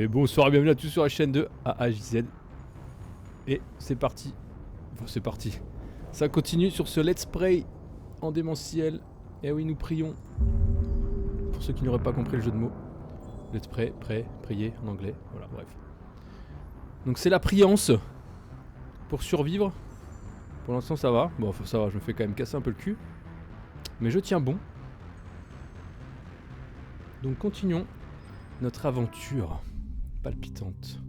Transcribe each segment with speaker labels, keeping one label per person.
Speaker 1: bonsoir et bienvenue à tous sur la chaîne de AAJZ. Et c'est parti. Enfin, c'est parti. Ça continue sur ce let's play en démentiel. Et oui, nous prions. Pour ceux qui n'auraient pas compris le jeu de mots. Let's play, prier en anglais. Voilà, bref. Donc c'est la priance pour survivre. Pour l'instant ça va. Bon, ça va, je me fais quand même casser un peu le cul. Mais je tiens bon. Donc continuons notre aventure palpitante.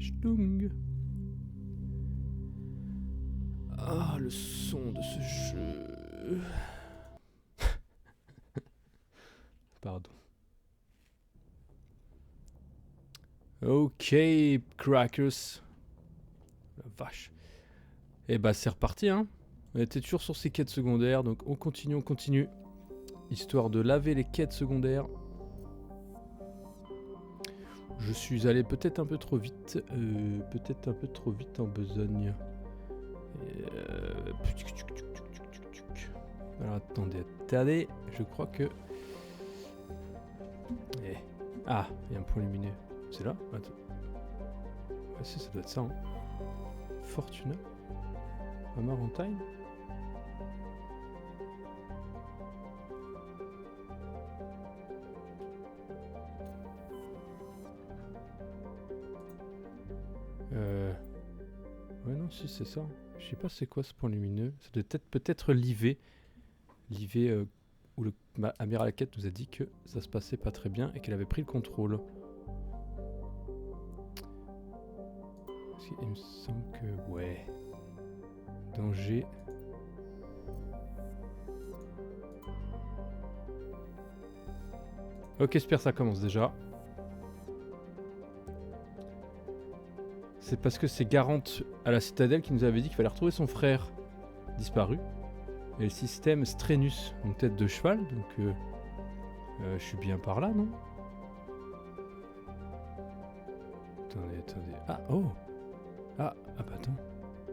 Speaker 1: Stung. Ah, le son de ce jeu. Pardon. Ok, crackers. La vache. Et bah c'est reparti hein. On était toujours sur ces quêtes secondaires, donc on continue. Histoire de laver les quêtes secondaires. Je suis allé peut-être un peu trop vite. En besogne. Alors attendez. Je crois que... Ah, il y a un point lumineux. C'est là? Attends. Ouais, ça doit être ça. Hein. Fortuna. Amarantine. Ouais non si c'est ça. Je sais pas c'est quoi ce point lumineux. Ça doit être peut-être l'IV. L'IV où le amiral Hackett nous a dit que ça se passait pas très bien et qu'elle avait pris le contrôle. Il me semble que... Ouais. Danger. Ok, super, ça commence déjà. C'est parce que c'est Garante à la citadelle qui nous avait dit qu'il fallait retrouver son frère disparu. Et le système Strenus, une tête de cheval, donc je suis bien par là, non? Attendez. Ah, oh! Ah bah attends.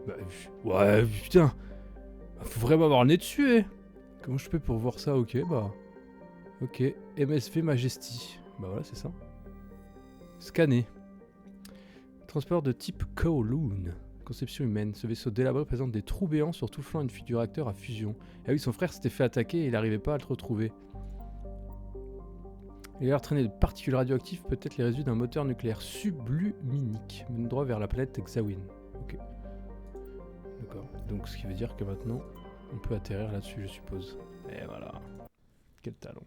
Speaker 1: Bah, ouais, putain! Faut vraiment avoir le nez dessus, eh! Comment je fais pour voir ça? Ok, bah... Ok, MSV Majesty. Bah voilà, c'est ça. Scanner. Transport de type Kowloon. Conception humaine. Ce vaisseau délabré présente des trous béants sur tout flanc d'une fuite du réacteur à fusion. Ah oui, son frère s'était fait attaquer et il n'arrivait pas à le retrouver. Il a l'air traîné de particules radioactives, peut-être les résidus d'un moteur nucléaire subluminique. Mène droit vers la planète Xawin. Ok. D'accord. Donc ce qui veut dire que maintenant, on peut atterrir là-dessus, je suppose. Et voilà. Quel talent.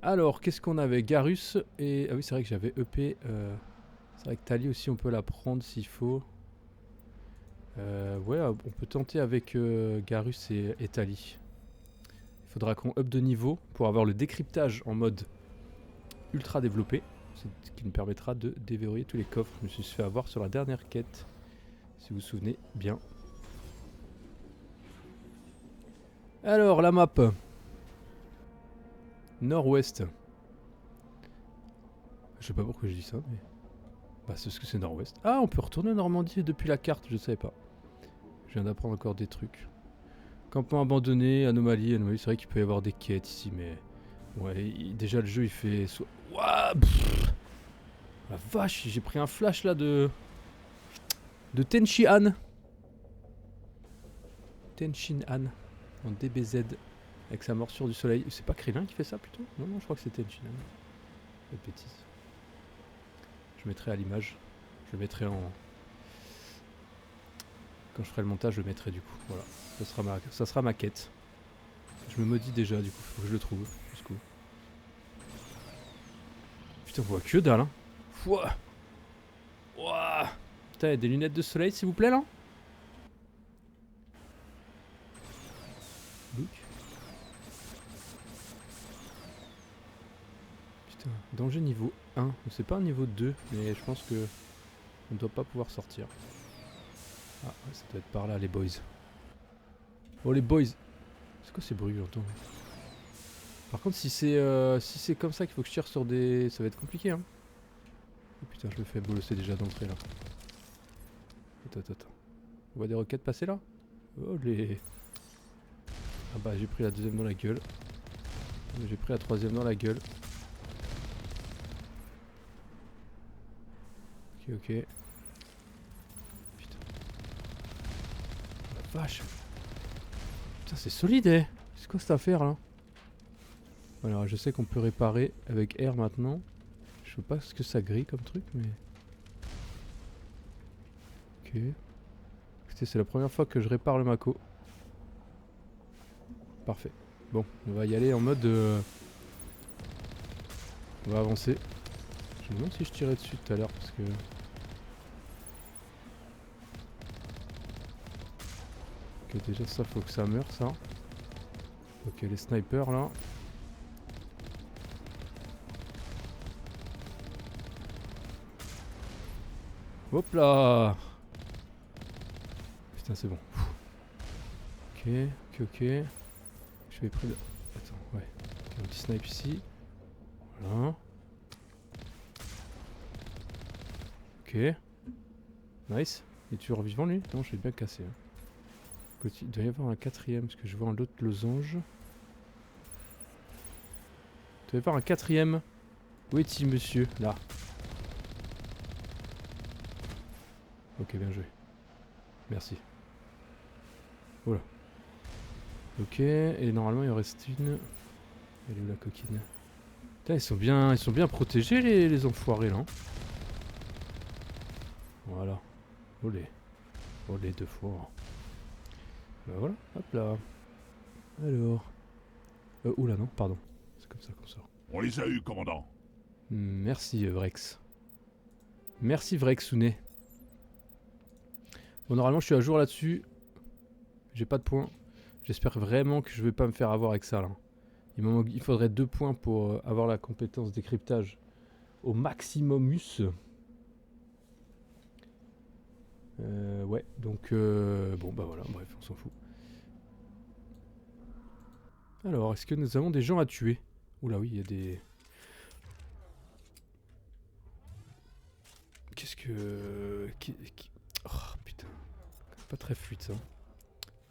Speaker 1: Alors, qu'est-ce qu'on avait? Garus et... Ah oui, c'est vrai que j'avais EP. C'est vrai que Tali aussi, on peut la prendre s'il faut. Ouais, on peut tenter avec Garus et Tali. Il faudra qu'on up de niveau pour avoir le décryptage en mode ultra développé. Ce qui nous permettra de déverrouiller tous les coffres. Je me suis fait avoir sur la dernière quête. Si vous vous souvenez bien. Alors, la map. Nord-ouest. Je sais pas pourquoi je dis ça, mais... Bah, c'est ce que c'est nord-ouest. Ah, on peut retourner en Normandie depuis la carte, je savais pas. Je viens d'apprendre encore des trucs. Campement abandonné, anomalie, c'est vrai qu'il peut y avoir des quêtes ici, mais... Ouais, déjà le jeu il fait... Ouah, la vache, j'ai pris un flash là de Tenchi-Han. Tenchin-Han, en DBZ, avec sa morsure du soleil. C'est pas Krillin qui fait ça plutôt? Non, je crois que c'est Tenchin-Han. Pas de bêtises. Je mettrai à l'image. Je le mettrai en... Quand je ferai le montage, je le mettrai du coup. Voilà, ça sera ma quête. Je me maudis déjà, du coup, faut que je le trouve. Jusqu'où. Putain, on voit que dalle, hein. Pouah. Ouah. Putain, y a des lunettes de soleil, s'il vous plaît, là. Look. Putain, danger niveau 1. C'est pas un niveau 2, mais je pense que on ne doit pas pouvoir sortir. Ah, ouais, ça doit être par là, les boys. Oh, les boys. C'est quoi ces bruits, j'entends? Par contre, si c'est comme ça qu'il faut que je tire sur des... Ça va être compliqué, hein. Oh putain, je me fais bolosser déjà d'entrée, là. Attends. On voit des roquettes passer, là? Oh, les... Ah bah j'ai pris la deuxième dans la gueule. J'ai pris la troisième dans la gueule. Ok, ok. Putain. La vache. Putain, c'est solide, eh. C'est quoi cette affaire là? Alors, je sais qu'on peut réparer avec R maintenant. Je sais pas ce que ça grille comme truc, mais. Ok. Écoutez, c'est la première fois que je répare le Mako. Parfait. Bon, on va y aller en mode. On va avancer. Je me demande si je tirais dessus tout à l'heure parce que. Ok, déjà ça, faut que ça meure ça. Ok, les snipers là. Hop là! Putain, c'est bon. Ok, ok, ok. Je vais pris le. Attends, ouais. Ok, un petit snipe ici. Voilà. Ok. Nice. Il est toujours vivant lui? Non, je l'ai bien cassé. Hein. Il doit y avoir un quatrième parce que je vois un autre losange. Il doit y avoir un quatrième. Où est-il, monsieur? Là. Ok, bien joué. Merci. Voilà. Ok, et normalement il en reste une. Elle est où la coquine? Putain, ils sont bien protégés les enfoirés là. Hein. Voilà. Olé. Olé deux fois. Bah voilà, hop là. Alors. Oula non, pardon. C'est comme ça qu'on sort.
Speaker 2: On les a eus, commandant.
Speaker 1: Merci Vrex. Merci Vrexounet. Bon, normalement je suis à jour là-dessus. J'ai pas de points. J'espère vraiment que je vais pas me faire avoir avec ça là. Il faudrait 2 points pour avoir la compétence décryptage au maximumus. Ouais, donc bon bah voilà, bref, on s'en fout. Alors, est-ce que nous avons des gens à tuer? Oula oui, il y a des... Qu'est-ce que... Oh putain, pas très fluide ça.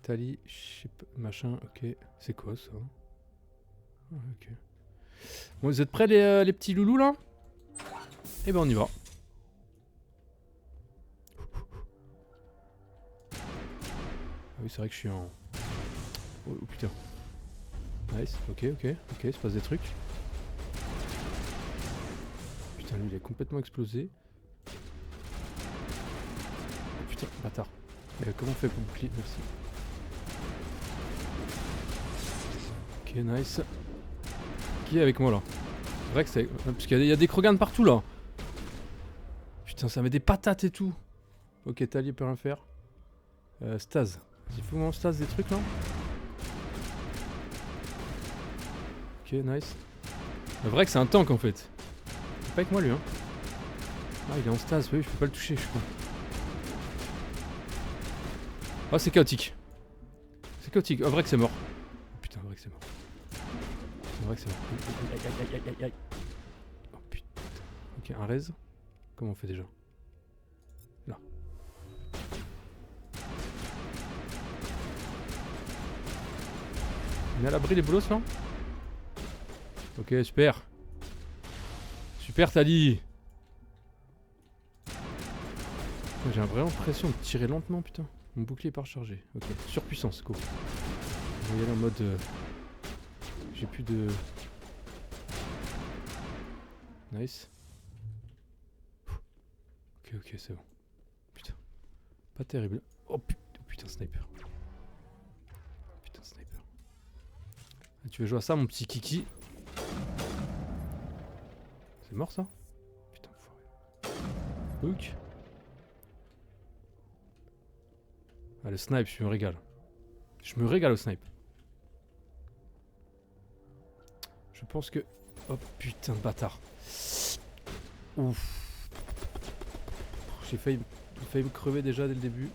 Speaker 1: Tali, machin, ok. C'est quoi ça? Ah, ok. Bon, vous êtes prêts les petits loulous là? Eh ben on y va. Ah oui, c'est vrai que je suis en... Oh, oh putain. Nice, ok, ok, ok, il se passe des trucs. Putain, lui il est complètement explosé. Oh putain, bâtard. Comment on fait pour boucler? Merci. Ok, nice. Qui est avec moi là? C'est vrai que c'est... Parce qu'il y a des Krogan partout là. Putain, ça met des patates et tout. Ok, Tali peut rien faire. Stase. Il faut qu'on stase des trucs là. Ok, nice. C'est vrai que c'est un tank en fait. C'est pas avec moi lui hein. Ah, il est en stase, oui, je peux pas le toucher, je crois. Oh, c'est chaotique. C'est chaotique. Oh, vrai que c'est mort. Putain, vrai que c'est mort. C'est vrai que c'est mort. Aïe, aïe, aïe, aïe, aïe. Oh putain. Ok, un raise. Comment on fait déjà? Là. On est à l'abri les bolos là? Ok, super. Super Tali. J'ai vraiment l'impression de tirer lentement, putain. Mon bouclier est pas rechargé. Ok, surpuissance, go. On va y aller en mode... J'ai plus de... Nice. Ok, ok, c'est bon. Putain. Pas terrible. Oh putain, sniper. Putain, sniper. Ah, tu veux jouer à ça, mon petit kiki? C'est mort, ça? Putain, foiré. Ok. Ah, le snipe, je me régale. Je me régale au snipe. Je pense que... Oh putain de bâtard. Ouf. J'ai failli me crever déjà dès le début.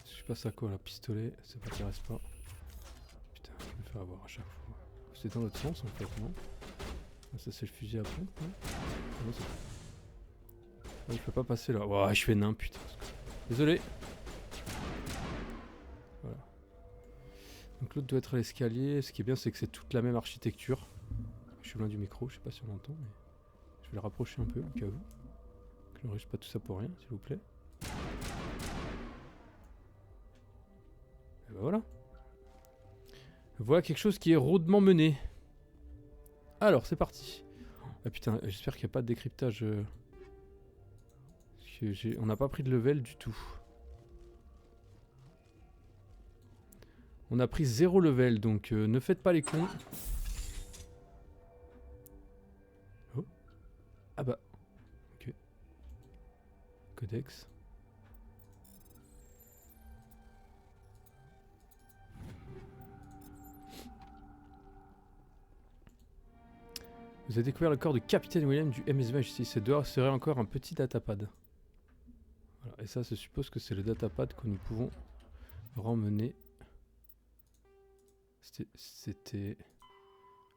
Speaker 1: Je passe à quoi là? Pistolet, ça m'intéresse pas. Putain, je me fais avoir à chaque fois. C'est dans l'autre sens en fait, non? Ah, ça c'est le fusil à pompe, non? Non, ah, je peux pas passer là. Ouah, je fais nain, putain. Désolé. Voilà. Donc l'autre doit être à l'escalier. Ce qui est bien, c'est que c'est toute la même architecture. Je suis loin du micro, je sais pas si on l'entend, mais je vais le rapprocher un peu au cas où. Que je n'enregistre pas tout ça pour rien, s'il vous plaît. Et ben voilà. Voilà quelque chose qui est rudement mené. Alors, c'est parti. Ah putain, j'espère qu'il n'y a pas de décryptage. On n'a pas pris de level du tout. On a pris 0 level, donc ne faites pas les cons. Oh. Ah bah. Ok. Codex. Vous avez découvert le corps de Capitaine William du MS Majesty. Ce serait encore un petit datapad. Voilà. Et ça se suppose que c'est le datapad que nous pouvons remmener. C'était...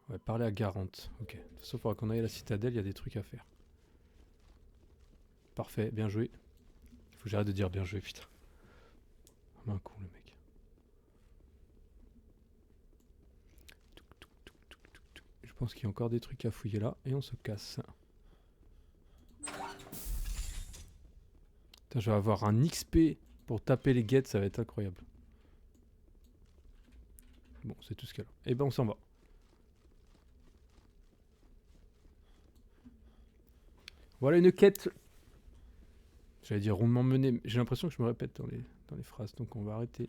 Speaker 1: Ouais, parler à Garante. Ok. De toute façon, il faudra qu'on aille à la citadelle, il y a des trucs à faire. Parfait, bien joué. Il faut que j'arrête de dire bien joué, putain. Comme un con, le mec. Je pense qu'il y a encore des trucs à fouiller là, et on se casse. Putain, je vais avoir un XP pour taper les gates, ça va être incroyable. Bon, c'est tout ce qu'elle a. Et ben on s'en va. Voilà une quête. J'allais dire rondement menée, mais j'ai l'impression que je me répète dans les phrases, donc on va arrêter.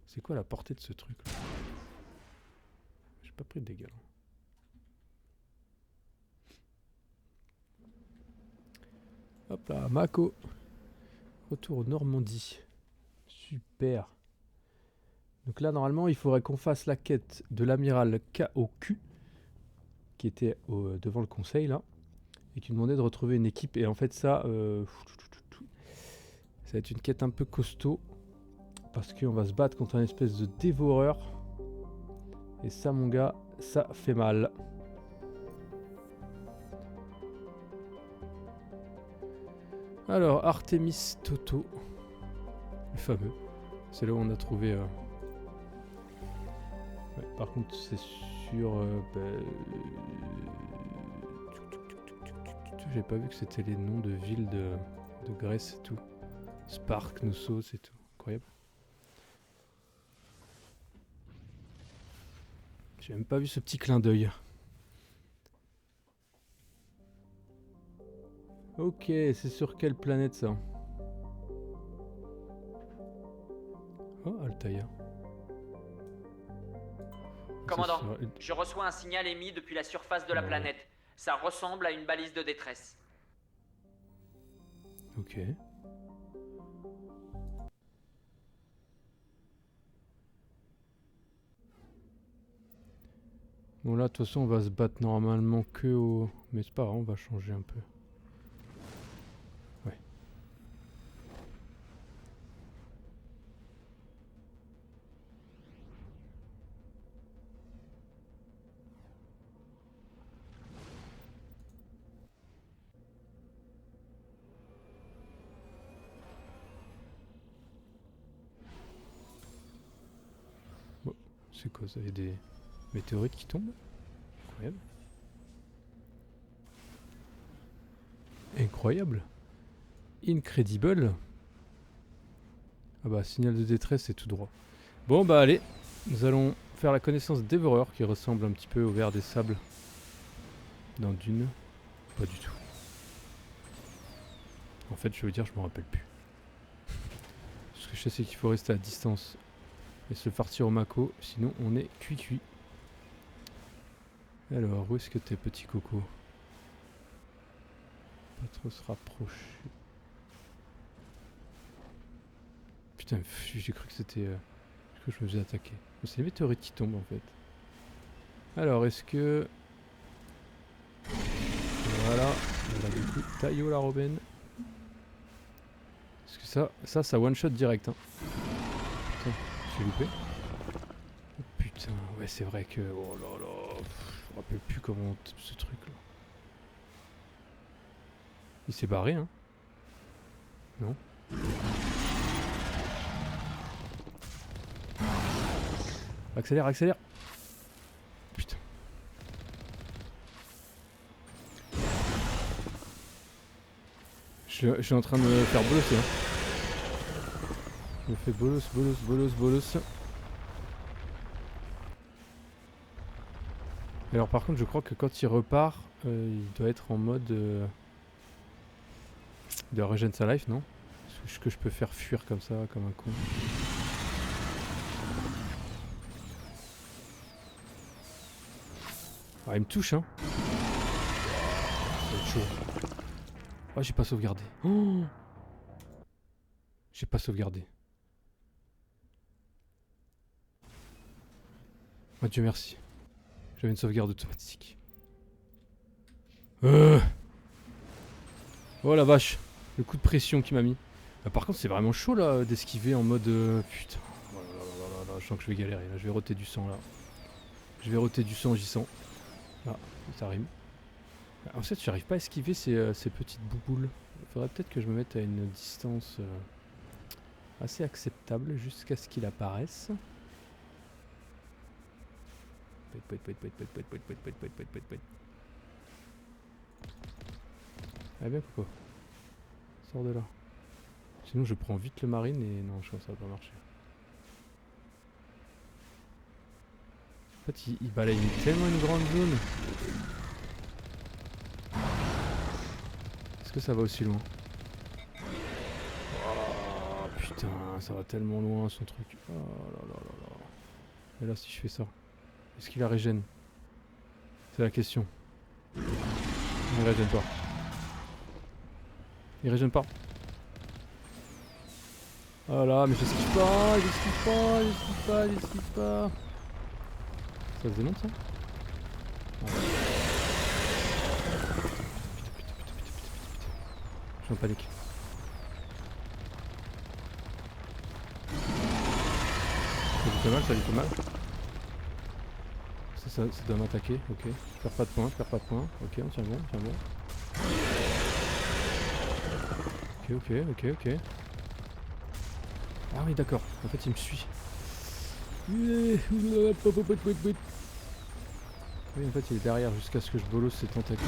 Speaker 1: C'est quoi la portée de ce truc là? J'ai pas pris de dégâts là. Hop là, Mako. Retour au Normandie. Super. Donc là, normalement, il faudrait qu'on fasse la quête de l'amiral KOQ, qui était devant le conseil, là, et qui demandait de retrouver une équipe. Et en fait, ça va être une quête un peu costaud, parce qu'on va se battre contre un espèce de dévoreur. Et ça, mon gars, ça fait mal. Alors, Artemis Toto, le fameux. C'est là où on a trouvé... Ouais, par contre, c'est sur... J'ai pas vu que c'était les noms de villes de Grèce et tout. Spark, Knossos et tout. Incroyable. J'ai même pas vu ce petit clin d'œil. Ok, c'est sur quelle planète ça? Oh, Altaïa.
Speaker 2: Commandant, je reçois un signal émis depuis la surface de la planète. Ça ressemble à une balise de détresse.
Speaker 1: Ok. Bon là, de toute façon, on va se battre normalement que au... Mais c'est pas grave, on va changer un peu. Ouais. Bon, c'est quoi ça? Il y a des météorites qui tombent? Incroyable. Incroyable. Incredible. Ah bah, signal de détresse, c'est tout droit. Bon bah allez, nous allons faire la connaissance de Dévoreur qui ressemble un petit peu au ver des sables dans Dune. Pas du tout. En fait, je veux dire, je me rappelle plus. Ce que je sais, c'est qu'il faut rester à distance et se farcir au Mako, sinon on est cuit-cuit. Alors, où est-ce que t'es, petit coco? Pas trop se rapprocher. Putain, j'ai cru que c'était... que je me faisais attaquer. C'est les météorites qui tombent en fait. Alors, est-ce que... Voilà. Voilà, du coup, taillot la Robin. Est-ce que ça one-shot direct, hein. Putain, j'ai loupé. Oh, putain, ouais, c'est vrai que... Oh là là... Je me rappelle plus comment on tape ce truc là. Il s'est barré, hein. Non. Accélère, accélère. Putain. Je suis en train de me faire bolosser. Hein. Je me fais bolos. Alors par contre je crois que quand il repart, il doit être en mode de regen sa life, non? Est-ce que je peux faire fuir comme ça, comme un con? Ah, il me touche, hein. Ça va être chaud. Oh, j'ai pas sauvegardé. Oh, j'ai pas sauvegardé. Oh, Dieu merci. J'avais une sauvegarde automatique. Oh la vache. Le coup de pression qu'il m'a mis. Ah, par contre c'est vraiment chaud là d'esquiver en mode... putain. Oh là, je sens que je vais galérer là. Je vais roter du sang là. Je vais roter du sang, j'y sens. Ah, ça rime. En fait, j'arrive pas à esquiver ces petites bouboules. Il faudrait peut-être que je me mette à une distance assez acceptable jusqu'à ce qu'il apparaisse. Ah bien Coco. Sors de là. Sinon je prends vite le marine et non, je crois que ça va pas marcher. En fait, il balaye tellement une grande zone. Est-ce que ça va aussi loin? Oh putain, ça va tellement loin son truc. Oh là là là là. Et là si je fais ça, est-ce qu'il la régène? C'est la question. Il régène pas. Il régène pas. Oh là, mais j'esquive pas. Ça se démonte ça? Ah ouais. Putain. Je suis en panique. Ça lui fait mal. Ça doit m'attaquer, ok. Je perds pas de points. Ok, on tient bon. Ok. Ah oui, d'accord. En fait, il me suit. Oui, en fait, il est derrière jusqu'à ce que je bolosse ses tentacules.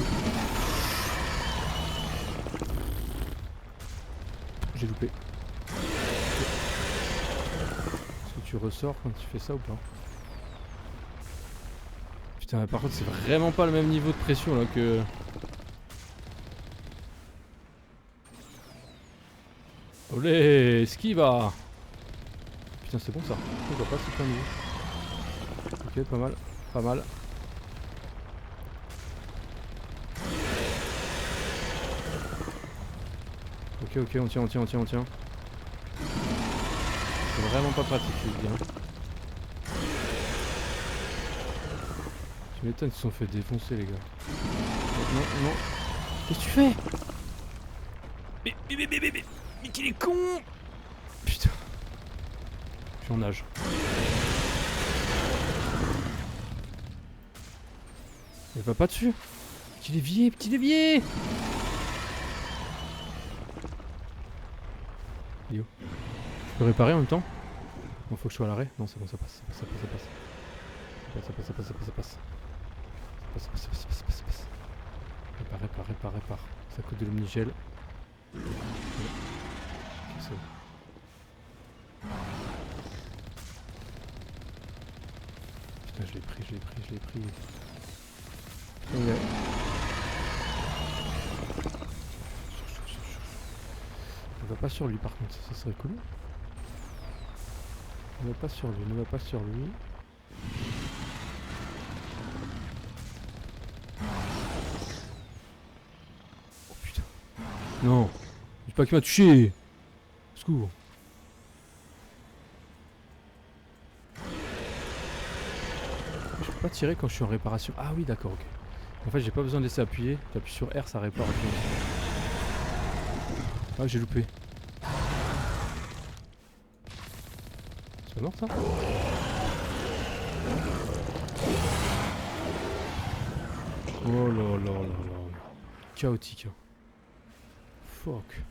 Speaker 1: J'ai loupé. Est-ce que tu ressors quand tu fais ça ou pas? Putain, par contre, c'est vraiment pas le même niveau de pression là que... Olé, esquiva. Putain, c'est bon ça. Je vois pas ce point de vue. Ok, pas mal. Ok, on tient. C'est vraiment pas pratique, je dis bien. Tu m'étonnes, ils se sont fait défoncer les gars. Non. Qu'est-ce que tu fais? Mais qu'il est con! Putain. Je suis en nage. Il va pas dessus. Petit dévié! Yo. Je peux réparer en même temps? Bon, faut que je sois à l'arrêt. Non, c'est bon, ça passe. Ça passe. Répare. Ça coûte de l'omnigel. Ok, c'est bon. Putain, je l'ai pris. Ouais. Ne va pas sur lui par contre, ça serait cool. Ne va pas sur lui. Oh putain. Non. Dis pas qu'il m'a touché. Secours. Je peux pas tirer quand je suis en réparation. Ah oui d'accord, ok. En fait j'ai pas besoin de laisser appuyer. J'appuie sur R, ça répare. Ah j'ai loupé. C'est mort ça? Oh là. Chaotique. Fuck.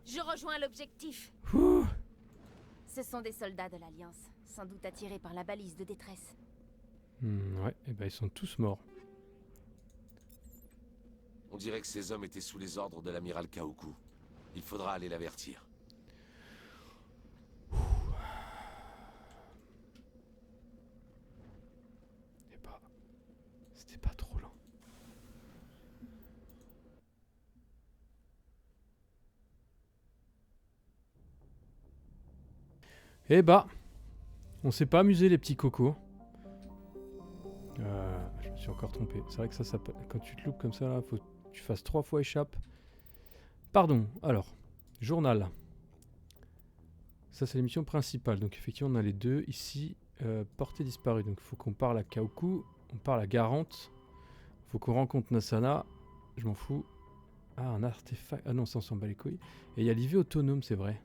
Speaker 3: Je rejoins l'objectif. Ce sont des soldats de l'Alliance. sans doute attirés par la balise de détresse.
Speaker 1: Ouais, et ben ils sont tous morts.
Speaker 4: On dirait que ces hommes étaient sous les ordres de l'amiral Kaoku. Il faudra aller l'avertir.
Speaker 1: Et bah, c'était pas trop lent. Eh bah, on s'est pas amusé les petits cocos. Je me suis encore trompé. C'est vrai que ça quand tu te loupes comme ça, là, faut que tu fasses 3 fois échappe. Pardon, alors, journal. Ça c'est l'émission principale, donc effectivement on a les deux ici. Portée disparue, donc il faut qu'on parle à Kaoku, on parle à Garante. Faut qu'on rencontre Nasana, je m'en fous. Ah, un artefact, ah non ça on s'en bat les couilles. Et il y a l'IV autonome, c'est vrai.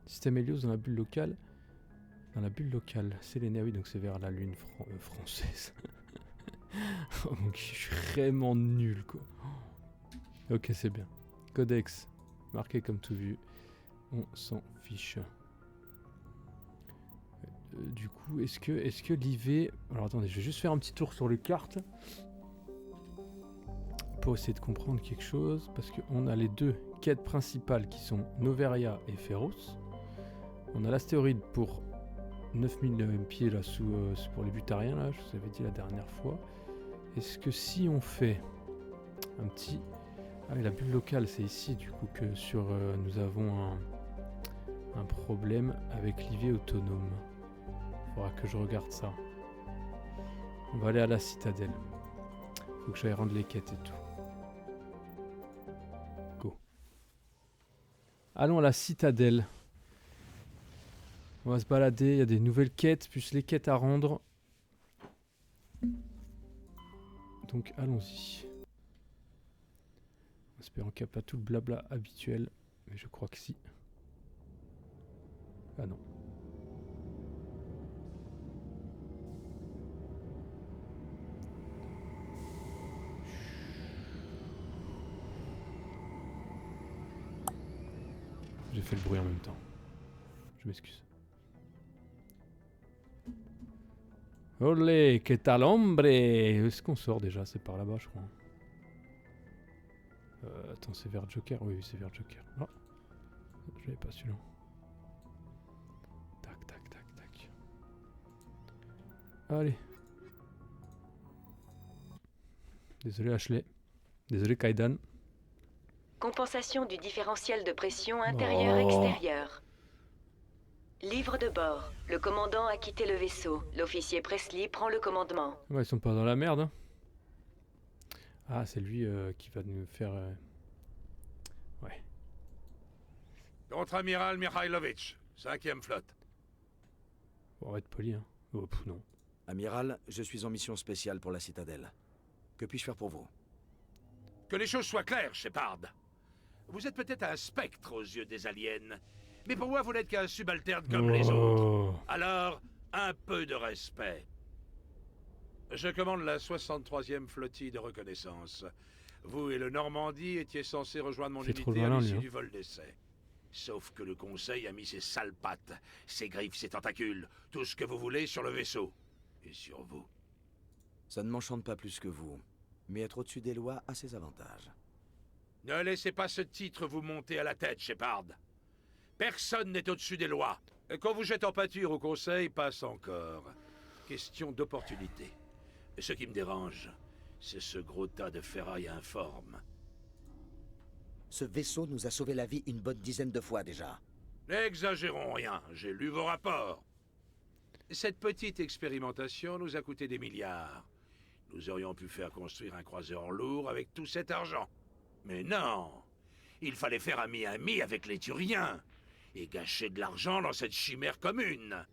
Speaker 1: Système Helios dans la bulle locale. Dans la bulle locale, c'est les oui, donc c'est vers la lune française. Oh mon dieu, je suis vraiment nul quoi. Ok, c'est bien. Codex, marqué comme tout vu. On s'en fiche. Du coup, est-ce que l'IV... Alors attendez, je vais juste faire un petit tour sur les cartes. Pour essayer de comprendre quelque chose. Parce qu'on a les deux quêtes principales qui sont Noveria et Féroce. On a l'astéroïde pour 9000 pieds là pour les butariens là, je vous avais dit la dernière fois. Est-ce que si on fait un petit... Ah oui, la bulle locale c'est ici du coup que sur nous avons un problème avec l'IV autonome. Faudra que je regarde ça. On va aller à la citadelle. Faut que j'aille rendre les quêtes et tout. Go. Allons à la citadelle. On va se balader, il y a des nouvelles quêtes, plus les quêtes à rendre. Donc allons-y. En espérant qu'il n'y a pas tout le blabla habituel. Mais je crois que si. Ah non. J'ai fait le bruit en même temps. Je m'excuse. Olé, que tal hombre? Est-ce qu'on sort déjà? C'est par là-bas, je crois. Attends, c'est vers Joker? Oui, c'est vers Joker. Oh, je l'avais pas celui-là. Tac, tac, tac, tac. Allez. Désolé, Ashley. Désolé, Kaidan.
Speaker 5: Compensation du différentiel de pression intérieur-extérieur. Livre de bord. Le commandant a quitté le vaisseau. L'officier Presley prend le commandement.
Speaker 1: Ouais, ils sont pas dans la merde. Hein. Ah, c'est lui qui va nous faire... Ouais.
Speaker 6: Contre-amiral Mikhailovitch, 5e flotte.
Speaker 1: On va être poli, hein. Oh, pff, non.
Speaker 7: Amiral, je suis en mission spéciale pour la citadelle. Que puis-je faire pour vous?
Speaker 6: Que les choses soient claires, Shepard. Vous êtes peut-être un spectre aux yeux des aliens, mais pour moi vous n'êtes qu'un subalterne comme les autres. Alors, un peu de respect. Je commande la 63e flottille de reconnaissance. Vous et le Normandie étiez censés rejoindre mon unité à l'issue du vol d'essai. Sauf que le Conseil a mis ses sales pattes, ses griffes, ses tentacules, tout ce que vous voulez sur le vaisseau. Et sur vous.
Speaker 7: Ça ne m'enchante pas plus que vous, mais être au-dessus des lois a ses avantages.
Speaker 6: Ne laissez pas ce titre vous monter à la tête, Shepard. Personne n'est au-dessus des lois. Qu'on vous jette en pâture au Conseil passe encore. Question d'opportunité. Ce qui me dérange, c'est ce gros tas de ferraille informe.
Speaker 8: Ce vaisseau nous a sauvé la vie une bonne dizaine de fois déjà.
Speaker 6: N'exagérons rien, j'ai lu vos rapports. Cette petite expérimentation nous a coûté des milliards. Nous aurions pu faire construire un croiseur lourd avec tout cet argent. Mais non, il fallait faire ami-ami avec les Turiens et gâcher de l'argent dans cette chimère commune.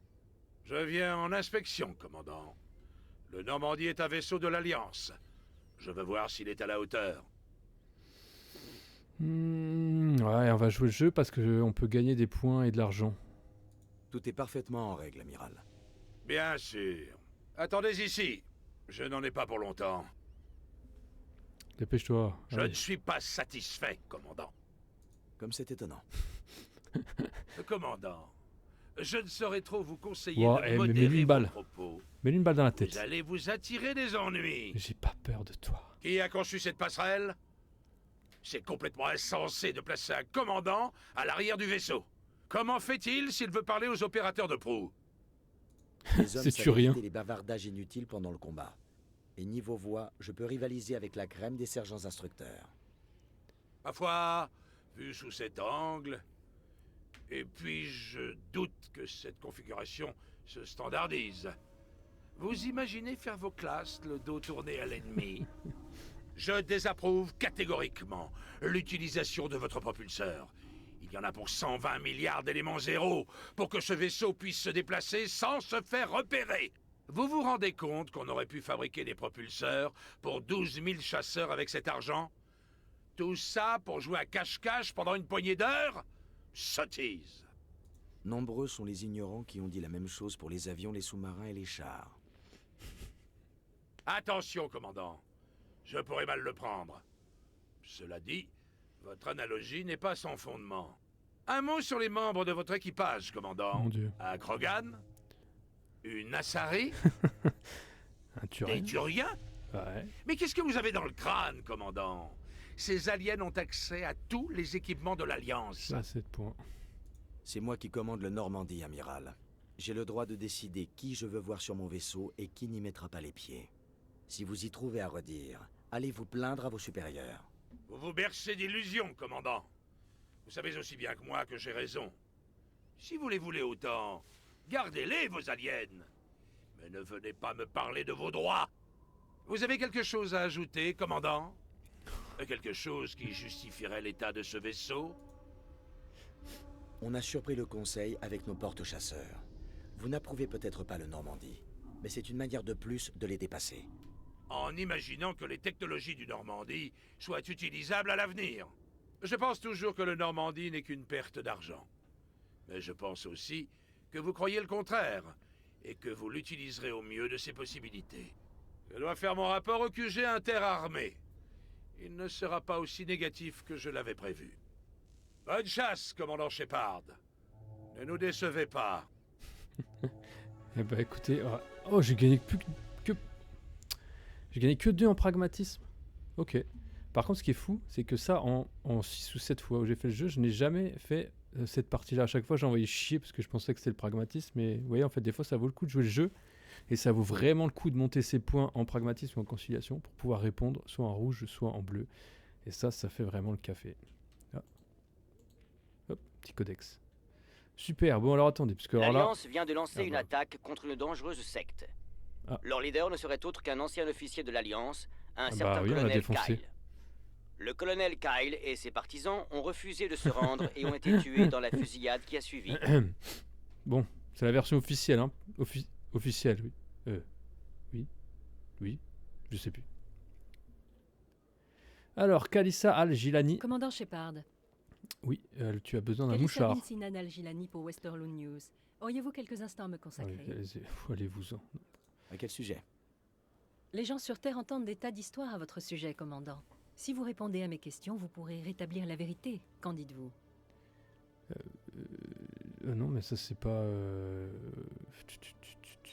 Speaker 6: Je viens en inspection, commandant. Le Normandie est un vaisseau de l'Alliance. Je veux voir s'il est à la hauteur.
Speaker 1: Ouais, on va jouer le jeu parce qu'on peut gagner des points et de l'argent.
Speaker 7: Tout est parfaitement en règle, amiral.
Speaker 6: Bien sûr. Attendez ici. Je n'en ai pas pour longtemps.
Speaker 1: Dépêche-toi.
Speaker 6: Je ne suis pas satisfait, commandant.
Speaker 7: Comme c'est étonnant.
Speaker 6: Commandant, Je ne saurais trop vous conseiller
Speaker 1: Wow,
Speaker 6: de
Speaker 1: mais mets-lui
Speaker 6: modérer
Speaker 1: une
Speaker 6: vos
Speaker 1: balle.
Speaker 6: propos.
Speaker 1: Mets-lui une balle dans la
Speaker 6: Vous
Speaker 1: tête.
Speaker 6: allez vous attirer des ennuis.
Speaker 1: J'ai pas peur de toi.
Speaker 6: Qui a conçu cette passerelle? C'est complètement insensé de placer un commandant à l'arrière du vaisseau. Comment fait-il s'il veut parler aux opérateurs de proue?
Speaker 8: Les hommes
Speaker 1: C'est-tu
Speaker 8: savent
Speaker 1: rien?
Speaker 8: éviter les bavardages inutiles pendant le combat. Et niveau voix, je peux rivaliser avec la crème des sergents instructeurs.
Speaker 6: Ma foi, vu sous cet angle... Et puis je doute que cette configuration se standardise. Vous imaginez faire vos classes le dos tourné à l'ennemi? Je désapprouve catégoriquement l'utilisation de votre propulseur. Il y en a pour 120 milliards d'éléments zéro pour que ce vaisseau puisse se déplacer sans se faire repérer. Vous vous rendez compte qu'on aurait pu fabriquer des propulseurs pour 12 000 chasseurs avec cet argent? Tout ça pour jouer à cache-cache pendant une poignée d'heures? Sottise!
Speaker 7: Nombreux sont les ignorants qui ont dit la même chose pour les avions, les sous-marins et les chars.
Speaker 6: Attention, commandant. Je pourrais mal le prendre. Cela dit, votre analogie n'est pas sans fondement. Un mot sur les membres de votre équipage, commandant.
Speaker 1: Mon Dieu.
Speaker 6: Un Krogan? Une Assari?
Speaker 1: Un
Speaker 6: Des
Speaker 1: Turing.
Speaker 6: Turiens?
Speaker 1: Ouais.
Speaker 6: Mais qu'est-ce que vous avez dans le crâne, commandant? Ces aliens ont accès à tous les équipements de l'Alliance.
Speaker 1: Ça, 7 points.
Speaker 7: C'est moi qui commande le Normandie, amiral. J'ai le droit de décider qui je veux voir sur mon vaisseau et qui n'y mettra pas les pieds.
Speaker 8: Si vous y trouvez à redire, allez vous plaindre à vos supérieurs.
Speaker 6: Vous vous bercez d'illusions, commandant. Vous savez aussi bien que moi que j'ai raison. Si vous les voulez autant, gardez-les, vos aliens. Mais ne venez pas me parler de vos droits. Vous avez quelque chose à ajouter, commandant? Quelque chose qui justifierait l'état de ce vaisseau?
Speaker 8: On a surpris le Conseil avec nos porte-chasseurs. Vous n'approuvez peut-être pas le Normandie, mais c'est une manière de plus de les dépasser.
Speaker 6: En imaginant que les technologies du Normandie soient utilisables à l'avenir. Je pense toujours que le Normandie n'est qu'une perte d'argent. Mais je pense aussi que vous croyez le contraire, et que vous l'utiliserez au mieux de ses possibilités. Je dois faire mon rapport au QG interarmé. Il ne sera pas aussi négatif que je l'avais prévu. Bonne chasse, commandant Shepard. Ne nous décevez pas.
Speaker 1: Eh bah écoutez, oh j'ai gagné j'ai gagné que 2 en pragmatisme. Ok. Par contre ce qui est fou, c'est que ça en 6 ou 7 fois où j'ai fait le jeu, je n'ai jamais fait cette partie-là. À chaque fois j'ai envoyé chier parce que je pensais que c'était le pragmatisme. Mais vous voyez, en fait des fois ça vaut le coup de jouer le jeu. Et ça vaut vraiment le coup de monter ses points en pragmatisme ou en conciliation pour pouvoir répondre soit en rouge, soit en bleu. Et ça fait vraiment le café. Ah. Hop, petit codex. Super, bon alors attendez, parce que alors là...
Speaker 9: L'Alliance vient de lancer
Speaker 1: Ah
Speaker 9: une
Speaker 1: bah.
Speaker 9: attaque contre une dangereuse secte.
Speaker 1: Ah.
Speaker 9: Leur leader ne serait autre qu'un ancien officier de l'Alliance, un
Speaker 1: bah
Speaker 9: certain
Speaker 1: oui, on l'a
Speaker 9: colonel
Speaker 1: défoncé.
Speaker 9: Kyle. Le colonel Kyle et ses partisans ont refusé de se rendre et ont été tués dans la fusillade qui a suivi.
Speaker 1: Bon, c'est la version officielle, hein. Officielle, oui. Oui, je sais plus. Alors, Kalissa Al-Gilani.
Speaker 10: Commandant Shepard.
Speaker 1: Oui, tu as besoin d'un
Speaker 10: Kalissa
Speaker 1: mouchard.
Speaker 10: Bin-Sinan Al-Gilani pour Westerlo News. Auriez-vous quelques instants à me consacrer?
Speaker 1: Allez-vous-en.
Speaker 7: À quel sujet?
Speaker 10: Les gens sur Terre entendent des tas d'histoires à votre sujet, commandant. Si vous répondez à mes questions, vous pourrez rétablir la vérité. Qu'en dites-vous?
Speaker 1: Non, mais ça c'est pas...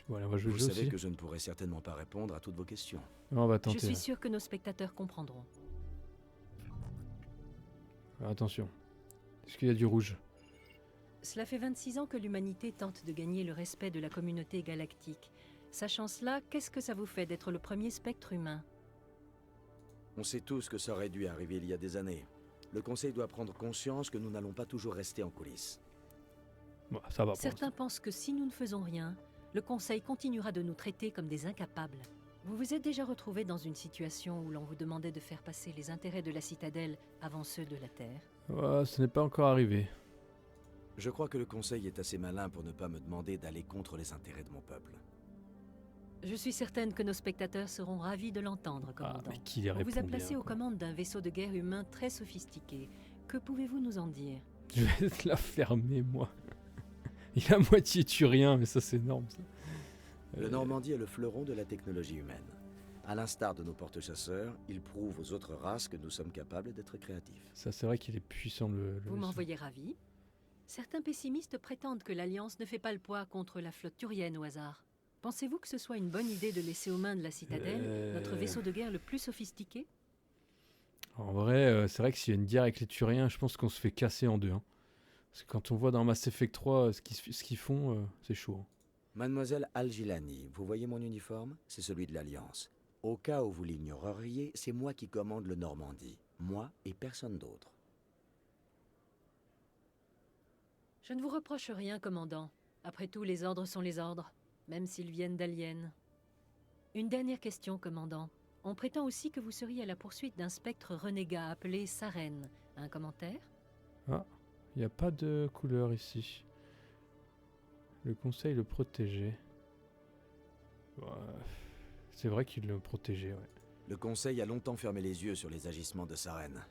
Speaker 1: Voilà, on va jouer
Speaker 7: Vous
Speaker 1: le jeu
Speaker 7: savez
Speaker 1: aussi.
Speaker 7: que je ne pourrai certainement pas répondre à toutes vos questions.
Speaker 1: Non, on va tenter.
Speaker 10: Je suis sûr que nos spectateurs comprendront.
Speaker 1: Alors, attention. Est-ce qu'il y a du rouge?
Speaker 10: Cela fait 26 ans que l'humanité tente de gagner le respect de la communauté galactique. Sachant cela, qu'est-ce que ça vous fait d'être le premier spectre humain?
Speaker 7: On sait tous que ça aurait dû arriver il y a des années. Le Conseil doit prendre conscience que nous n'allons pas toujours rester en coulisses.
Speaker 1: Bon, ça va. pour
Speaker 10: Certains
Speaker 1: l'instant.
Speaker 10: pensent que si nous ne faisons rien, le Conseil continuera de nous traiter comme des incapables. Vous vous êtes déjà retrouvé dans une situation où l'on vous demandait de faire passer les intérêts de la citadelle avant ceux de la Terre?
Speaker 1: Ouais, ce n'est pas encore arrivé.
Speaker 7: Je crois que le Conseil est assez malin pour ne pas me demander d'aller contre les intérêts de mon peuple.
Speaker 10: Je suis certaine que nos spectateurs seront ravis de l'entendre, commandant.
Speaker 1: mais qui les
Speaker 10: On vous a
Speaker 1: répond
Speaker 10: placé
Speaker 1: bien,
Speaker 10: aux
Speaker 1: quoi.
Speaker 10: commandes d'un vaisseau de guerre humain très sophistiqué. Que pouvez-vous nous en dire?
Speaker 1: Je vais te la fermer, moi. Il a moitié turien, mais ça c'est énorme, ça.
Speaker 7: Le Normandie est le fleuron de la technologie humaine. À l'instar de nos porte-chasseurs, il prouve aux autres races que nous sommes capables d'être créatifs.
Speaker 1: Ça, c'est vrai qu'il est puissant, le
Speaker 10: Vous
Speaker 1: vaisseau.
Speaker 10: m'envoyez ravi. Certains pessimistes prétendent que l'Alliance ne fait pas le poids contre la flotte turienne au hasard. Pensez-vous que ce soit une bonne idée de laisser aux mains de la Citadelle notre vaisseau de guerre le plus sophistiqué?
Speaker 1: En vrai, c'est vrai que s'il y a une guerre avec les Turiens, je pense qu'on se fait casser en deux. Hein. Parce que quand on voit dans Mass Effect 3 ce qu'ils font, c'est chaud. Hein.
Speaker 8: Mademoiselle Al-Gilani, vous voyez mon uniforme? C'est celui de l'Alliance. Au cas où vous l'ignoreriez, c'est moi qui commande le Normandie. Moi et personne d'autre.
Speaker 10: Je ne vous reproche rien, commandant. Après tout, les ordres sont les ordres, même s'ils viennent d'aliens. Une dernière question, commandant. On prétend aussi que vous seriez à la poursuite d'un spectre renégat appelé Sarene. Un commentaire?
Speaker 1: Ah, il n'y a pas de couleur ici. Le conseil le protégeait. Ouais, c'est vrai qu'il le protégeait, ouais.
Speaker 8: Le Conseil a longtemps fermé les yeux sur les agissements de Sarene.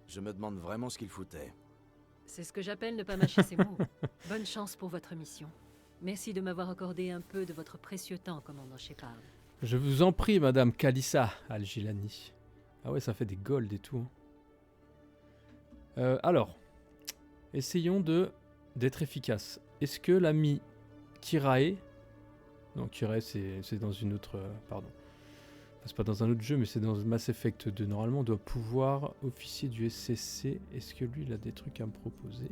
Speaker 8: Je me demande vraiment ce qu'il foutait.
Speaker 10: C'est ce que j'appelle ne pas mâcher ses mots. Bonne chance pour votre mission. Merci de m'avoir accordé un peu de votre précieux temps, commandant Shepard.
Speaker 1: Je vous en prie, Madame Kalissa Al-Gilani. Ah ouais, ça fait des golds et tout. Hein. Alors, essayons d'être efficaces. Est-ce que l'ami Kirae... Non, Kirae, c'est dans une autre... pardon. Enfin, c'est pas dans un autre jeu, mais c'est dans Mass Effect 2. Normalement, on doit pouvoir officier du SCC. Est-ce que lui, il a des trucs à me proposer?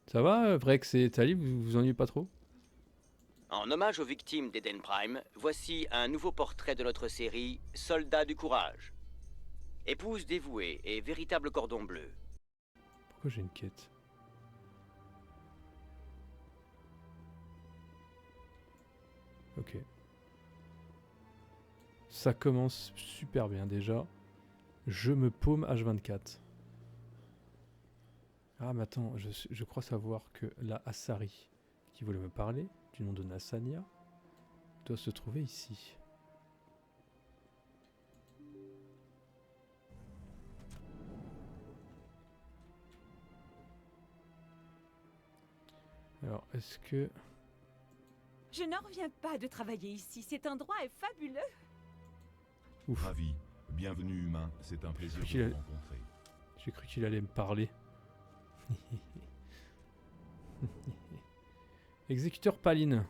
Speaker 1: Ça va, Vrex et Tali, vous vous ennuyez pas trop?
Speaker 9: En hommage aux victimes d'Eden Prime, voici un nouveau portrait de notre série Soldats du courage. Épouse dévouée et véritable cordon bleu.
Speaker 1: Pourquoi j'ai une quête? Ok. Ça commence super bien déjà. Je me paume H24. Ah mais attends, je crois savoir que la Asari qui voulait me parler, du nom de Nassania, doit se trouver ici. Alors, est-ce que...
Speaker 11: Je n'en reviens pas de travailler ici. Cet endroit est fabuleux.
Speaker 1: Ouf.
Speaker 12: Ravi. Bienvenue, humain. C'est un plaisir de vous rencontrer.
Speaker 1: J'ai cru qu'il allait me parler. Exécuteur Paline.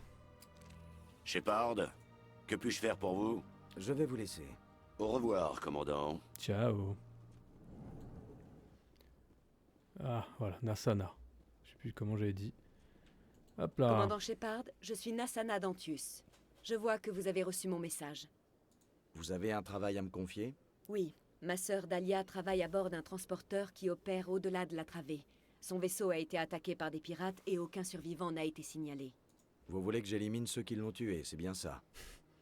Speaker 13: Shepard, que puis-je faire pour vous?
Speaker 8: Je vais vous laisser.
Speaker 13: Au revoir, commandant.
Speaker 1: Ciao. Ah, voilà, Nassana. Je sais plus comment j'avais dit. Hop là.
Speaker 5: Commandant Shepard, je suis Nassana Dantius. Je vois que vous avez reçu mon message.
Speaker 8: Vous avez un travail à me confier?
Speaker 5: Oui, ma sœur Dahlia travaille à bord d'un transporteur qui opère au-delà de la travée. Son vaisseau a été attaqué par des pirates et aucun survivant n'a été signalé.
Speaker 8: Vous voulez que j'élimine ceux qui l'ont tué, c'est bien ça?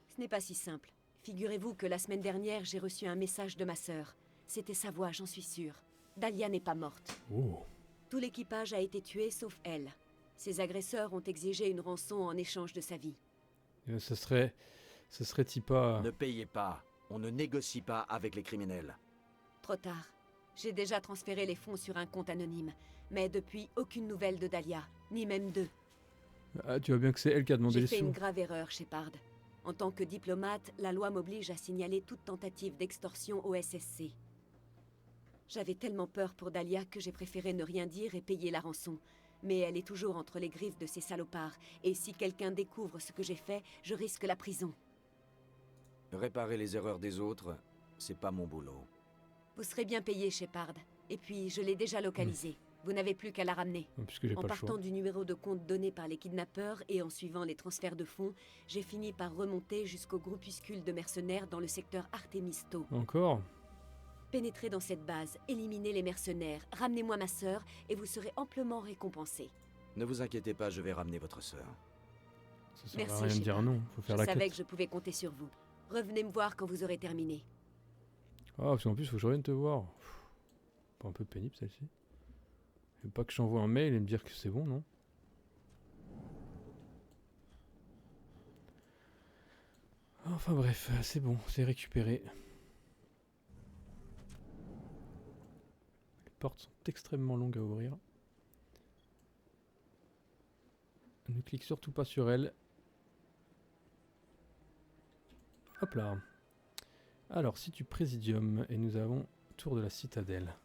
Speaker 5: Ce n'est pas si simple. Figurez-vous que la semaine dernière, j'ai reçu un message de ma sœur. C'était sa voix, j'en suis sûre. Dahlia n'est pas morte.
Speaker 1: Oh.
Speaker 5: Tout l'équipage a été tué sauf elle. Ses agresseurs ont exigé une rançon en échange de sa vie.
Speaker 1: Ce serait-il pas...
Speaker 8: Ne payez pas. On ne négocie pas avec les criminels.
Speaker 5: Trop tard. J'ai déjà transféré les fonds sur un compte anonyme. Mais depuis, aucune nouvelle de Dahlia, ni même d'eux.
Speaker 1: Ah, tu vois bien que c'est elle qui a demandé les sous.
Speaker 5: J'ai fait une grave erreur, Shepard. En tant que diplomate, la loi m'oblige à signaler toute tentative d'extorsion au SSC. J'avais tellement peur pour Dahlia que j'ai préféré ne rien dire et payer la rançon. Mais elle est toujours entre les griffes de ces salopards. Et si quelqu'un découvre ce que j'ai fait, je risque la prison.
Speaker 8: Réparer les erreurs des autres, c'est pas mon boulot.
Speaker 5: Vous serez bien payé, Shepard. Et puis, je l'ai déjà localisée. Vous n'avez plus qu'à la ramener. En partant du numéro de compte donné par les kidnappeurs et en suivant les transferts de fonds, j'ai fini par remonter jusqu'au groupuscule de mercenaires dans le secteur Artemisto.
Speaker 1: Encore?
Speaker 5: Pénétrez dans cette base, éliminez les mercenaires, ramenez-moi ma sœur et vous serez amplement récompensé.
Speaker 8: Ne vous inquiétez pas, je vais ramener votre sœur.
Speaker 1: Ça sert à rien de dire non, faut faire la quête.
Speaker 5: Je savais que je pouvais compter sur vous. Revenez me voir quand vous aurez terminé.
Speaker 1: Ah, parce qu'en plus, faut que je revienne te voir. Pas un peu pénible celle-ci. Faut pas que j'envoie un mail et me dire que c'est bon, non? Enfin bref, c'est bon, c'est récupéré. Les portes sont extrêmement longues à ouvrir. Ne clique surtout pas sur elle. Hop là. Alors, site du Présidium, et nous avons tour de la Citadelle.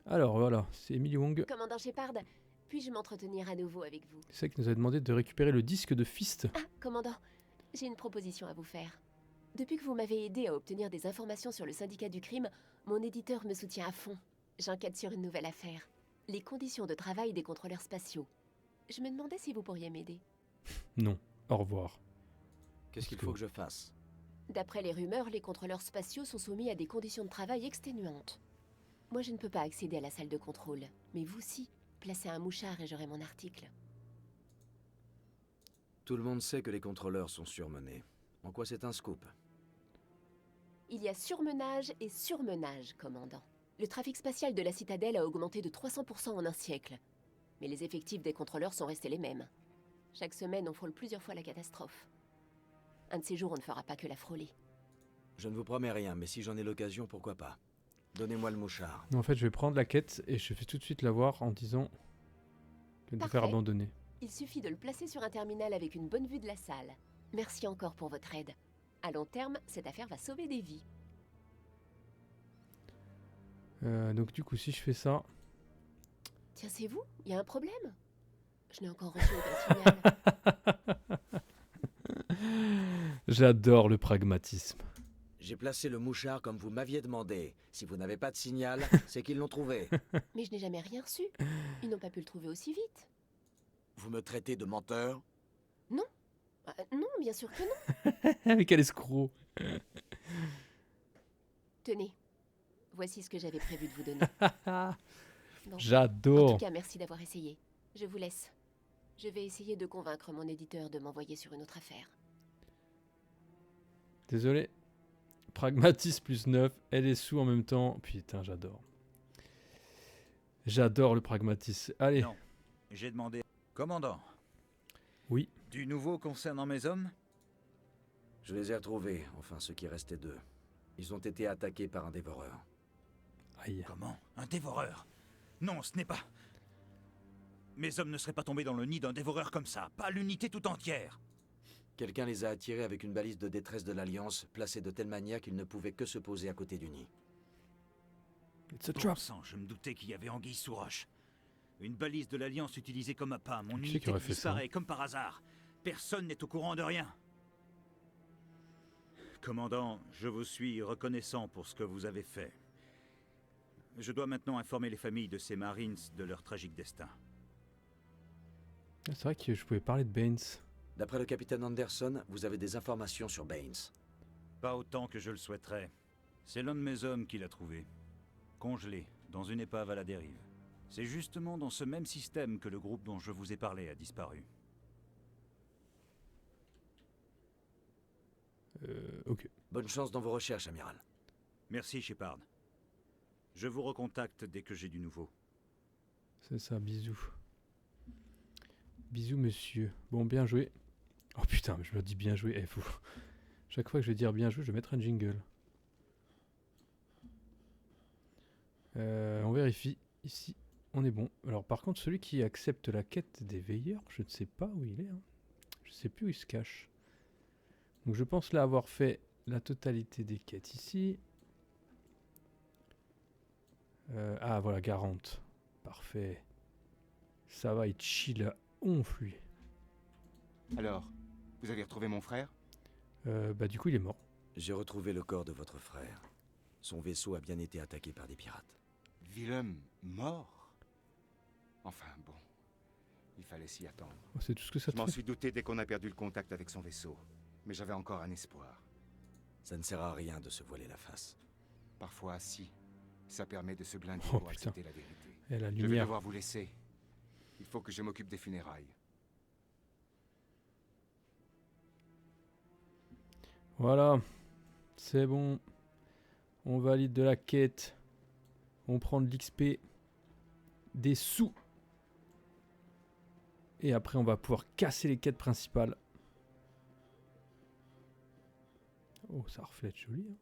Speaker 1: Alors voilà, c'est Emily Wong.
Speaker 14: Commandant Shepard, puis-je m'entretenir à nouveau avec vous?
Speaker 1: C'est ça qui nous a demandé de récupérer le disque de Fist.
Speaker 14: Ah, commandant, j'ai une proposition à vous faire. Depuis que vous m'avez aidé à obtenir des informations sur le syndicat du crime, mon éditeur me soutient à fond. J'enquête sur une nouvelle affaire. Les conditions de travail des contrôleurs spatiaux. Je me demandais si vous pourriez m'aider.
Speaker 1: Non, au revoir.
Speaker 7: Qu'est-ce qu'il faut que je fasse?
Speaker 14: D'après les rumeurs, les contrôleurs spatiaux sont soumis à des conditions de travail exténuantes. Moi, je ne peux pas accéder à la salle de contrôle, mais vous si. Placez un mouchard et j'aurai mon article.
Speaker 7: Tout le monde sait que les contrôleurs sont surmenés. En quoi c'est un scoop?
Speaker 14: Il y a surmenage et surmenage, commandant. Le trafic spatial de la citadelle a augmenté de 300% en un siècle. Mais les effectifs des contrôleurs sont restés les mêmes. Chaque semaine, on frôle plusieurs fois la catastrophe. Un de ces jours, on ne fera pas que la frôler.
Speaker 7: Je ne vous promets rien, mais si j'en ai l'occasion, pourquoi pas? Donnez-moi le mouchard.
Speaker 1: En fait, je vais prendre la quête et je vais tout de suite la voir en disant qu'elle doit faire abandonner.
Speaker 14: Il suffit de le placer sur un terminal avec une bonne vue de la salle. Merci encore pour votre aide. À long terme, cette affaire va sauver des vies.
Speaker 1: Donc du coup, si je fais ça...
Speaker 14: Tiens, c'est vous? Il y a un problème? Je n'ai encore reçu aucun signal.
Speaker 1: J'adore le pragmatisme.
Speaker 8: J'ai placé le mouchard comme vous m'aviez demandé. Si vous n'avez pas de signal, c'est qu'ils l'ont trouvé.
Speaker 14: Mais je n'ai jamais rien reçu. Ils n'ont pas pu le trouver aussi vite.
Speaker 8: Vous me traitez de menteur?
Speaker 14: Non. Non, bien sûr que non.
Speaker 1: Mais quel escroc.
Speaker 14: Tenez. Voici ce que j'avais prévu de vous donner. Bon.
Speaker 1: J'adore.
Speaker 14: En tout cas, merci d'avoir essayé. Je vous laisse. Je vais essayer de convaincre mon éditeur de m'envoyer sur une autre affaire.
Speaker 1: Désolé. Pragmatisme plus 9. Elle est sous en même temps. Putain, j'adore. J'adore le pragmatisme. Allez.
Speaker 15: Non. J'ai demandé... Commandant.
Speaker 1: Oui.
Speaker 15: Du nouveau concernant mes hommes?
Speaker 8: Je les ai retrouvés, enfin ceux qui restaient d'eux. Ils ont été attaqués par un dévoreur.
Speaker 1: Aïe.
Speaker 15: Comment? Un dévoreur? Non, ce n'est pas... Mes hommes ne seraient pas tombés dans le nid d'un dévoreur comme ça. Pas l'unité tout entière.
Speaker 8: Quelqu'un les a attirés avec une balise de détresse de l'Alliance, placée de telle manière qu'ils ne pouvaient que se poser à côté du nid.
Speaker 15: Bon sang, je me doutais qu'il y avait anguille sous roche. Une balise de l'Alliance utilisée comme appât. Mon unité disparaît comme par hasard. Personne n'est au courant de rien. Commandant, je vous suis reconnaissant pour ce que vous avez fait. Je dois maintenant informer les familles de ces Marines de leur tragique destin.
Speaker 1: C'est vrai que je pouvais parler de Baines.
Speaker 8: D'après le capitaine Anderson, vous avez des informations sur Baines.
Speaker 15: Pas autant que je le souhaiterais. C'est l'un de mes hommes qui l'a trouvé. Congelé, dans une épave à la dérive. C'est justement dans ce même système que le groupe dont je vous ai parlé a disparu.
Speaker 1: Ok.
Speaker 8: Bonne chance dans vos recherches, amiral.
Speaker 15: Merci, Shepard. Je vous recontacte dès que j'ai du nouveau.
Speaker 1: C'est ça, bisous. Bisous, monsieur. Bon, bien joué. Oh putain, mais je me dis bien joué. Eh, faut... Chaque fois que je vais dire bien joué, je vais mettre un jingle. On vérifie. Ici, on est bon. Alors, par contre, celui qui accepte la quête des veilleurs, je ne sais pas où il est. Hein. Je ne sais plus où il se cache. Donc, je pense là avoir fait la totalité des quêtes ici. Ah, voilà, Garante. Parfait. Ça va, il chill à onf, lui.
Speaker 16: Alors, vous avez retrouvé mon frère?
Speaker 1: Bah, du coup, il est mort.
Speaker 8: J'ai retrouvé le corps de votre frère. Son vaisseau a bien été attaqué par des pirates.
Speaker 16: Willem mort? Enfin bon, il fallait s'y attendre.
Speaker 1: Oh, c'est tout ce que ça te
Speaker 16: Je m'en
Speaker 1: fait.
Speaker 16: suis douté dès qu'on a perdu le contact avec son vaisseau. Mais j'avais encore un espoir.
Speaker 8: Ça ne sert à rien de se voiler la face.
Speaker 16: Parfois, si. Ça permet de se blinder
Speaker 1: Oh,
Speaker 16: pour
Speaker 1: putain.
Speaker 16: accepter la vérité.
Speaker 1: Et la
Speaker 16: Je vais
Speaker 1: lumière.
Speaker 16: devoir vous laisser. Il faut que je m'occupe des funérailles.
Speaker 1: Voilà. C'est bon. On valide de la quête. On prend de l'XP. Des sous. Et après, on va pouvoir casser les quêtes principales. Oh, ça reflète joli. Hein.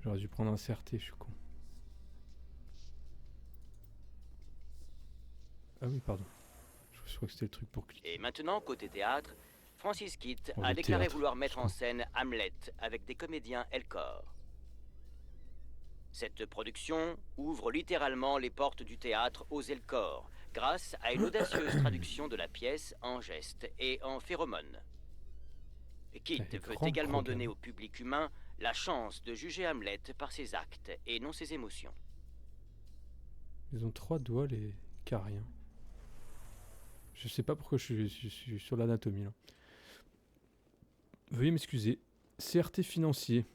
Speaker 1: J'aurais dû prendre un CRT, je suis con. Ah oui, pardon. Je crois que c'était le truc pour cliquer.
Speaker 9: Et maintenant, côté théâtre, Francis Kitt
Speaker 1: Oh,
Speaker 9: a
Speaker 1: le
Speaker 9: déclaré
Speaker 1: théâtre,
Speaker 9: vouloir mettre en
Speaker 1: putain.
Speaker 9: scène Hamlet avec des comédiens Elcor. Cette production ouvre littéralement les portes du théâtre aux Elcor, grâce à une audacieuse traduction de la pièce en gestes et en phéromones. Kitt veut également donner au public humain la chance de juger Hamlet par ses actes et non ses émotions.
Speaker 1: Ils ont 3 doigts, les cariens. Je sais pas pourquoi je suis sur l'anatomie là. Veuillez m'excuser. CRT financier.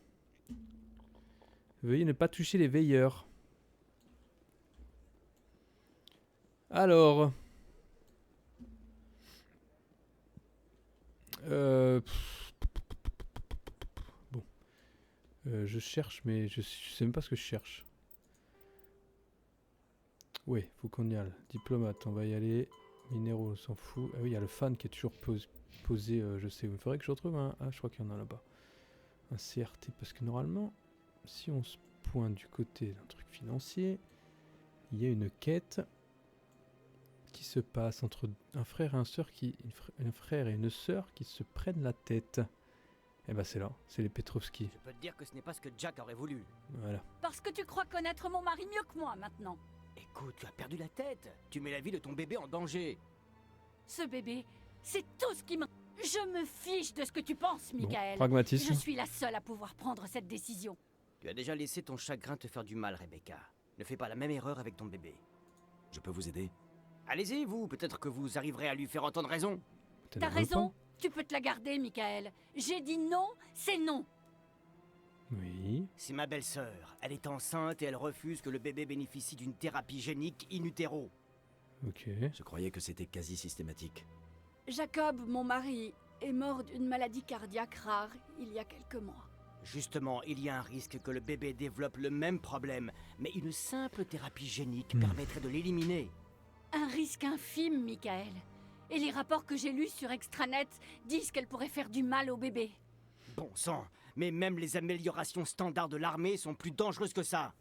Speaker 1: Veuillez ne pas toucher les veilleurs. Alors. Bon. Je cherche, mais je sais même pas ce que je cherche. Ouais, faut qu'on y aille. Diplomate, on va y aller. Minéraux, on s'en fout. Ah oui, il y a le fan qui est toujours posé, je sais où. Il faudrait que je retrouve un... Ah, je crois qu'il y en a là-bas. Un CRT, parce que normalement, si on se pointe du côté d'un truc financier, il y a une quête qui se passe entre un frère et un frère et une sœur qui se prennent la tête. Et bah c'est là, c'est les Petrovski.
Speaker 17: Je peux te dire que ce n'est pas ce que Jack aurait voulu.
Speaker 1: Voilà.
Speaker 11: Parce que tu crois connaître mon mari mieux que moi maintenant.
Speaker 17: Écoute, tu as perdu la tête. Tu mets la vie de ton bébé en danger.
Speaker 11: Ce bébé, c'est tout ce qui me... Je me fiche de ce que tu penses, Michael.
Speaker 1: pragmatisme.
Speaker 11: Je suis la seule à pouvoir prendre cette décision.
Speaker 17: Tu as déjà laissé ton chagrin te faire du mal, Rebecca. Ne fais pas la même erreur avec ton bébé.
Speaker 7: Je peux vous aider?
Speaker 17: Allez-y, vous. Peut-être que vous arriverez à lui faire entendre raison.
Speaker 11: T'as raison. Tu peux te la garder, Michael. J'ai dit non, c'est non.
Speaker 1: Oui.
Speaker 17: C'est ma belle-sœur. Elle est enceinte et elle refuse que le bébé bénéficie d'une thérapie génique in utero.
Speaker 1: Ok.
Speaker 7: Je croyais que c'était quasi systématique.
Speaker 11: Jacob, mon mari, est mort d'une maladie cardiaque rare il y a quelques mois.
Speaker 17: Justement, il y a un risque que le bébé développe le même problème, mais une simple thérapie génique permettrait de l'éliminer.
Speaker 11: Un risque infime, Michael. Et les rapports que j'ai lus sur Extranet disent qu'elle pourrait faire du mal au bébé.
Speaker 17: Bon sang, mais même les améliorations standards de l'armée sont plus dangereuses que ça.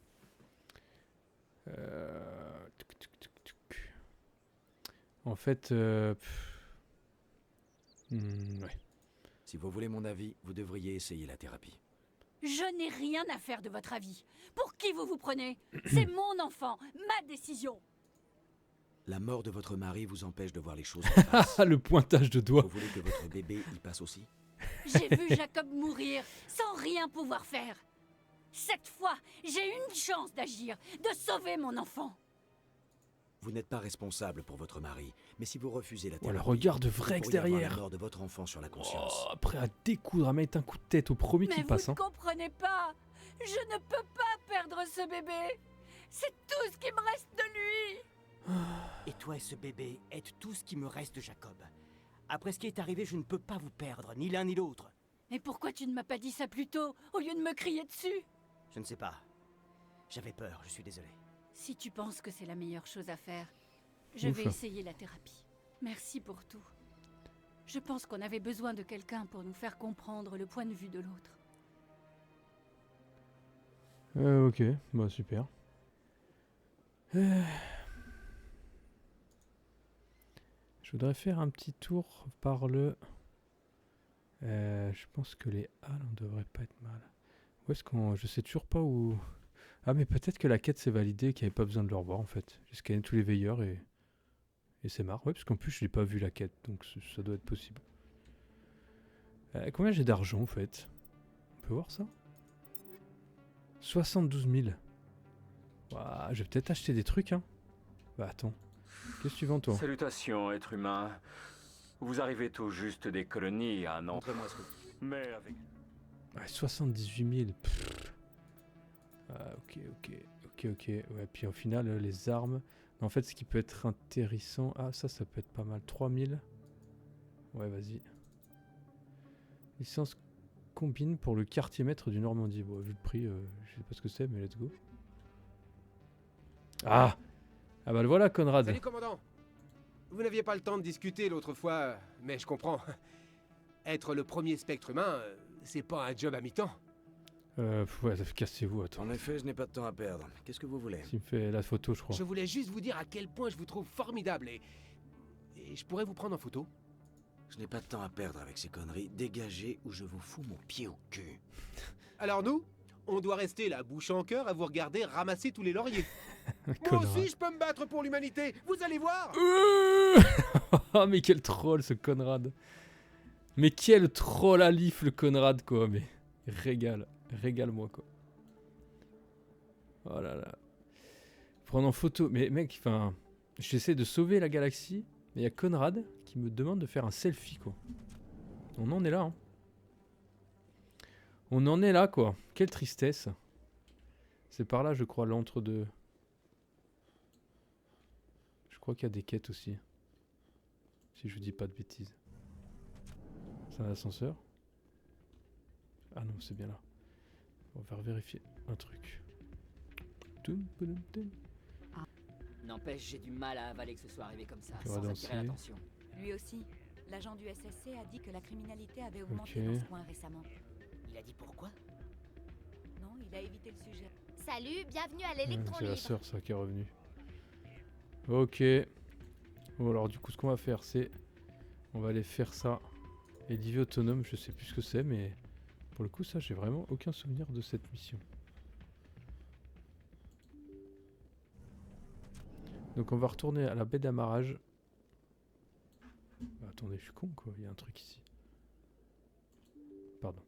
Speaker 1: En fait, ouais.
Speaker 7: Si vous voulez mon avis, vous devriez essayer la thérapie.
Speaker 11: Je n'ai rien à faire de votre avis. Pour qui vous vous prenez? C'est mon enfant, ma décision.
Speaker 7: La mort de votre mari vous empêche de voir les choses.
Speaker 1: Le pointage de doigts.
Speaker 7: Vous voulez que votre bébé y passe aussi?
Speaker 11: J'ai vu Jacob mourir sans rien pouvoir faire. Cette fois, j'ai une chance d'agir, de sauver mon enfant.
Speaker 7: Vous n'êtes pas responsable pour votre mari, mais si vous refusez la thérapie,
Speaker 1: Voilà, regarde de
Speaker 7: vous
Speaker 1: Vrex
Speaker 7: pourriez avoir
Speaker 1: derrière.
Speaker 7: la mort de votre enfant sur la conscience.
Speaker 1: Oh, après à découdre, à mettre un coup de tête au premier
Speaker 11: Mais
Speaker 1: qui
Speaker 11: vous
Speaker 1: passe.
Speaker 11: ne
Speaker 1: Hein.
Speaker 11: comprenez pas. Je ne peux pas perdre ce bébé. C'est tout ce qui me reste de lui.
Speaker 17: Et toi et ce bébé êtes tout ce qui me reste, Jacob. Après ce qui est arrivé, je ne peux pas vous perdre, ni l'un ni l'autre.
Speaker 11: Et pourquoi tu ne m'as pas dit ça plus tôt, au lieu de me crier dessus?
Speaker 17: Je ne sais pas. J'avais peur, je suis désolé.
Speaker 11: Si tu penses que c'est la meilleure chose à faire, je vais essayer la thérapie. Merci pour tout. Je pense qu'on avait besoin de quelqu'un pour nous faire comprendre le point de vue de l'autre.
Speaker 1: Ok, bah super. Je voudrais faire un petit tour par le... je pense que les halles, on devrait pas être mal. Où est-ce qu'on... Je sais toujours pas où... Ah mais peut-être que la quête s'est validée et qu'il n'y avait pas besoin de le revoir en fait. J'ai scanné tous les veilleurs et c'est marre. Ouais, parce qu'en plus je n'ai pas vu la quête, donc ça doit être possible. Combien j'ai d'argent en fait? On peut voir ça? 72 000. Ouah, je vais peut-être acheter des trucs hein. Bah attends. Qu'est-ce que tu vends toi?
Speaker 18: Salutations, être humain. Vous arrivez tout juste des colonies à Nantes.
Speaker 17: Montrez-moi ce que...
Speaker 18: Mais avec...
Speaker 1: Ouais, 78 000. Ah, ok. Ouais, puis au final, les armes... En fait, ce qui peut être intéressant... Ah, ça peut être pas mal. 3000. Ouais, vas-y. Licence combine pour le quartier maître du Normandie. Bon, vu le prix, je sais pas ce que c'est, mais let's go. Ah bah le voilà, Conrad.
Speaker 19: Salut, commandant. Vous n'aviez pas le temps de discuter l'autre fois, mais je comprends. Être le premier spectre humain, c'est pas un job à mi-temps.
Speaker 1: Ouais, cassez-vous, attends.
Speaker 7: En effet, je n'ai pas de temps à perdre. Qu'est-ce que vous voulez?
Speaker 1: Il me fait la photo, je crois.
Speaker 19: Je voulais juste vous dire à quel point je vous trouve formidable et je pourrais vous prendre en photo.
Speaker 7: Je n'ai pas de temps à perdre avec ces conneries. Dégagez ou je vous fous mon pied au cul.
Speaker 19: Alors nous, on doit rester la bouche en cœur à vous regarder ramasser tous les lauriers. Moi
Speaker 1: Conrad.
Speaker 19: aussi, je peux me battre pour l'humanité. Vous allez voir.
Speaker 1: Oh, mais quel troll, ce Conrad. Mais quel troll à l'if, le Conrad, quoi. Mais régale-moi, quoi. Oh là là. Prendre en photo. Mais mec, enfin, j'essaie de sauver la galaxie, mais il y a Conrad qui me demande de faire un selfie, quoi. On en est là, hein. On en est là, quoi. Quelle tristesse. C'est par là, je crois, l'entre-deux. Je crois qu'il y a des quêtes aussi. Si je vous dis pas de bêtises. C'est un ascenseur? Ah non, c'est bien là. On va vérifier un truc.
Speaker 20: N'empêche, j'ai du mal à avaler que ce soit arrivé comme ça,
Speaker 1: On va
Speaker 20: sans
Speaker 1: danser.
Speaker 20: attirer l'attention.
Speaker 3: Lui aussi. L'agent du SSC a dit que la criminalité avait augmenté dans ce coin récemment.
Speaker 20: Il a dit pourquoi?
Speaker 3: Non, il a évité le sujet.
Speaker 21: Salut, bienvenue à l'électron
Speaker 1: C'est la
Speaker 21: libre.
Speaker 1: sœur, ça, qui est revenue. Ok. Bon, alors du coup, ce qu'on va faire, c'est... On va aller faire ça. Et l'IV autonome, je sais plus ce que c'est, mais... Pour le coup, ça, j'ai vraiment aucun souvenir de cette mission. Donc on va retourner à la baie d'amarrage. Bah, attendez, je suis con, quoi. Il y a un truc ici. Pardon.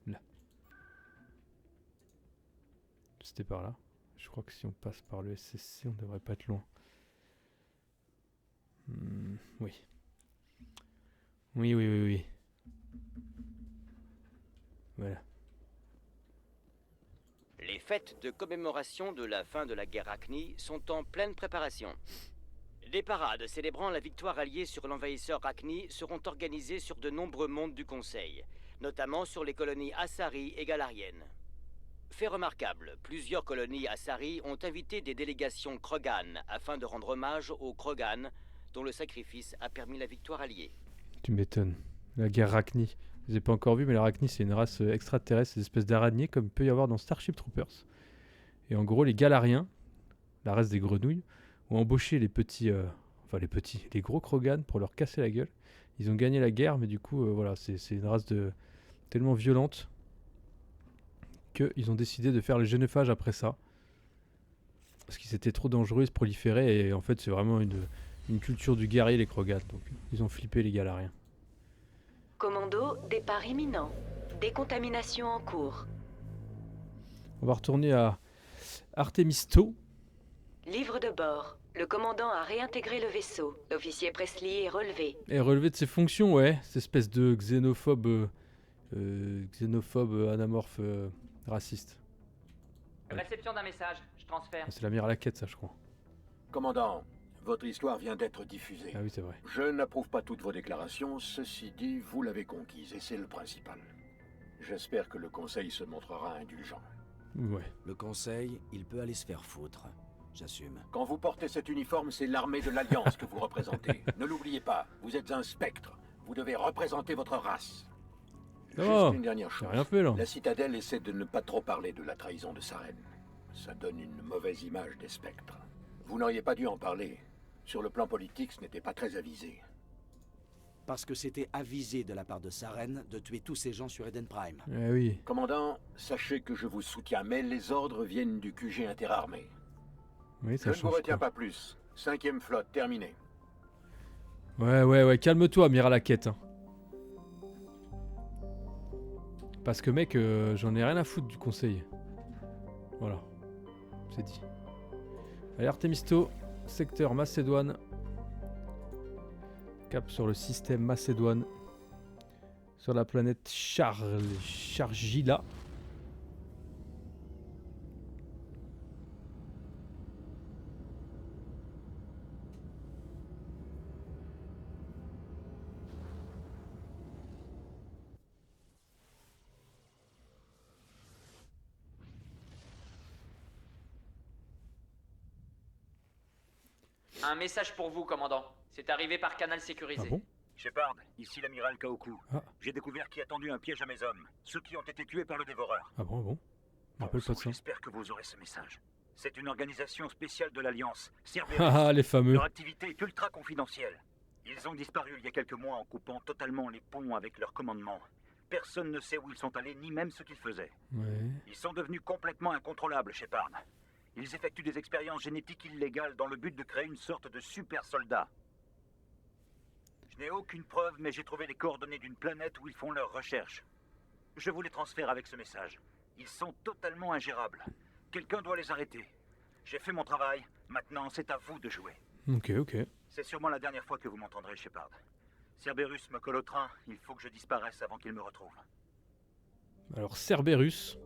Speaker 1: Là. C'était par là. Je crois que si on passe par le SSC, on devrait pas être loin. Oui. Oui. Voilà.
Speaker 9: Les fêtes de commémoration de la fin de la guerre Rachni sont en pleine préparation. Des parades célébrant la victoire alliée sur l'envahisseur Rachni seront organisées sur de nombreux mondes du Conseil, notamment sur les colonies Asari et Galariennes. Fait remarquable, plusieurs colonies Asari ont invité des délégations Krogan afin de rendre hommage aux Krogan, dont le sacrifice a permis la victoire alliée.
Speaker 1: Tu m'étonnes. La guerre Rachni. Je les ai pas encore vu, mais la Rachni, c'est une race extraterrestre, des espèces d'araignées comme il peut y avoir dans Starship Troopers. Et en gros, les Galariens, la race des grenouilles, ont embauché les petits, les gros Krogan pour leur casser la gueule. Ils ont gagné la guerre, mais du coup, voilà, c'est une race tellement violente qu'ils ont décidé de faire le génophage après ça. Parce qu'ils étaient trop dangereux, ils se proliféraient, et en fait, c'est vraiment une culture du guerrier, les Krogan. Donc, ils ont flippé les Galariens.
Speaker 5: Commando, départ imminent. Décontamination en cours.
Speaker 1: On va retourner à Artemisto.
Speaker 5: Livre de bord. Le commandant a réintégré le vaisseau. L'officier Presley est relevé.
Speaker 1: Et relevé de ses fonctions, ouais. Cette espèce de xénophobe anamorphe raciste.
Speaker 2: Réception d'un message, je transfère.
Speaker 1: Ah, c'est l'amiral Hackett, ça, je crois.
Speaker 22: Commandant, votre histoire vient d'être diffusée.
Speaker 1: Ah oui, c'est vrai.
Speaker 22: Je n'approuve pas toutes vos déclarations, ceci dit, vous l'avez conquise et c'est le principal. J'espère que le Conseil se montrera indulgent.
Speaker 1: Ouais.
Speaker 7: Le Conseil, il peut aller se faire foutre. J'assume.
Speaker 22: Quand vous portez cet uniforme, c'est l'armée de l'Alliance que vous représentez. Ne l'oubliez pas, vous êtes un spectre. Vous devez représenter votre race.
Speaker 1: Oh,
Speaker 22: Juste une dernière chose.
Speaker 1: rien fait, là.
Speaker 22: La Citadelle essaie de ne pas trop parler de la trahison de Saren. Ça donne une mauvaise image des spectres. Vous n'auriez pas dû en parler. Sur le plan politique, ce n'était pas très avisé.
Speaker 7: Parce que c'était avisé de la part de Saren de tuer tous ces gens sur Eden Prime.
Speaker 1: Eh oui.
Speaker 22: Commandant, sachez que je vous soutiens, mais les ordres viennent du QG interarmé.
Speaker 1: Oui,
Speaker 22: Je
Speaker 1: ça
Speaker 22: ne vous
Speaker 1: change
Speaker 22: retiens
Speaker 1: quoi.
Speaker 22: pas plus. 5e flotte, terminée.
Speaker 1: Ouais, calme-toi, amiral Hackett. Hein. Parce que, mec, j'en ai rien à foutre du Conseil. Voilà. C'est dit. Allez, Artemisto, secteur Macédoine. Cap sur le système Macédoine. Sur la planète Chargila.
Speaker 2: Un message pour vous, commandant. C'est arrivé par canal sécurisé.
Speaker 1: Ah bon?
Speaker 15: Shepard, ici l'amiral Kaoku.
Speaker 1: Ah.
Speaker 15: J'ai découvert qui a tendu un piège à mes hommes. Ceux qui ont été tués par le dévoreur.
Speaker 1: Ah bon, bon. Je me rappelle pas de ça.
Speaker 15: J'espère que vous aurez ce message. C'est une organisation spéciale de l'Alliance, Cerberus.
Speaker 1: Ah, les fameux.
Speaker 15: Leur activité est ultra confidentielle. Ils ont disparu il y a quelques mois en coupant totalement les ponts avec leur commandement. Personne ne sait où ils sont allés, ni même ce qu'ils faisaient.
Speaker 1: Ouais.
Speaker 15: Ils sont devenus complètement incontrôlables, Shepard. Ils effectuent des expériences génétiques illégales dans le but de créer une sorte de super soldat. Je n'ai aucune preuve, mais j'ai trouvé les coordonnées d'une planète où ils font leurs recherches. Je vous les transfère avec ce message. Ils sont totalement ingérables. Quelqu'un doit les arrêter. J'ai fait mon travail, maintenant c'est à vous de jouer.
Speaker 1: Ok, ok.
Speaker 15: C'est sûrement la dernière fois que vous m'entendrez, Shepard. Cerberus me colle au train, il faut que je disparaisse avant qu'il me retrouve.
Speaker 1: Alors Cerberus,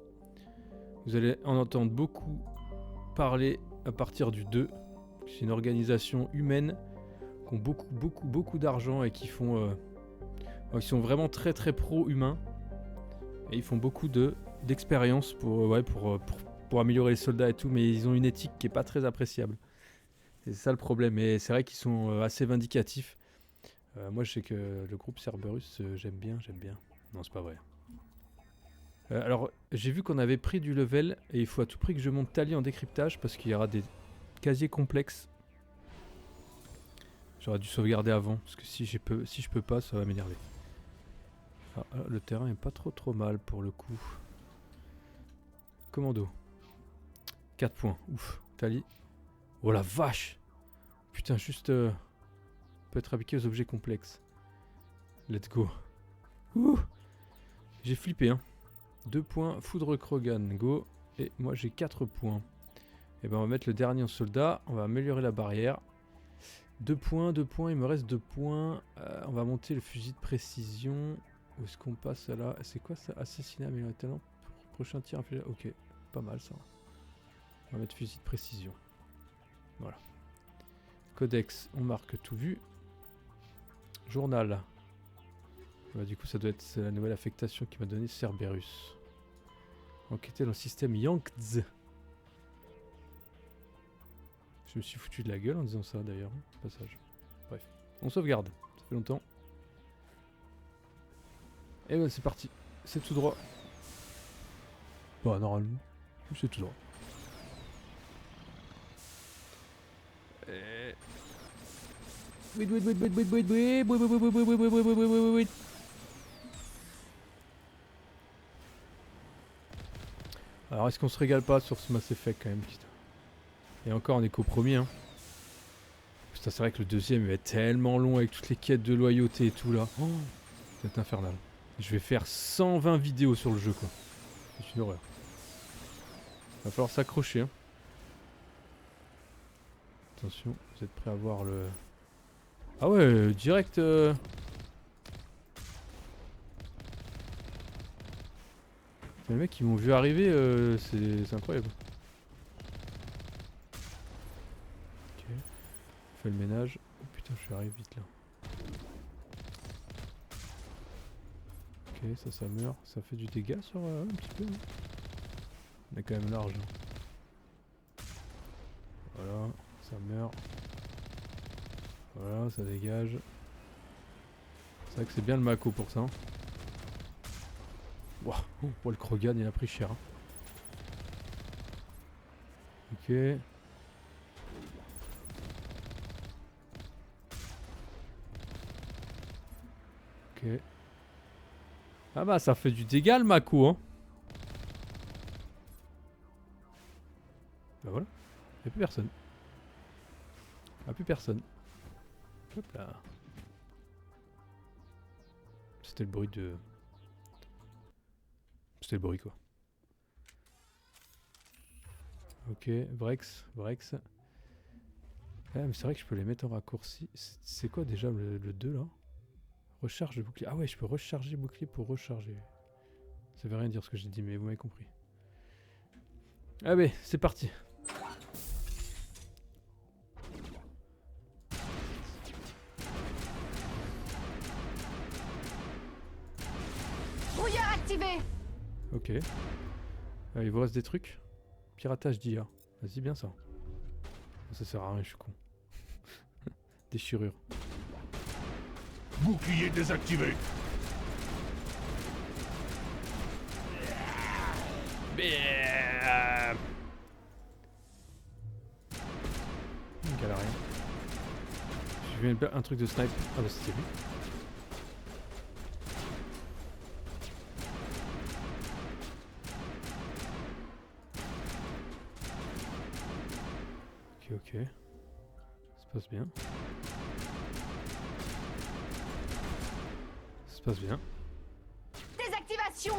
Speaker 1: vous allez en entendre beaucoup parler à partir du 2. C'est une organisation humaine qui ont beaucoup d'argent et qui font... ils sont vraiment très pro-humains. Et ils font beaucoup d'expérience pour améliorer les soldats et tout, mais ils ont une éthique qui est pas très appréciable. C'est ça le problème, et c'est vrai qu'ils sont assez vindicatifs. Moi je sais que le groupe Cerberus, j'aime bien. Non, c'est pas vrai. Alors j'ai vu qu'on avait pris du level, et il faut à tout prix que je monte Tali en décryptage, parce qu'il y aura des casiers complexes. J'aurais dû sauvegarder avant, parce que si je peux pas, ça va m'énerver. Ah, le terrain est pas trop mal pour le coup. Commando. 4 points, ouf. Tali. Oh la vache! Putain, juste... peut être appliqué aux objets complexes. Let's go. Ouh! J'ai flippé, hein. 2 points, foudre Krogan, go. Et moi j'ai 4 points. Et ben on va mettre le dernier en soldat. On va améliorer la barrière. 2 points, il me reste 2 points. On va monter le fusil de précision. Où est-ce qu'on passe là? C'est quoi ça? Assassinat, améliorer talent. Prochain tir, ok, pas mal ça. On va mettre fusil de précision. Voilà. Codex, on marque tout vu. Journal. Bah, du coup, ça doit être la nouvelle affectation qui m'a donné Cerberus. Enquêter dans le système Yangtze. Je me suis foutu de la gueule en disant ça d'ailleurs, passage. Bref, on sauvegarde, ça fait longtemps. Et ben c'est parti, c'est tout droit. Bah normalement, c'est tout droit. Wait. Alors est-ce qu'on se régale pas sur ce Mass Effect quand même, putain. Et encore on est qu'au premier, hein. Putain, c'est vrai que le deuxième il va être tellement long avec toutes les quêtes de loyauté et tout là. Oh, c'est infernal. Je vais faire 120 vidéos sur le jeu quoi. C'est une horreur. Va falloir s'accrocher, hein. Attention, vous êtes prêts à voir le... Ah ouais, direct... Les mecs qui m'ont vu arriver, c'est incroyable. Ok, on fait le ménage. Oh putain, je suis arrivé vite là. Ok, ça meurt. Ça fait du dégât sur un petit peu. Hein. On est quand même large. Voilà, ça meurt. Voilà, ça dégage. C'est vrai que c'est bien le Mako pour ça. Hein. Wow. Oh, le Krogan il a pris cher. Hein. Ok. Ok. Ah bah ça fait du dégât le Mako hein. Bah voilà. Y'a plus personne. Y'a plus personne. Hop là. C'était le bruit de... C'était le bruit quoi. Ok, Brex. Ah, mais c'est vrai que je peux les mettre en raccourci. C'est quoi déjà le 2 là? Recharge le bouclier. Ah ouais, je peux recharger le bouclier pour recharger. Ça veut rien dire ce que j'ai dit, mais vous m'avez compris. Ah ouais, c'est parti.
Speaker 21: Brouillard activé.
Speaker 1: Ok. Il vous reste des trucs? Piratage d'IA. Vas-y, bien ça. Ça sert à rien, je suis con. Déchirure.
Speaker 12: Bouclier désactivé.
Speaker 1: J'ai vu un truc de snipe. Ah bah c'était lui. Ok. Ça se passe bien. Ça se passe bien.
Speaker 21: Désactivation.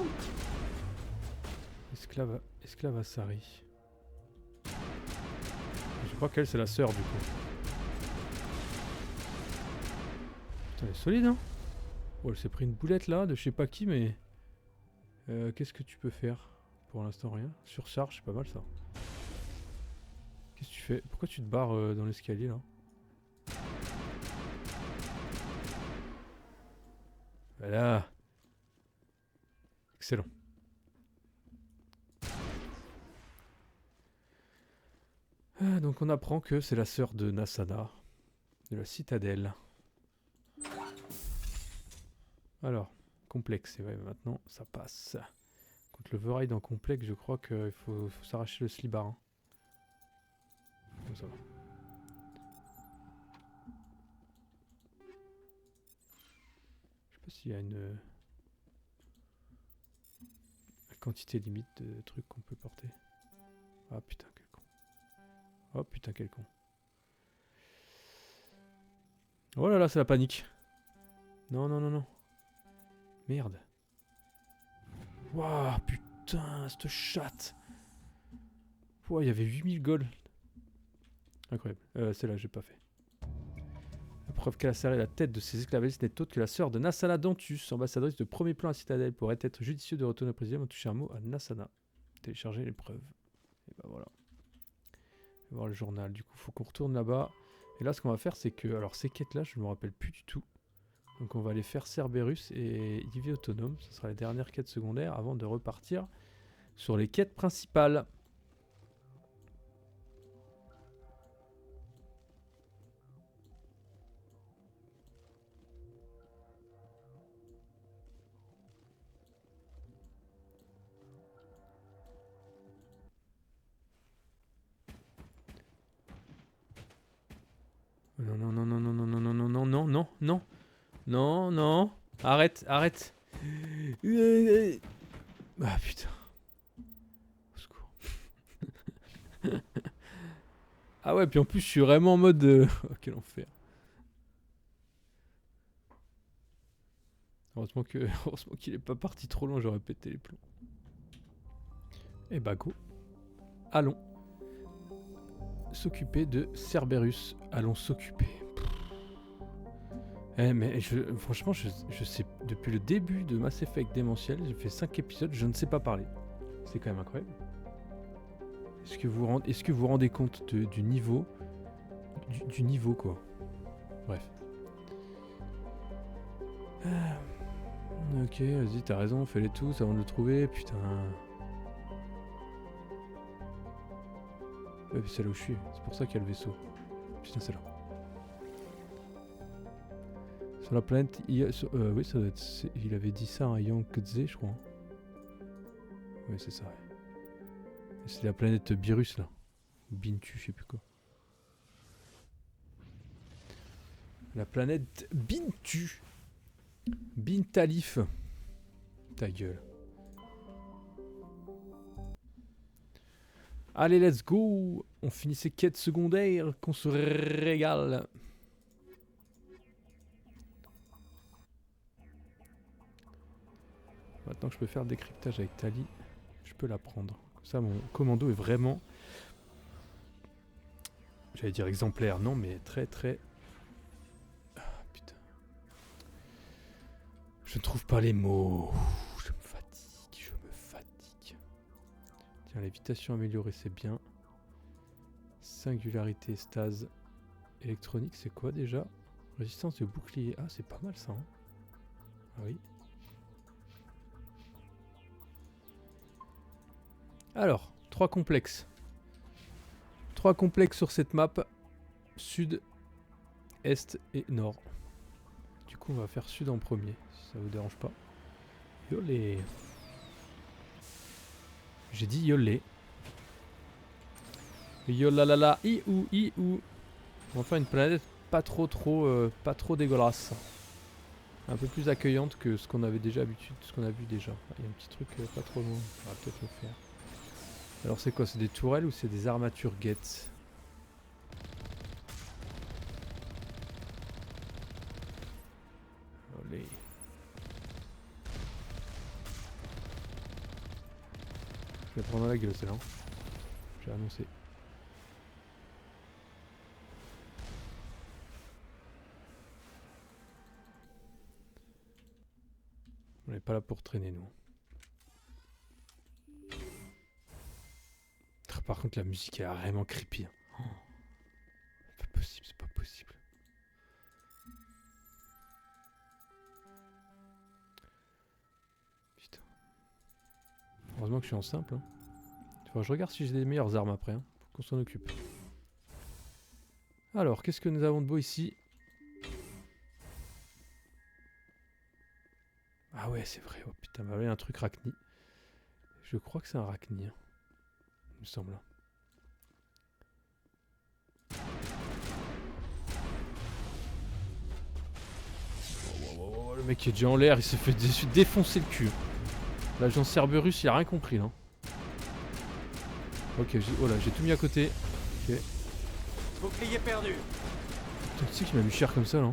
Speaker 1: Esclave Asari. Je crois qu'elle c'est la sœur du coup. Putain elle est solide hein. Oh elle s'est pris une boulette là de je sais pas qui mais... qu'est-ce que tu peux faire? Pour l'instant rien. Surcharge c'est pas mal ça. Qu'est-ce que tu fais? Pourquoi tu te barres dans l'escalier là? Voilà. Excellent. Ah, donc on apprend que c'est la sœur de Nassana, de la citadelle. Alors, complexe, et ouais, maintenant ça passe. Contre le Voride en complexe, je crois qu'il faut s'arracher le slibard. Hein. Bon, ça va. Je sais pas s'il y a une quantité limite de trucs qu'on peut porter. Ah putain, quel con. Oh putain, quel con. Oh là là, c'est la panique. Non, non, non, non. Merde. Waouh, putain, cette chatte. Ouah, il y avait 8000 gold. Incroyable. Celle-là, j'ai pas fait. La preuve qu'elle a serré la tête de ses esclavagistes n'est autre que la sœur de Nassana Dantus, ambassadrice de premier plan à Citadelle. Pourrait être judicieux de retourner au président, toucher un mot à Nassana. Télécharger les preuves. Et bah voilà. On va voir le journal. Du coup, faut qu'on retourne là-bas. Et là, ce qu'on va faire, c'est que... Alors, ces quêtes-là, je me rappelle plus du tout. Donc, on va aller faire Cerberus et Ivy Autonome. Ce sera les dernières quêtes secondaires avant de repartir sur les quêtes principales. Non, non, non, non, non, non, non, non, non, non, non, non, non, non, non, arrête, arrête. Ah putain. Au secours. Ah ouais, puis en plus je suis vraiment en mode... Oh, quel enfer. Heureusement qu'il est pas parti trop loin, j'aurais pété les plombs. Et bah go. Allons. S'occuper de Cerberus. Allons s'occuper. Eh mais franchement je sais depuis le début de Mass Effect Démentiel, j'ai fait 5 épisodes, je ne sais pas parler. C'est quand même incroyable. Est-ce que vous vous rendez compte du niveau du niveau quoi. Bref. Ok, vas-y, t'as raison, fais-les tous avant de le trouver, putain. Ouais, c'est là où je suis, c'est pour ça qu'il y a le vaisseau. Putain, c'est là. Sur la planète, oui, ça doit être... Il avait dit ça à Yankze, je crois. Oui, c'est ça. Ouais. C'est la planète Birus, là. Bintu, je sais plus quoi. La planète Bintu. Bintalif. Ta gueule. Allez, let's go. On finit ces quêtes secondaires, qu'on se régale. Maintenant que je peux faire le décryptage avec Tali, je peux la prendre. Comme ça, mon commando est vraiment... J'allais dire exemplaire, non, mais très très... Ah, putain. Je ne trouve pas les mots. Je me fatigue. Tiens, lévitation améliorée, c'est bien. Singularité, stase. Électronique, c'est quoi déjà? Résistance de bouclier. Ah, c'est pas mal ça. Hein, ah oui. Alors, 3 complexes. 3 complexes sur cette map. Sud, Est et Nord. Du coup, on va faire Sud en premier, si ça vous dérange pas. Yolé. J'ai dit yolé. Yolalala, iou, iou. On va faire une planète pas trop dégueulasse. Un peu plus accueillante que ce qu'on avait déjà habitude, ce qu'on a vu déjà. Il y a un petit truc pas trop loin, on va peut-être le faire. Alors c'est quoi? C'est des tourelles ou c'est des armatures guettes? Allez. Je vais prendre à la gueule celle-là. J'ai annoncé. On n'est pas là pour traîner nous. Par contre la musique est vraiment creepy. Oh. C'est pas possible, c'est pas possible. Putain. Heureusement que je suis en simple. Hein. Enfin, je regarde si j'ai des meilleures armes après. Hein, pour qu'on s'en occupe. Alors, qu'est-ce que nous avons de beau ici? Ah ouais, c'est vrai. Oh putain, bah, il y a un truc Rachni. Je crois que c'est un Rachni. Hein. Il me semble. Oh, le mec qui est déjà en l'air, il s'est fait défoncer le cul. L'agent Cerberus, il a rien compris là. Ok, oh là, j'ai tout mis à côté. Ok.
Speaker 17: Bouclier perdu.
Speaker 1: Putain, tu sais qu'il m'a mis cher comme ça là.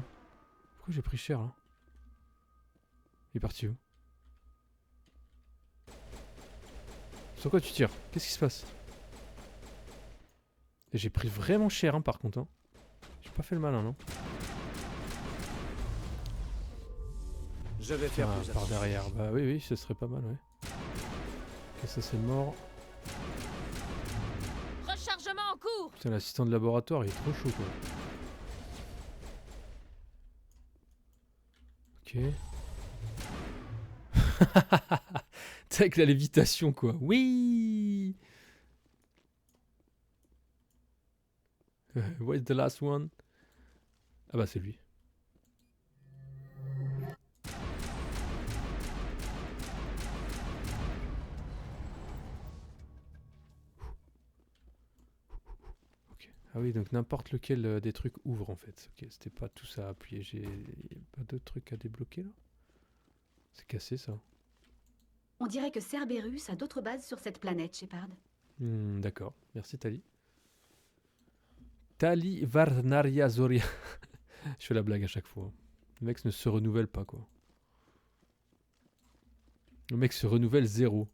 Speaker 1: Pourquoi j'ai pris cher là? Il est parti où? Sur quoi tu tires? Qu'est-ce qui se passe? Et j'ai pris vraiment cher hein, par contre. Hein. J'ai pas fait le malin non?
Speaker 17: Je vais faire plus
Speaker 1: par derrière. Bah oui, oui, ce serait pas mal, ouais. Ok, ça c'est mort.
Speaker 10: Rechargement en cours.
Speaker 1: Putain, l'assistant de laboratoire, il est trop chaud quoi. Ok. T'es avec la lévitation quoi. Oui. Where's the last one? Ah bah c'est lui. Ok. Ah oui, donc n'importe lequel des trucs ouvre en fait. Ok, c'était pas tout ça à appuyer. J'ai pas d'autres trucs à débloquer là? C'est cassé ça.
Speaker 3: On dirait que Cerberus a d'autres bases sur cette planète, Shepard.
Speaker 1: D'accord, merci Tali. Tali Varnaria Zoria. Je fais la blague à chaque fois. Le mec ne se renouvelle pas quoi. Le mec se renouvelle 0.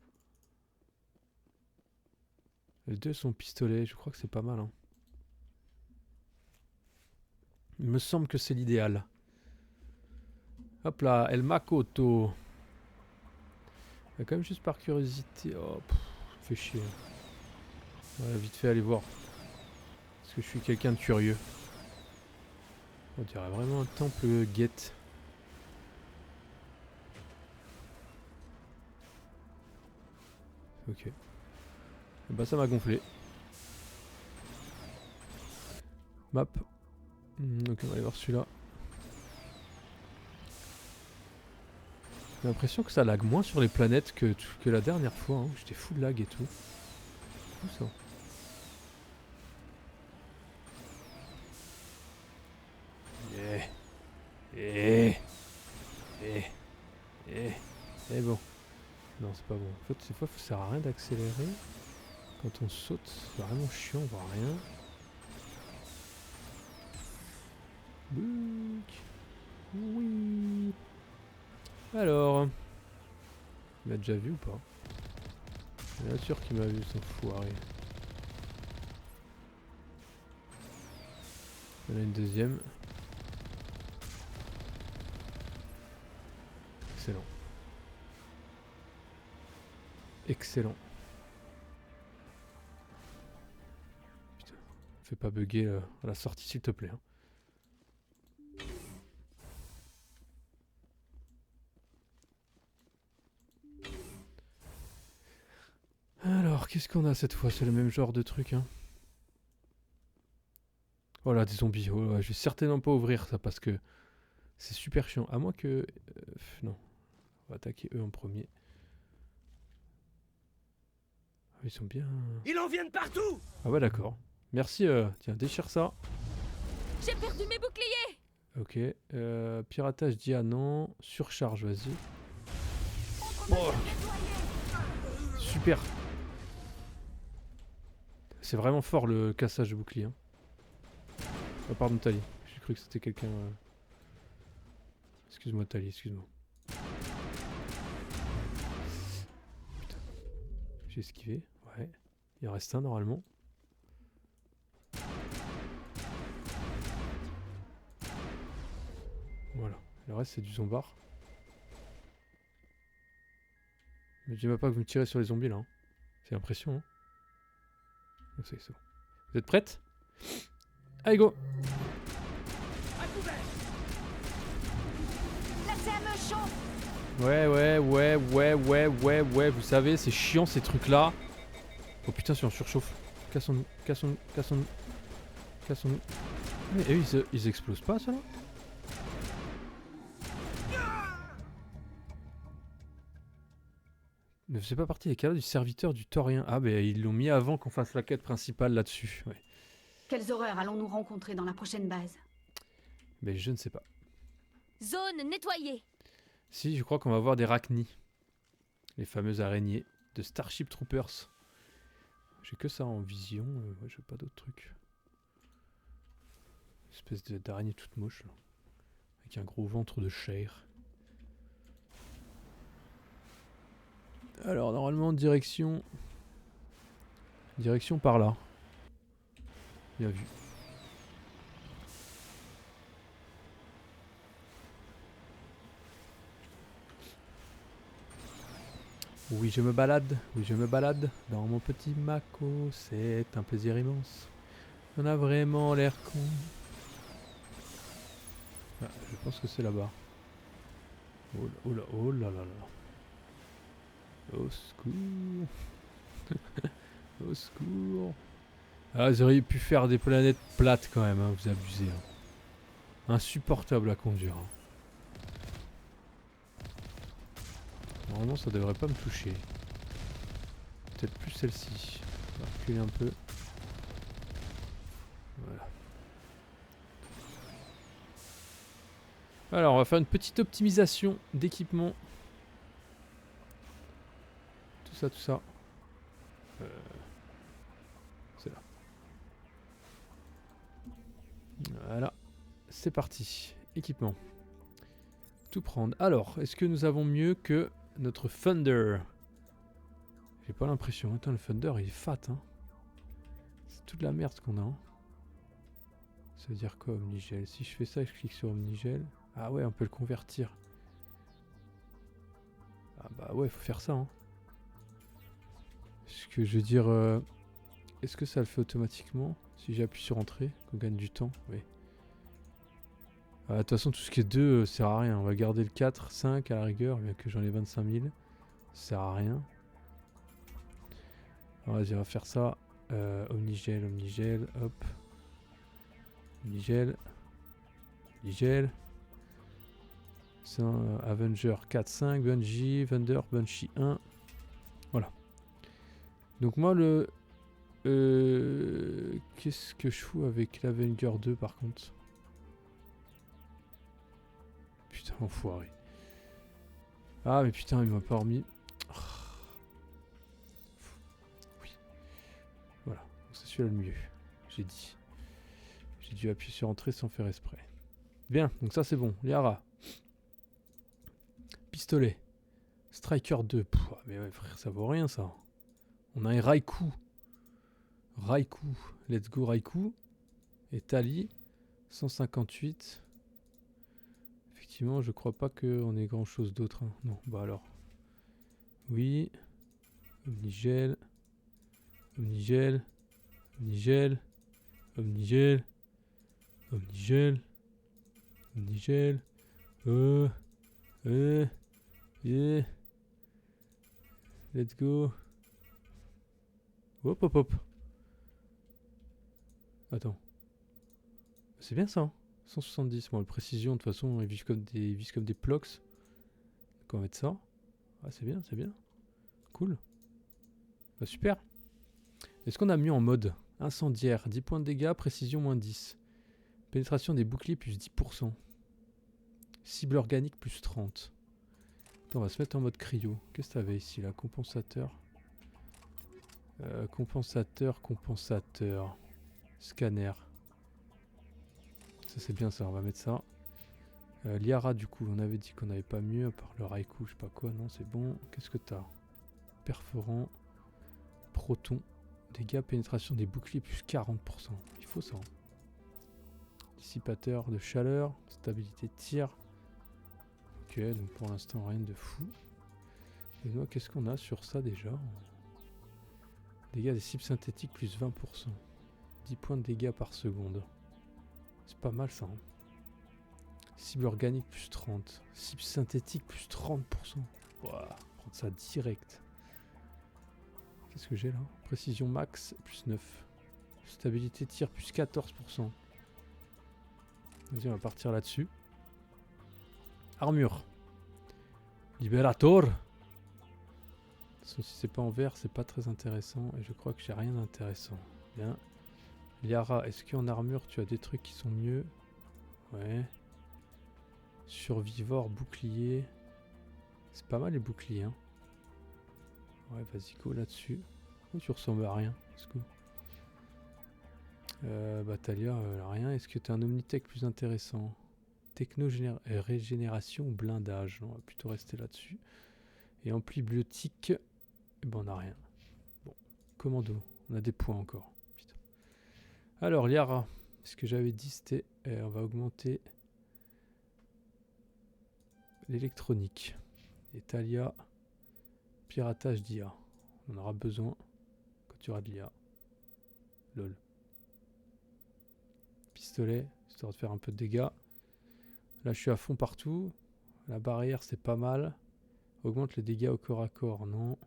Speaker 1: Les deux sont pistolets, je crois que c'est pas mal. Hein. Il me semble que c'est l'idéal. Hop là, El Makoto. Quand même juste par curiosité. Oh, fait chier. Ouais, vite fait aller voir. Parce que je suis quelqu'un de curieux. On dirait vraiment un temple guette. Ok. Et bah ça m'a gonflé. Map. Ok, on va aller voir celui-là. J'ai l'impression que ça lag moins sur les planètes que la dernière fois. Hein. J'étais full lag et tout. Où ça? Et bon. Non, c'est pas bon. En fait, ces fois, ça sert à rien d'accélérer. Quand on saute, c'est vraiment chiant, on voit rien. Bouc. Oui. Alors. Il m'a déjà vu ou pas? Bien sûr qu'il m'a vu, son foiré. Il y en a une deuxième. Excellent. Excellent. Putain, fais pas bugger à la sortie s'il te plaît. Hein. Alors, qu'est-ce qu'on a cette fois? C'est le même genre de truc. Hein. Voilà, des zombies. Oh, je vais certainement pas ouvrir ça parce que c'est super chiant. À moins que... non. On va attaquer eux en premier. Ils sont bien...
Speaker 17: Ils en viennent partout.
Speaker 1: Ah ouais d'accord. Merci, tiens, déchire ça.
Speaker 11: J'ai perdu mes boucliers.
Speaker 1: Ok. Piratage d'IA, non. Surcharge, vas-y. Oh. Super. C'est vraiment fort le cassage de bouclier. Hein. Oh, pardon, Tali. J'ai cru que c'était quelqu'un... Excuse-moi, Tali, excuse-moi. Putain. J'ai esquivé. Ouais. Il en reste un, normalement. Voilà. Le reste, c'est du zombard. Mais je dis pas que vous me tirez sur les zombies, là. Hein. C'est l'impression, hein. Donc c'est ça. Vous êtes prêtes? Allez, go! Ouais, vous savez, c'est chiant ces trucs-là. Oh putain, si on surchauffe. Cassons-nous. Mais eux, ils explosent pas, ça là? Ne faisait pas partie des cadres du serviteur du Taurien. Ah, ben ils l'ont mis avant qu'on fasse la quête principale là-dessus. Ouais.
Speaker 21: Quelles horreurs allons-nous rencontrer dans la prochaine base?
Speaker 1: Mais je ne sais pas.
Speaker 21: Zone nettoyée.
Speaker 1: Si, je crois qu'on va voir des Rachni. Les fameuses araignées de Starship Troopers. J'ai que ça en vision. Ouais, j'ai pas d'autres trucs. Une espèce d'araignée toute moche. Là. Avec un gros ventre de chair. Alors, normalement, direction par là. Bien vu. Oui, je me balade dans mon petit Mako. C'est un plaisir immense. On a vraiment l'air con. Ah, je pense que c'est là-bas. Oh là là là. Au secours. Au secours. Ah, vous auriez pu faire des planètes plates quand même, hein, vous abusez. Hein. Insupportable à conduire. Hein. Normalement, ça devrait pas me toucher. Peut-être plus celle-ci. On va reculer un peu. Voilà. Alors, on va faire une petite optimisation d'équipement. Tout ça. C'est là. Voilà. C'est parti. Équipement. Tout prendre. Alors, est-ce que nous avons mieux que notre Thunder? J'ai pas l'impression. Attends, le Thunder, il est fat. Hein. C'est toute la merde qu'on a. Hein. Ça veut dire quoi, Omnigel? Si je fais ça et je clique sur Omnigel... Ah ouais, on peut le convertir. Ah bah ouais, faut faire ça. Hein. Ce que je veux dire... Est-ce que ça le fait automatiquement? Si j'appuie sur Entrée, qu'on gagne du temps? Oui. De toute façon, tout ce qui est 2 sert à rien. On va garder le 4, 5 à la rigueur, bien que j'en ai 25 000. Ça sert à rien. Alors, vas-y, on va faire ça. Omnigel, hop. Omnigel. C'est un Avenger 4, 5, Bungie, Thunder, Banshee 1. Voilà. Donc moi, le... qu'est-ce que je fous avec l'Avenger 2 par contre? Putain, enfoiré. Ah, mais putain, il m'a pas remis. Oh. Oui. Voilà. C'est celui-là le mieux. J'ai dit. J'ai dû appuyer sur Entrée sans faire exprès. Bien, donc ça c'est bon. Liara. Pistolet. Striker 2. Pff, mais ouais, frère, ça vaut rien ça. On a un Raikou. Let's go Raikou. Et Tali. 158. Effectivement, je crois pas qu'on ait grand chose d'autre. Hein. Non, bah alors. Oui. Omnigel. Yeah. Let's go. Hop. Attends. C'est bien ça, hein. 170. Bon, la précision, de toute façon, ils visent comme des plocs. Donc on va mettre ça. Ah, c'est bien. Cool. Bah, super. Est-ce qu'on a mieux en mode incendiaire? 10 points de dégâts, précision moins 10. Pénétration des boucliers plus 10%. Cible organique plus 30. Attends, on va se mettre en mode cryo. Qu'est-ce que t'avais ici là? Compensateur. Compensateur. Scanner. Ça c'est bien ça, on va mettre ça. Liara du coup, on avait dit qu'on n'avait pas mieux, à part le Raikou, je sais pas quoi, non c'est bon. Qu'est-ce que t'as? Perforant. Proton. Dégâts, pénétration des boucliers plus 40%. Il faut ça. Hein. Dissipateur de chaleur. Stabilité de tir. Ok, donc pour l'instant rien de fou. Et nous, qu'est-ce qu'on a sur ça déjà? Dégâts des cibles synthétiques plus 20%. 10 points de dégâts par seconde. C'est pas mal ça. Hein. Cible organique plus 30. Cible synthétique plus 30%. Ouah, prendre ça direct. Qu'est-ce que j'ai là? Précision max plus 9. Stabilité tir plus 14%. Vas-y, on va partir là-dessus. Armure. Liberator. Si c'est pas en vert, c'est pas très intéressant. Et je crois que j'ai rien d'intéressant. Bien. Liara, est-ce qu'en armure, tu as des trucs qui sont mieux? Ouais. Survivor, bouclier. C'est pas mal les boucliers. Hein. Ouais, vas-y, go là-dessus. Oh, tu ressembles à rien. Let's go. Batalia, rien. Est-ce que tu as un Omnitech plus intéressant? Régénération ou blindage? On va plutôt rester là-dessus. Et ampli biotique, eh ben on n'a rien. Bon, commando, on a des points encore. Putain. Alors, Liara, ce que j'avais dit, c'était on va augmenter l'électronique. Et Talia, piratage d'IA. On en aura besoin quand tu auras de l'IA. Lol. Pistolet, histoire de faire un peu de dégâts. Là, je suis à fond partout. La barrière, c'est pas mal. Augmente les dégâts au corps à corps, non.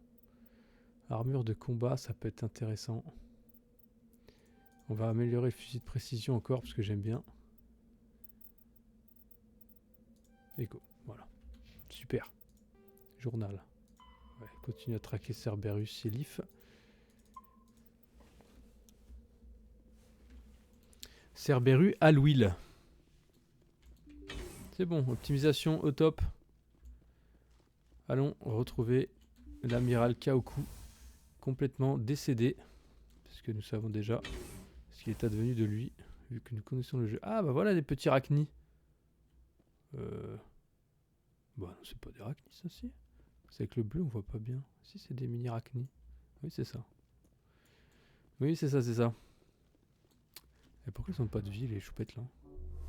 Speaker 1: Armure de combat, ça peut être intéressant. On va améliorer le fusil de précision encore, parce que j'aime bien. Et go, voilà. Super. Journal. Ouais, continue à traquer Cerberus et Leaf. Cerberus à l'huile. C'est bon, optimisation au top. Allons retrouver l'amiral Kaoku, complètement décédé, parce que nous savons déjà ce qu'il est advenu de lui, vu que nous connaissons le jeu. Ah bah voilà des petits arachnis. Bah non, c'est pas des arachnis ça, si. C'est avec le bleu, on voit pas bien. Si, c'est des mini arachnis. Oui, c'est ça. Oui, c'est ça, c'est ça. Et pourquoi ils ont pas de vie, les choupettes là?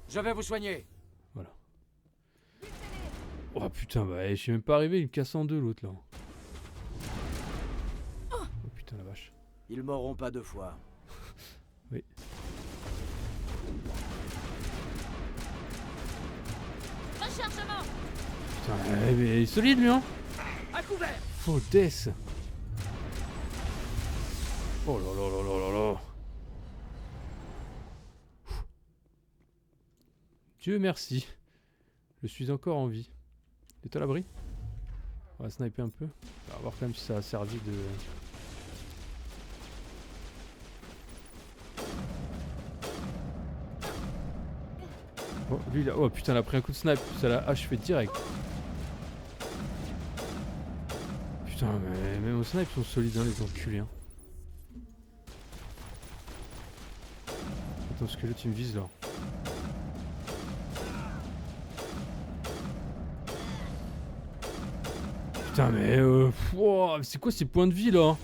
Speaker 17: Je vais vous soigner.
Speaker 1: Voilà. Oh putain, bah je suis même pas arrivé, il me casse en deux l'autre là. Oh putain la vache.
Speaker 7: Ils mourront pas deux fois.
Speaker 1: Oui.
Speaker 21: Rechargement.
Speaker 1: Putain, mais il est solide lui hein.
Speaker 17: À couvert.
Speaker 1: Faux death. Oh là là là là là là. Dieu merci. Je suis encore en vie. T'es à l'abri? On va sniper un peu. On va voir quand même si ça a servi de... Oh, lui il a... Oh putain, il a pris un coup de snipe. Ça l'a achevé direct. Putain, mais même au snipe, ils sont solides, hein, les enculés. Hein. Attends, squelette, tu me vises là. Putain mais wow, c'est quoi ces points de vie là?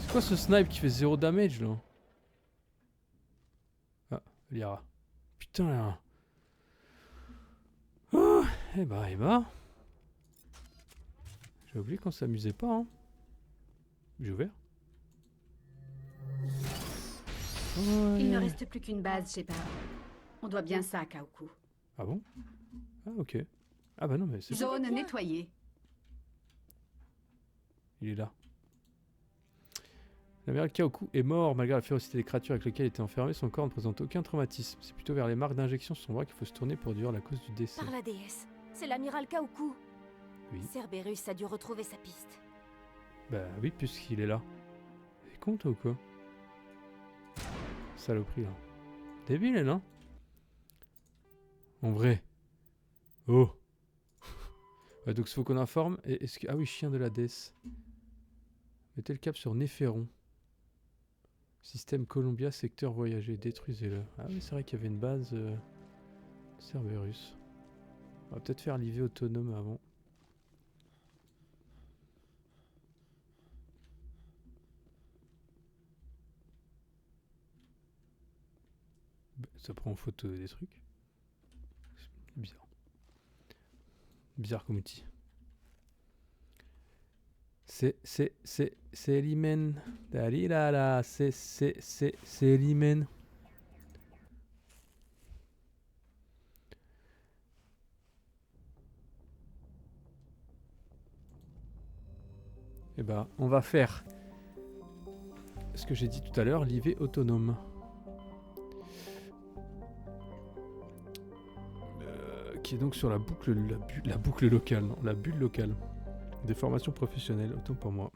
Speaker 1: C'est quoi ce snipe qui fait 0 damage là? Ah, Liara. Putain là. Oh, eh bah. J'ai oublié qu'on s'amusait pas hein. J'ai ouvert. Oh,
Speaker 21: Il ne reste plus qu'une base, Shepard. On doit bien ça à Kaoku.
Speaker 1: Ah bon? Ah ok. Ah bah non mais c'est...
Speaker 21: Zone nettoyée.
Speaker 1: Il est là. L'amiral Kaoku est mort malgré la férocité des créatures avec lesquelles il était enfermé. Son corps ne présente aucun traumatisme. C'est plutôt vers les marques d'injection sur son bras qu'il faut se tourner pour dire la cause du décès.
Speaker 21: Par la déesse, c'est l'amiral Kaoku.
Speaker 1: Oui.
Speaker 21: Cerberus a dû retrouver sa piste.
Speaker 1: Bah oui, puisqu'il est là. C'est con toi ou quoi? Saloperie là. débile, elle, hein. En vrai. Oh. Ouais, donc il faut qu'on informe. Est-ce que... Ah oui, chien de la Death. Mettez le cap sur Néphéron. Système Columbia, secteur voyager. Détruisez-le. Ah oui, c'est vrai qu'il y avait une base Cerberus. On va peut-être faire l'IV autonome avant. Ça prend en photo des trucs. C'est bizarre. Bizarre comme outil. C'est l'hymen. Dalilala, c'est l'hymen. Et bah, on va faire ce que j'ai dit tout à l'heure, l'IV autonome. Qui est donc sur la boucle, la boucle locale, non, la bulle locale. Des formations professionnelles, autant pour moi.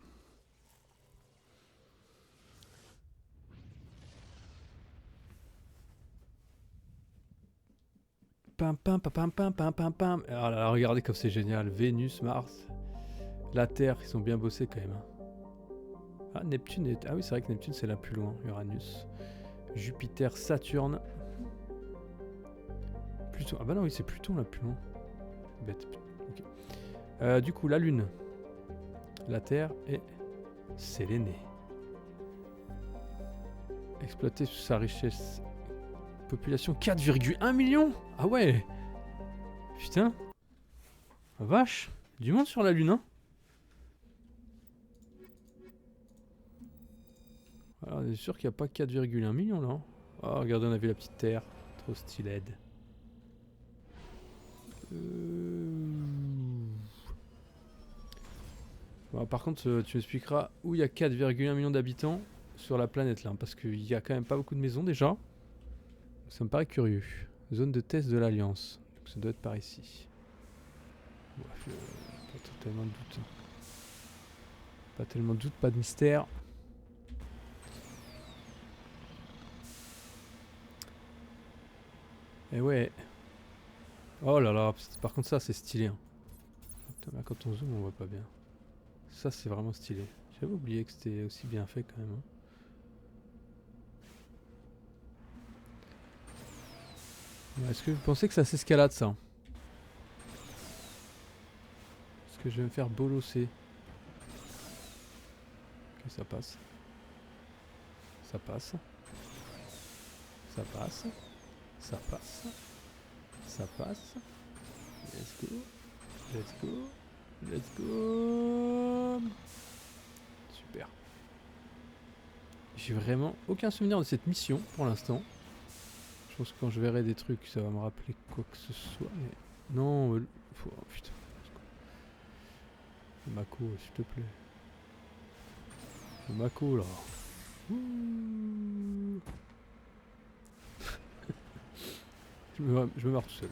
Speaker 1: Pam pam pam pam pam pam pam. Ah là là, regardez comme c'est génial. Vénus, Mars, la Terre, ils sont bien bossés quand même. Hein. Ah, Neptune est... Ah oui, c'est vrai que Neptune c'est là plus loin. Uranus, Jupiter, Saturne. Pluton. Ah bah non, oui, c'est Pluton là plus loin. Bête. Okay. Du coup, la Lune, la Terre et Sélénée. Exploiter sa richesse. Population 4,1 millions. Ah ouais. Putain. Oh, vache. Du monde sur la Lune, hein. Alors, on est sûr qu'il n'y a pas 4,1 millions là. Oh, regardez, on a vu la petite Terre. Trop stylée. Bon, par contre, tu m'expliqueras où il y a 4,1 millions d'habitants sur la planète là, parce qu'il y a quand même pas beaucoup de maisons déjà. Ça me paraît curieux. Zone de test de l'Alliance. Donc ça doit être par ici. Bref, pas tellement de doute. Pas tellement de doute, pas de mystère. Et ouais. Oh là là, par contre ça c'est stylé. Hein. Putain, quand on zoome on voit pas bien. Ça c'est vraiment stylé. J'avais oublié que c'était aussi bien fait quand même. Hein. Est-ce que vous pensez que ça s'escalade ça? Est-ce que je vais me faire bolosser? Ok, ça passe. Ça passe. Ça passe. Ça passe. Ça passe. Let's go. Let's go. Let's go. Super. J'ai vraiment aucun souvenir de cette mission pour l'instant. Je pense que quand je verrai des trucs, ça va me rappeler quoi que ce soit. Mais non, oh, putain. Le Mako, s'il te plaît. Le Mako, là. Je me marre tout seul.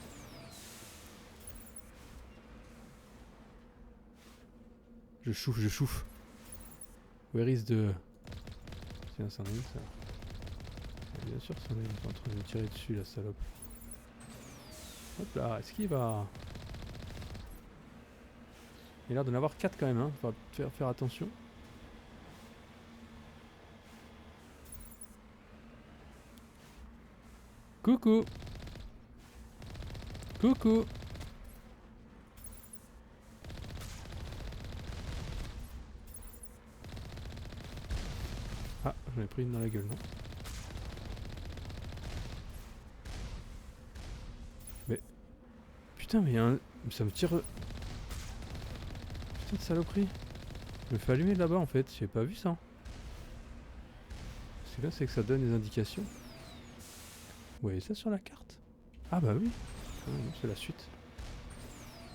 Speaker 1: Je chouffe. Where is the... Tiens, c'est un ami, ça. Bien sûr, ça est en train de me tirer dessus, la salope. Hop là, est-ce qu'il va... Il a l'air d'en avoir 4 quand même, hein. Faut faire attention. Coucou. Coucou. Ah, j'en ai pris une dans la gueule, non? Mais... Putain, mais ça me tire... Putain de saloperie. Je me fais allumer de là-bas en fait, j'ai pas vu ça. Ce que là, c'est que ça donne des indications. Vous voyez ça sur la carte? Ah bah oui. Ah non, c'est la suite.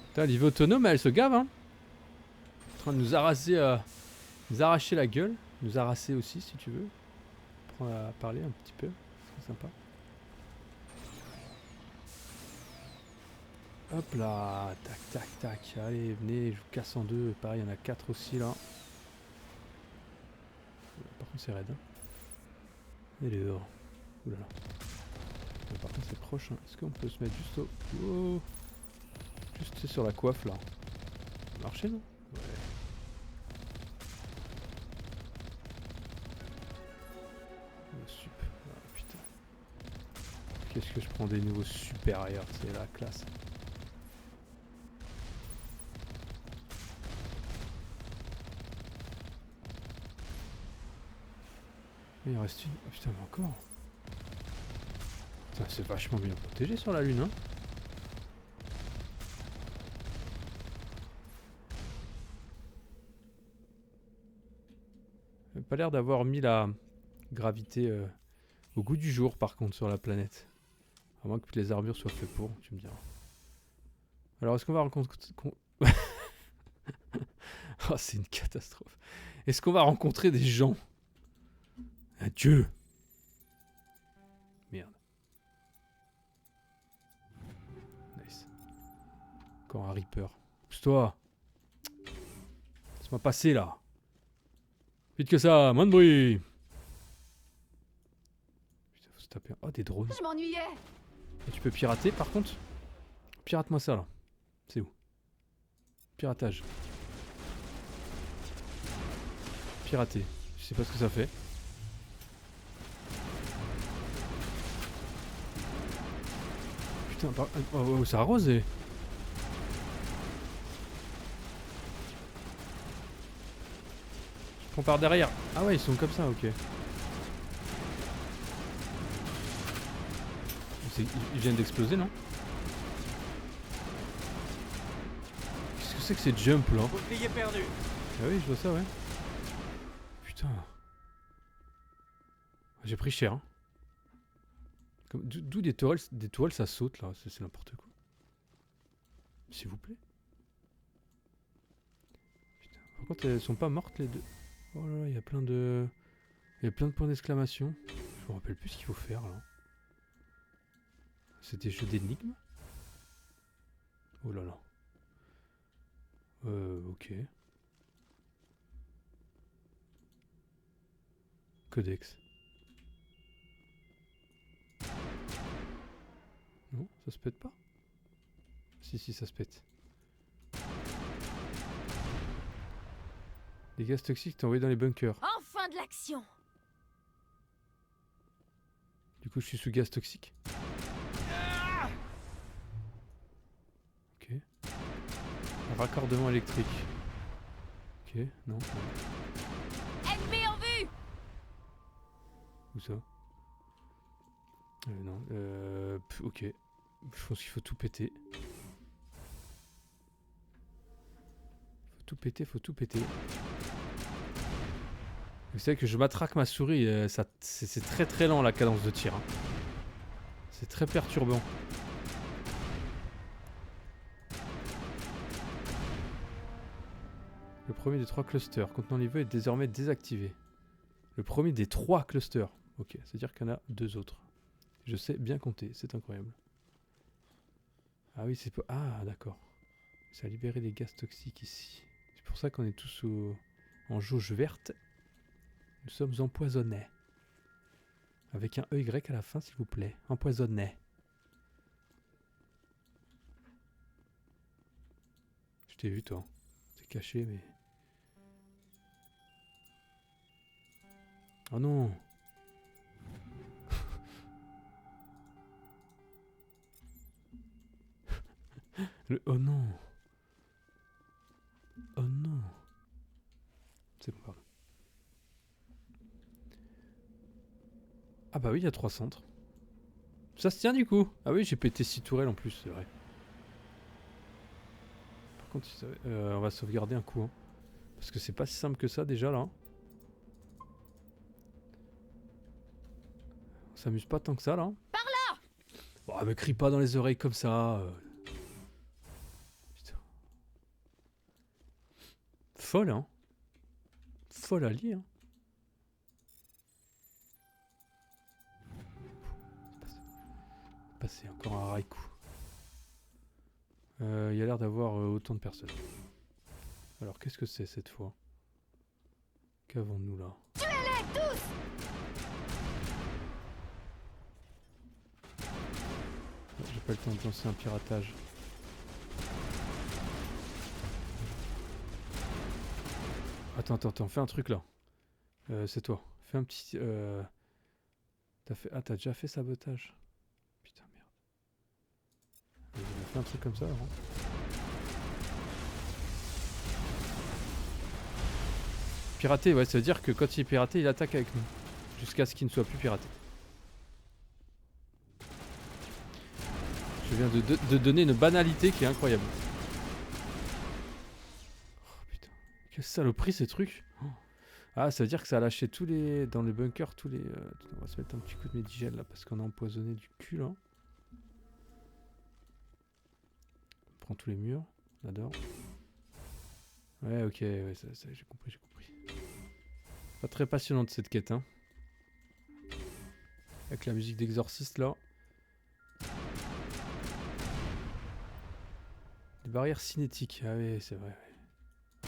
Speaker 1: Putain, l'IV autonome, elle se gave, hein. En train de nous araser, nous arracher la gueule. Nous arraser aussi, si tu veux. Prendre à parler un petit peu. C'est sympa. Hop là. Tac, tac, tac. Allez, venez, je vous casse en deux. Pareil, il y en a 4 aussi, là. Par contre, c'est raide, hein. Et dehors. Oulala. par contre c'est proche. Hein. Est-ce qu'on peut se mettre juste au... Oh. Juste sur la coiffe là. Ça a marché non? Ouais. Sup. Ah, putain. Qu'est-ce que je prends des niveaux supérieurs, c'est la classe. Il en reste une. Oh, putain, mais encore. Putain, c'est vachement bien protégé sur la lune, hein. Pas l'air d'avoir mis la gravité au goût du jour par contre sur la planète. À moins que toutes les armures soient faites pour, tu me diras. Alors est-ce qu'on va rencontrer... Oh c'est une catastrophe. Est-ce qu'on va rencontrer des gens? Adieu. Merde. Nice. Encore un Reaper. Pousse-toi. Laisse-moi passer là. Vite que ça, moins de bruit. Putain, faut se taper. Oh, des drones.
Speaker 21: Je m'ennuyais.
Speaker 1: Et tu peux pirater par contre? Pirate-moi ça là. C'est où? Piratage. Pirater. Je sais pas ce que ça fait. Putain, oh, ça a arrosé. Je prends par derrière. Ah ouais, ils sont comme ça, ok. Ils viennent d'exploser, non? Qu'est-ce que c'est que ces jumps là?
Speaker 17: Bouclier perdu.
Speaker 1: Ah oui, je vois ça, ouais. Putain. J'ai pris cher. Hein. D'où des toiles ça saute là, c'est n'importe quoi. S'il vous plaît. Putain. Par contre, elles sont pas mortes les deux. Oh là là, il y a plein de... Il y a plein de points d'exclamation. Je me rappelle plus ce qu'il faut faire là. C'est des jeux d'énigmes. Oh là là. Ok. Codex. Non, ça se pète pas. Si, ça se pète. Les gaz toxiques t'ont envoyé dans les bunkers.
Speaker 14: Enfin de l'action.
Speaker 1: Du coup, je suis sous gaz toxique. Ok. Un raccordement électrique. Ok, non.
Speaker 14: Ennemi en vue.
Speaker 1: Où ça? Non. Ok. Je pense qu'il faut tout péter. Faut tout péter. Vous savez que je matraque ma souris, c'est très très lent la cadence de tir. Hein. C'est très perturbant. Le premier des 3 clusters contenant les vœux est désormais désactivé. Le premier des 3 clusters. Ok, c'est-à-dire qu'il y en a 2 autres. Je sais bien compter, c'est incroyable. Ah oui, c'est pas... Ah, d'accord. Ça a libéré des gaz toxiques ici. C'est pour ça qu'on est tous en jauge verte. Nous sommes empoisonnés. Avec un EY à la fin, s'il vous plaît. Empoisonnés. Je t'ai vu, toi. C'est caché, mais... Oh non! Oh non! Oh non! C'est bon, pardon. Ah bah oui, il y a 3 centres. Ça se tient du coup! Ah oui, j'ai pété 6 tourelles en plus, c'est vrai. Par contre, on va sauvegarder un coup. Hein. Parce que c'est pas si simple que ça déjà là. On s'amuse pas tant que ça là.
Speaker 14: Par là!
Speaker 1: Oh, me crie pas dans les oreilles comme ça. Putain. Folle, hein. Folle à lire. Hein. Passer encore un raïkou. Il y a l'air d'avoir autant de personnes. Alors qu'est-ce que c'est cette fois? Qu'avons-nous là?
Speaker 14: Tuez-les tous!
Speaker 1: J'ai pas le temps de lancer un piratage. Attends, fais un truc là. C'est toi. Fais un petit... t'as déjà fait sabotage. Putain, merde. Fais un truc comme ça avant. Pirater, ouais, ça veut dire que quand il est piraté, il attaque avec nous. Jusqu'à ce qu'il ne soit plus piraté. Je viens de donner une banalité qui est incroyable. Oh putain. Quelle saloperie ces trucs. Oh. Ah, ça veut dire que ça a lâché tous les... Dans le bunker, tous les... On va se mettre un petit coup de médigel là, parce qu'on a empoisonné du cul là. On prend tous les murs. On adore. Ouais, ok, ouais, ça, j'ai compris. Pas très passionnante cette quête, hein. Avec la musique d'exorciste là. Des barrières cinétiques, ah oui, c'est vrai. Ouais.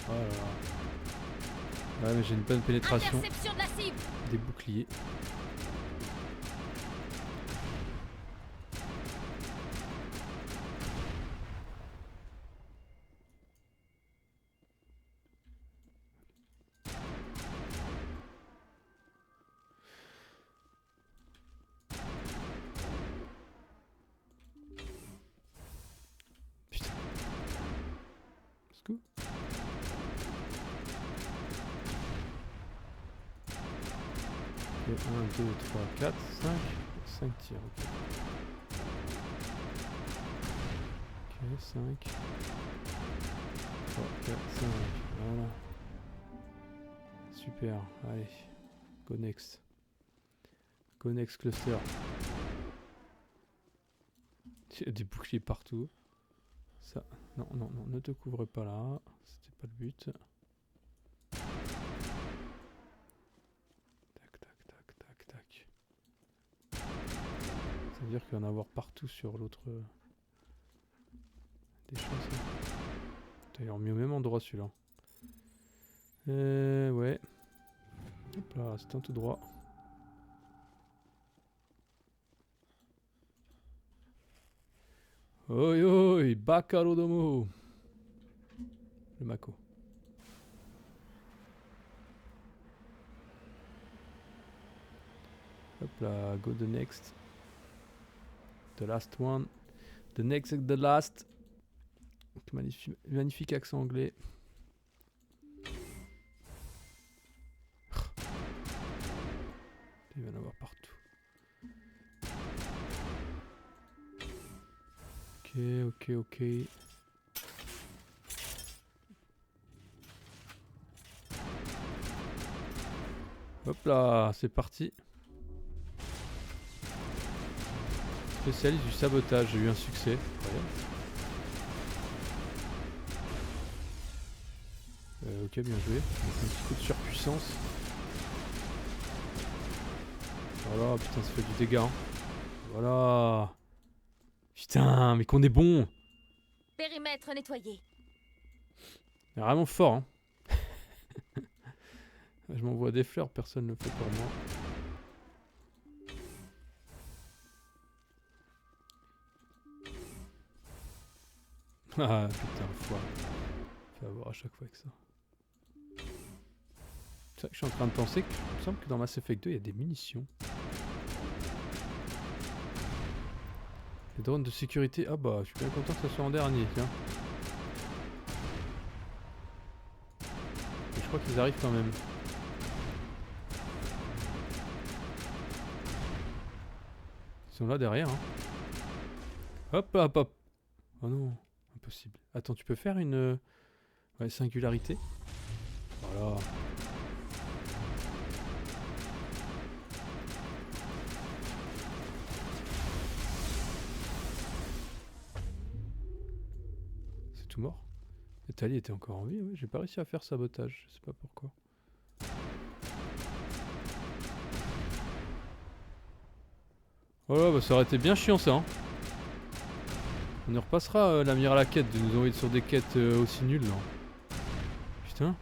Speaker 1: Oh là là. Ouais, mais j'ai une bonne pénétration.
Speaker 11: Interception de la cible.
Speaker 1: Des boucliers. Let's go. Et 1, 2, 3, 4, 5 tirs. Ok, 5. 3, 4, 5. Voilà. Super. Allez. Go next. Go next cluster. Il y a des boucliers partout. Ça. Non, ne te couvre pas là. C'était pas le but. Tac. Ça veut dire qu'il va en avoir partout sur l'autre. Des chances. T'as eu remis au même endroit celui-là. Ouais. Hop là, c'est un tout droit. Oi, Bacaro Domo. Le Mako. Hop là, go the next. The last one. The next and the last. Magnifique accent anglais. Il va y en avoir partout. Ok. Hop là, c'est parti. Spécialiste du sabotage, j'ai eu un succès. Incroyable. Ok, bien joué. Un petit coup de surpuissance. Voilà, putain, ça fait du dégât. Hein. Voilà. Putain, mais qu'on est bon.
Speaker 14: Périmètre nettoyé.
Speaker 1: C'est vraiment fort, hein. Je m'envoie des fleurs, personne ne le fait pour moi. Ah putain, foire. Faut avoir à chaque fois avec ça. C'est vrai que je suis en train de penser qu'il me semble que dans Mass Effect 2 il y a des munitions. Les drones de sécurité. Ah bah, je suis bien content que ça soit en dernier, tiens. Et je crois qu'ils arrivent quand même. Ils sont là derrière, hein. Hop. Oh non, impossible. Attends, tu peux faire une singularité. Voilà. C'est tout mort. Et Tali était encore en vie, ouais. J'ai pas réussi à faire sabotage, je sais pas pourquoi. Voilà, bah ça aurait été bien chiant ça, hein. On nous repassera l'amiral à la quête de nous envoyer sur des quêtes aussi nulles là. Putain.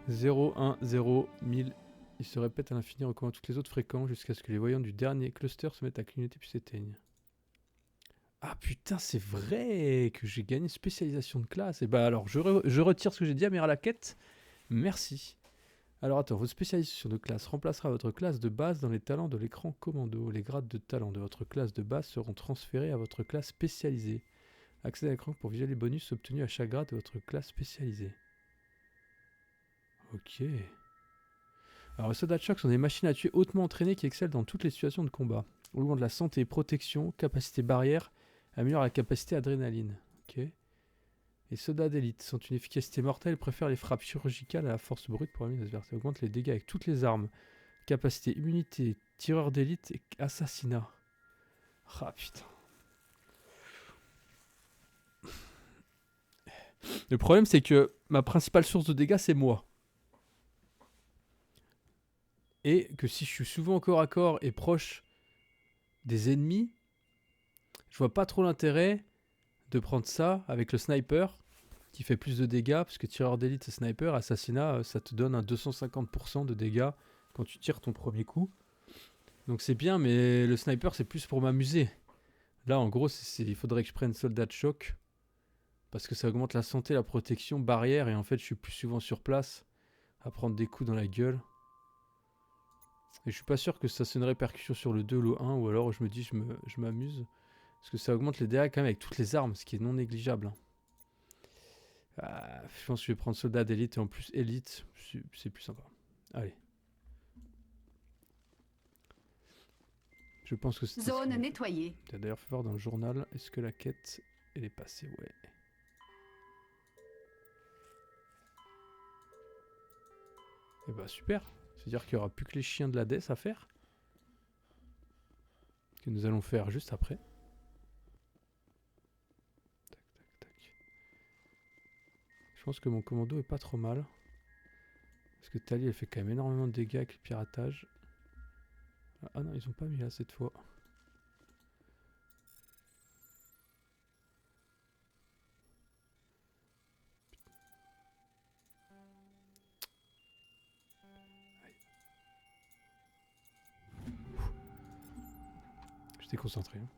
Speaker 1: 0, 1, 0, 1000. il se répète à l'infini, recommande toutes les autres fréquences jusqu'à ce que les voyants du dernier cluster se mettent à clignoter puis s'éteignent. Ah putain, c'est vrai que j'ai gagné spécialisation de classe. Et bah alors, je retire ce que j'ai dit à Amiral Hackett. Merci. Alors attends, votre spécialisation de classe remplacera votre classe de base dans les talents de l'écran commando. Les grades de talent de votre classe de base seront transférés à votre classe spécialisée. Accédez à l'écran pour visualiser les bonus obtenus à chaque grade de votre classe spécialisée. Ok. Alors les soldats de choc sont des machines à tuer hautement entraînées qui excellent dans toutes les situations de combat. Augmentent de la santé, protection, capacité barrière, améliorent la capacité adrénaline. Ok. Les soldats d'élite sont une efficacité mortelle, préfèrent les frappes chirurgicales à la force brute pour éliminer les adversaires. Augmentent les dégâts avec toutes les armes. Capacité, immunité, tireur d'élite et assassinat. Ah putain. Le problème c'est que ma principale source de dégâts c'est moi. Et que si je suis souvent corps à corps et proche des ennemis, je vois pas trop l'intérêt de prendre ça avec le sniper qui fait plus de dégâts, parce que tireur d'élite et sniper, assassinat, ça te donne un 250% de dégâts quand tu tires ton premier coup. Donc c'est bien, mais le sniper c'est plus pour m'amuser. Là en gros il faudrait que je prenne soldat de choc, parce que ça augmente la santé, la protection, barrière, et en fait je suis plus souvent sur place à prendre des coups dans la gueule. Et je suis pas sûr que ça ait une répercussion sur le 2 ou le 1, ou alors je me dis je m'amuse. Parce que ça augmente les dégâts quand même avec toutes les armes, ce qui est non négligeable. Hein. Je pense que je vais prendre soldat d'élite et en plus élite, c'est plus sympa. Allez. Je pense que c'est...
Speaker 21: Zone nettoyée.
Speaker 1: Tu as d'ailleurs fait voir dans le journal, est-ce que la quête, elle est passée? Ouais. Et bah super. C'est-à-dire qu'il n'y aura plus que les chiens de la DES à faire. Que nous allons faire juste après. Je pense que mon commando est pas trop mal. Parce que Tali elle fait quand même énormément de dégâts avec le piratage. Ah non, ils ont pas mis là cette fois. J'étais concentré. Hein.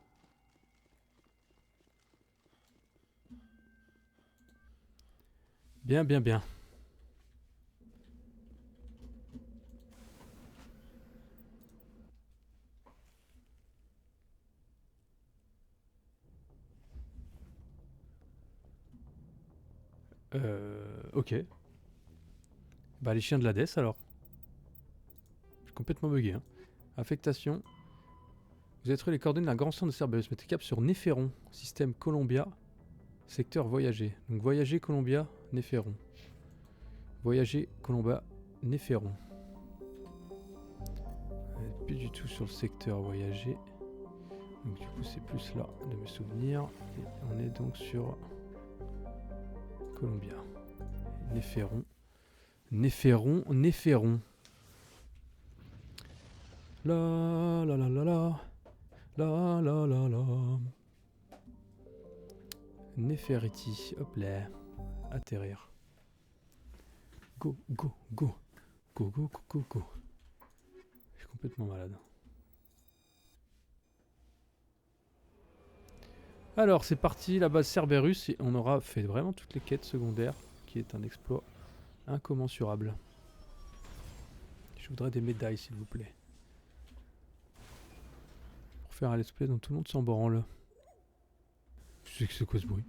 Speaker 1: Bien, bien, bien. Ok. Bah les chiens de l'Hadès alors. Je suis complètement bugué. Hein. Affectation. Vous avez trouvé les coordonnées d'un grand centre de Cerberus. Mettez cap sur Néphéron. Système Columbia. Secteur voyager. Donc voyager Columbia, Néphéron. Voyager Columbia, Néphéron. On n'est plus du tout sur le secteur voyager. Donc du coup c'est plus là de mes souvenirs. Et on est donc sur Columbia. Néphéron. Néphéron, Néphéron. La la la la la. La la la la. Néphériti, hop là. Atterrir. Go, go, go. Go, go, go, go, go. Je suis complètement malade. Alors c'est parti, la base Cerberus, et on aura fait vraiment toutes les quêtes secondaires, qui est un exploit incommensurable. Je voudrais des médailles s'il vous plaît. Pour faire un let's play dont tout le monde s'en branle. C'est quoi ce bruit?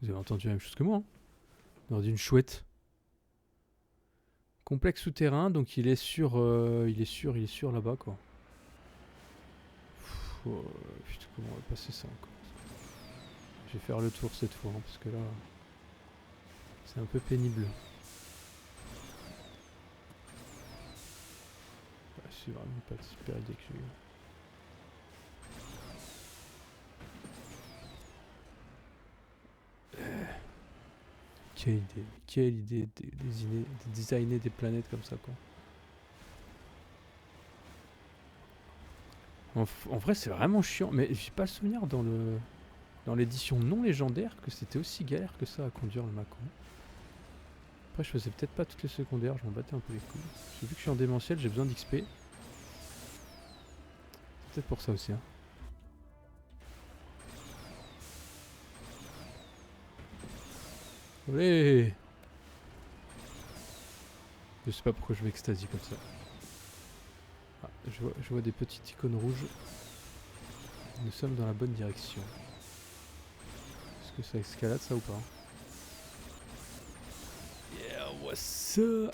Speaker 1: Vous avez entendu la même chose que moi, hein? On aurait dit une chouette. Complexe souterrain, donc il est sur là-bas quoi. Oh, putain, comment on va passer ça encore? Je vais faire le tour cette fois, hein, parce que là, c'est un peu pénible. Ouais, c'est vraiment pas super idée que j'ai eu. Quelle idée de designer des planètes comme ça quoi. En vrai c'est vraiment chiant, mais j'ai pas le souvenir dans l'édition non légendaire que c'était aussi galère que ça à conduire le Macron. Après je faisais peut-être pas toutes les secondaires, je m'en battais un peu les couilles. Vu que je suis en démentiel, j'ai besoin d'XP. C'est peut-être pour ça aussi hein. Allez. Je sais pas pourquoi je m'extasie comme ça. Ah, je vois des petites icônes rouges. Nous sommes dans la bonne direction. Est-ce que ça escalade ça ou pas? Yeah, what's up?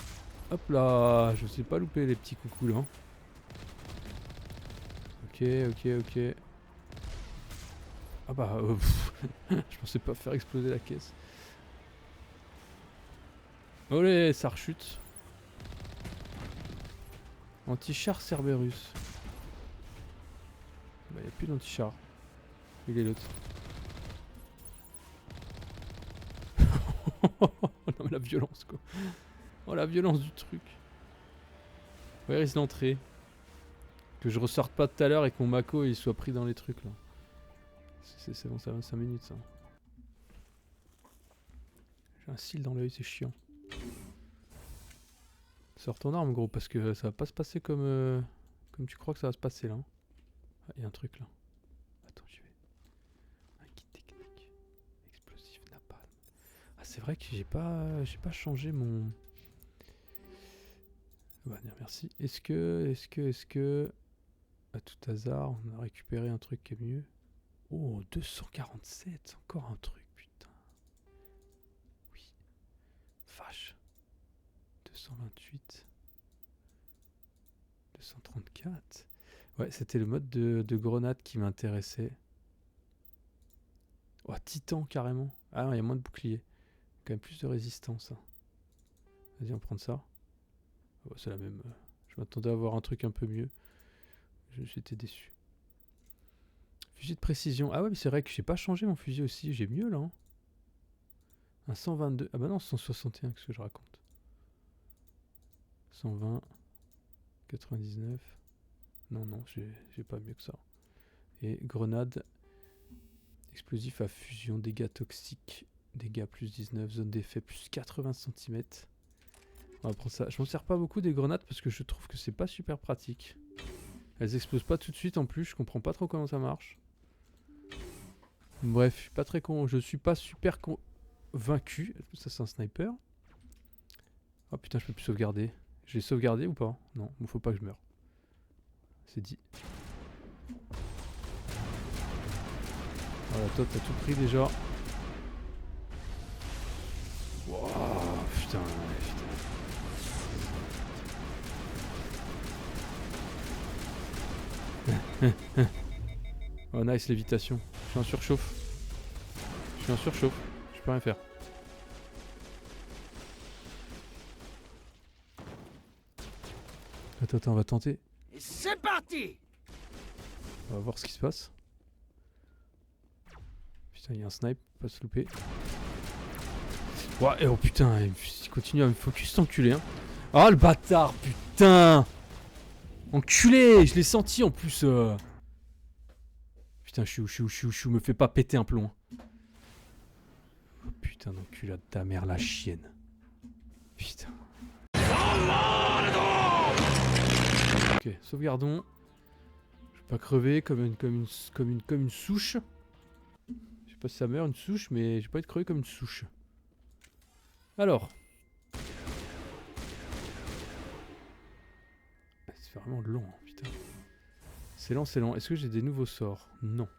Speaker 1: Hop là, je sais pas louper les petits coucous là. Ok. Ah bah, je pensais pas faire exploser la caisse. Olé, ça rechute. Anti-char Cerberus. Bah y'a plus d'anti-char. Il est l'autre. Non mais la violence quoi. Oh la violence du truc. Ouais, il risque d'entrer. Que je ressorte pas tout à l'heure et que mon Mako il soit pris dans les trucs là. C'est bon, ça va 5 minutes ça. J'ai un cil dans l'œil, c'est chiant. Sors ton arme gros parce que ça va pas se passer comme tu crois que ça va se passer là. Ah, y a un truc là. Attends, j'y vais. Un kit technique. Explosif napalm. Ah c'est vrai que j'ai pas changé mon... Bah merci. Est-ce que... À tout hasard, on a récupéré un truc qui est mieux. Oh, 247, encore un truc, putain. Oui. Vache. 228. 234. Ouais, c'était le mode de grenade qui m'intéressait. Oh, titan carrément. Ah non, il y a moins de boucliers. Quand même plus de résistance. Hein. Vas-y, on prend ça. Oh, c'est la même. Je m'attendais à avoir un truc un peu mieux. J'étais déçu. Fusil de précision. Ah ouais, mais c'est vrai que j'ai pas changé mon fusil aussi. J'ai mieux là. Hein. Un 122. Ah bah non, 161, qu'est-ce que je raconte. 120. 99. Non, j'ai pas mieux que ça. Et grenade. Explosif à fusion. Dégâts toxiques. Dégâts plus 19. Zone d'effet plus 80 cm. On va prendre ça. Je m'en sers pas beaucoup des grenades parce que je trouve que c'est pas super pratique. Elles explosent pas tout de suite en plus. Je comprends pas trop comment ça marche. Bref, je suis pas très je suis pas super convaincu. Ça c'est un sniper. Oh putain, je peux plus sauvegarder. Je l'ai sauvegardé ou pas? Non, il faut pas que je meure. C'est dit. Voilà, toi t'as tout pris déjà. Wow, putain. Oh nice lévitation. Je suis en surchauffe. Je peux rien faire. Attends, on va tenter.
Speaker 17: Et c'est parti!
Speaker 1: On va voir ce qui se passe. Putain, il y a un snipe, pas se louper. Ouais, oh putain, il continue à me focus cet enculé. Hein. Oh le bâtard, putain! Enculé, je l'ai senti en plus. Putain, chou, me fais pas péter un plomb. Oh putain d'enculé de ta mère, la chienne. Putain. Ok, sauvegardons. Je vais pas crever comme une souche. Je sais pas si ça meurt une souche, mais je vais pas être crevé comme une souche. Alors. C'est vraiment long, hein, putain. C'est lent. Est-ce que j'ai des nouveaux sorts? Non.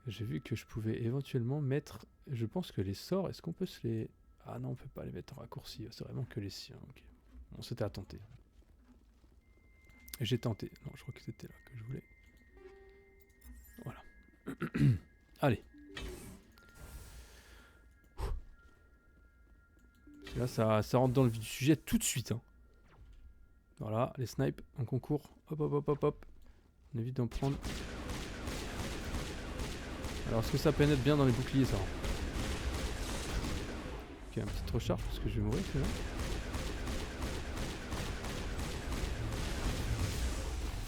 Speaker 1: J'ai vu que je pouvais éventuellement mettre... Je pense que les sorts, est-ce qu'on peut se les... Ah non, on peut pas les mettre en raccourci. C'est vraiment que les siens. Okay. Bon, c'était à tenter. J'ai tenté. Non, je crois que c'était là que je voulais. Voilà. Allez. Parce que là, ça rentre dans le vif du sujet tout de suite. Hein. Voilà, les snipes en concours. Hop. On évite d'en prendre. Alors, est-ce que ça pénètre bien dans les boucliers, ça? Ok, un petit recharge parce que je vais mourir, c'est là.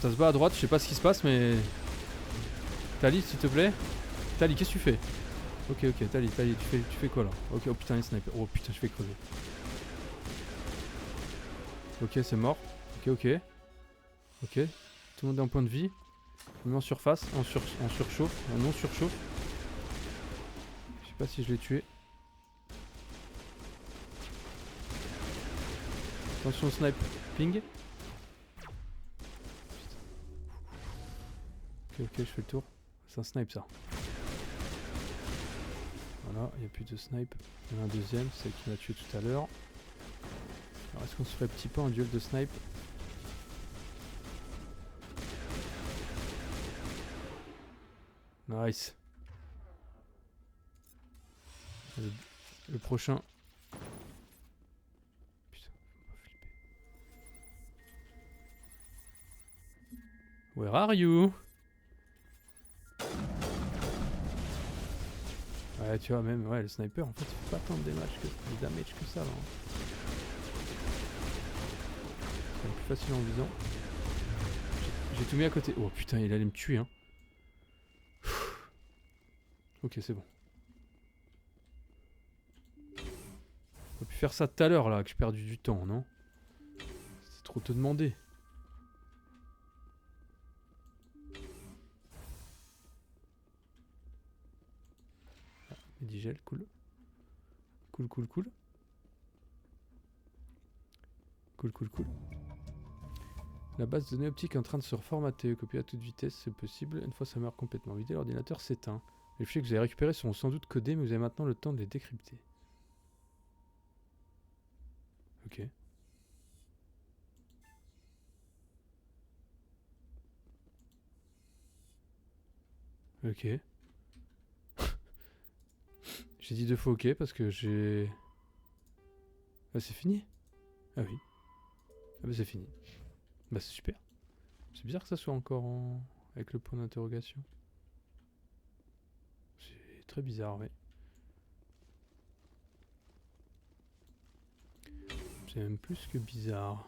Speaker 1: Ça se bat à droite, je sais pas ce qui se passe, mais... Tali, s'il te plaît. Tali, qu'est-ce que tu fais? Ok, Tali, tu fais quoi là? Ok, oh putain, les snipers. Oh putain, je fais crever. Ok, c'est mort. Ok. Tout le monde est en point de vie. On met en surface, en surchauffe, en non surchauffe. Je sais pas si je l'ai tué. Attention au snipe. Ping. Ok, je fais le tour. C'est un snipe ça. Voilà, il n'y a plus de snipe. Il y en a un deuxième, c'est celle qui m'a tué tout à l'heure. Alors est-ce qu'on se ferait petit peu un duel de snipe? Nice. Le prochain. Putain, faut pas flipper. Where are you? Ouais, tu vois, même le sniper en fait il fait pas tant de damage que ça là. C'est plus facile en visant. J'ai tout mis à côté. Oh putain, il allait me tuer hein. Ok, c'est bon. On aurait pu faire ça tout à l'heure là, que j'ai perdu du temps, non? C'est trop te demander. Ah, Medigel, cool. Cool. La base de données optique est en train de se reformater. Copier à toute vitesse, c'est possible. Une fois ça meurt complètement vidé, l'ordinateur s'éteint. Les fichiers que vous avez récupérés seront sans doute codés, mais vous avez maintenant le temps de les décrypter. Ok. J'ai dit 2 fois ok parce que j'ai... Ah c'est fini? Ah oui. Ah bah c'est fini. Bah c'est super. C'est bizarre que ça soit encore en... avec le point d'interrogation. C'est très bizarre, oui. C'est même plus que bizarre.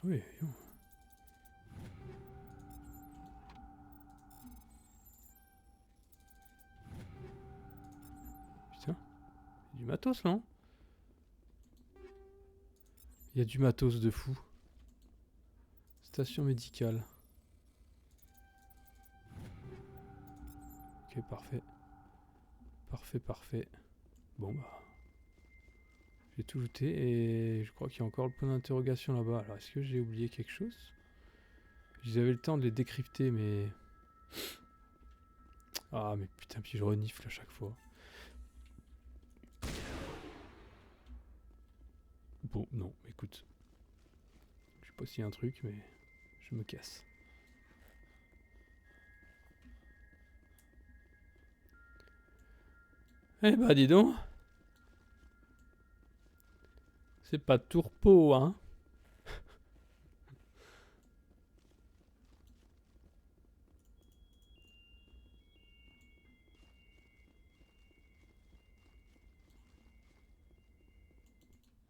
Speaker 1: Oui, voyons. Putain, il y a du matos là, hein? Il y a du matos de fou. Station médicale. Ok, parfait. Parfait. Bon bah... J'ai tout looté et je crois qu'il y a encore le point d'interrogation là-bas. Alors est-ce que j'ai oublié quelque chose? J'avais le temps de les décrypter mais... Ah mais putain, puis je renifle à chaque fois. Bon, non, écoute. Je sais pas s'il y a un truc mais je me casse. Eh bah dis donc. C'est pas tourpeau, hein.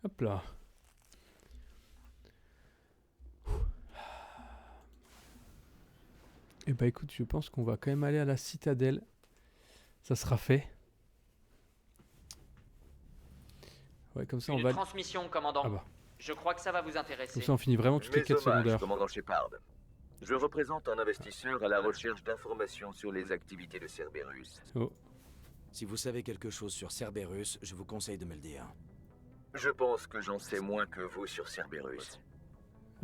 Speaker 1: Hop là. Eh bah écoute, je pense qu'on va quand même aller à la citadelle. Ça sera fait. Ouais, comme ça on va...
Speaker 2: transmission, commandant.
Speaker 1: Ah bah.
Speaker 2: Je crois que ça va vous intéresser.
Speaker 1: Comme ça on finit vraiment toutes les quêtes secondaires.
Speaker 4: Commandant Shepard. Je représente un investisseur à la recherche d'informations sur les activités de Cerberus.
Speaker 1: Oh.
Speaker 7: Si vous savez quelque chose sur Cerberus, je vous conseille de me le dire.
Speaker 4: Je pense que j'en sais moins que vous sur Cerberus.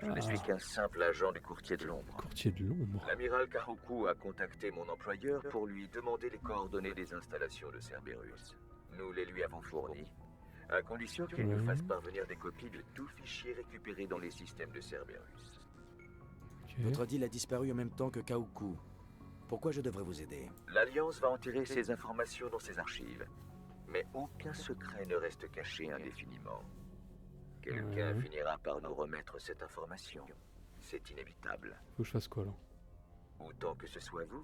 Speaker 4: Je ne suis qu'un simple agent du courtier de l'ombre.
Speaker 1: Courtier de l'ombre.
Speaker 4: L'amiral Karuku a contacté mon employeur pour lui demander les coordonnées des installations de Cerberus. Nous les lui avons fournies, à condition qu'il nous fasse parvenir des copies de tout fichier récupéré dans les systèmes de Cerberus.
Speaker 7: Votre deal a disparu en même temps que Karuku. Pourquoi je devrais vous aider?
Speaker 4: L'Alliance va enterrer ces informations dans ses archives. Mais aucun secret ne reste caché indéfiniment. Quelqu'un finira par nous remettre cette information. C'est inévitable.
Speaker 1: Faut que je fasse quoi là?
Speaker 4: Autant que ce soit vous,